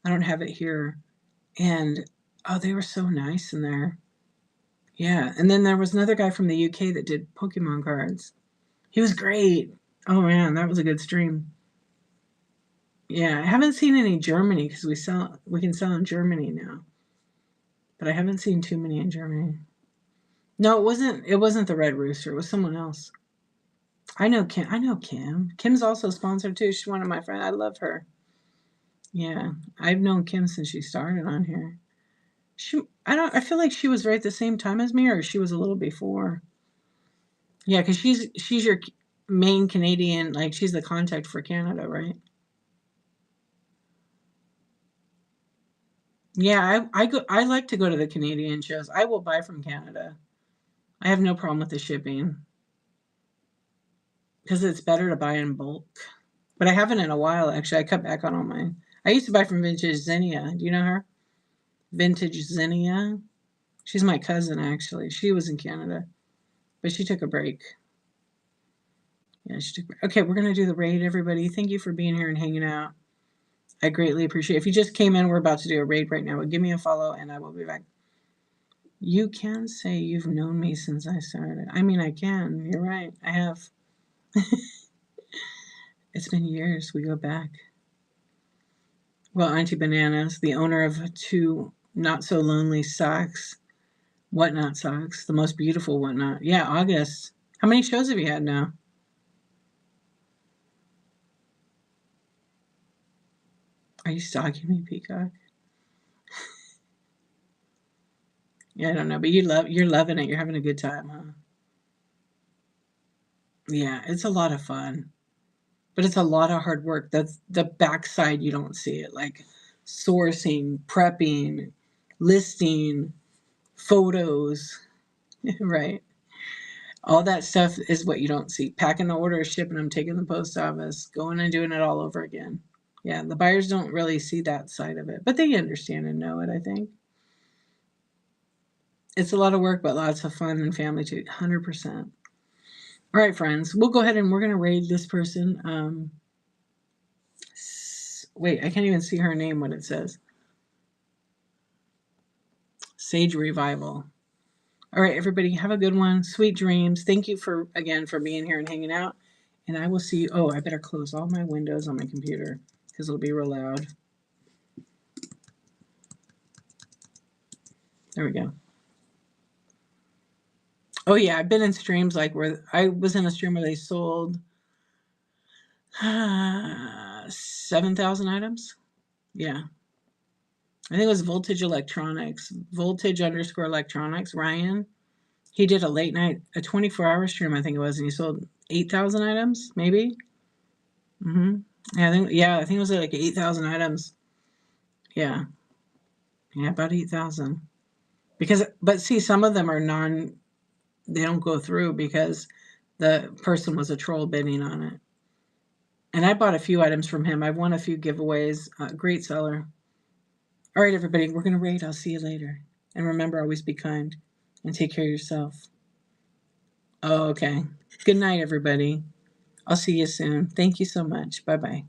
I don't have it here. And oh, they were so nice in there. Yeah. And then there was another guy from the UK that did Pokemon cards. He was great. Oh man, that was a good stream. Yeah, I haven't seen any Germany because we can sell in Germany now, but I haven't seen too many in Germany. No, it wasn't the Red Rooster. It was someone else. I know Kim. I know Kim. Kim's also sponsored too. She's one of my friends. I love her. Yeah, I've known Kim since she started on here. I feel like she was right at the same time as me, or she was a little before. Yeah, because she's your main Canadian, like she's the contact for Canada, right? Yeah, I like to go to the Canadian shows. I will buy from Canada. I have no problem with the shipping because it's better to buy in bulk. But I haven't in a while actually. I cut back on all mine. I used to buy from Vintage Xenia. Do you know her? Vintage Xenia. She's my cousin actually. She was in Canada, but she took a break. Yeah, she took. Okay, we're gonna do the raid, everybody. Thank you for being here and hanging out. I greatly appreciate it. If you just came in, we're about to do a raid right now. But give me a follow, and I will be back. You can say you've known me since I started. I mean, I can. You're right. I have. It's been years. We go back. Well, Auntie Bananas, the owner of two not so lonely socks, Whatnot socks, the most beautiful Whatnot. Yeah, August. How many shows have you had now? Are you stalking me, Peacock? Yeah, I don't know, but you're loving it. You're having a good time, huh? Yeah, it's a lot of fun, but it's a lot of hard work. That's the backside. You don't see it, like sourcing, prepping, listing, photos, right? All that stuff is what you don't see. Packing the orders, shipping them, taking the post office, going and doing it all over again. Yeah, the buyers don't really see that side of it, but they understand and know it, I think. It's a lot of work, but lots of fun and family too. 100%. All right, friends, we'll go ahead and we're going to raid this person. Wait, I can't even see her name, what it says. Sage Revival. All right, everybody, have a good one. Sweet dreams. Thank you again for being here and hanging out. And I will see you. Oh, I better close all my windows on my computer because it'll be real loud. There we go. Oh yeah, I've been in streams like where I was in a stream where they sold 7,000 items. Yeah. I think it was Voltage Electronics, Voltage underscore Electronics. Ryan, he did a late night, a 24-hour stream, I think it was, and he sold 8,000 items, maybe. Mm-hmm. Yeah, I think it was like 8,000 items. Yeah, yeah, about 8,000. But see, some of them are they don't go through because the person was a troll bidding on it. And I bought a few items from him. I've won a few giveaways. Great seller. All right, everybody, we're gonna rate. I'll see you later. And remember, always be kind and take care of yourself. Oh, okay. Good night, everybody. I'll see you soon. Thank you so much. Bye bye.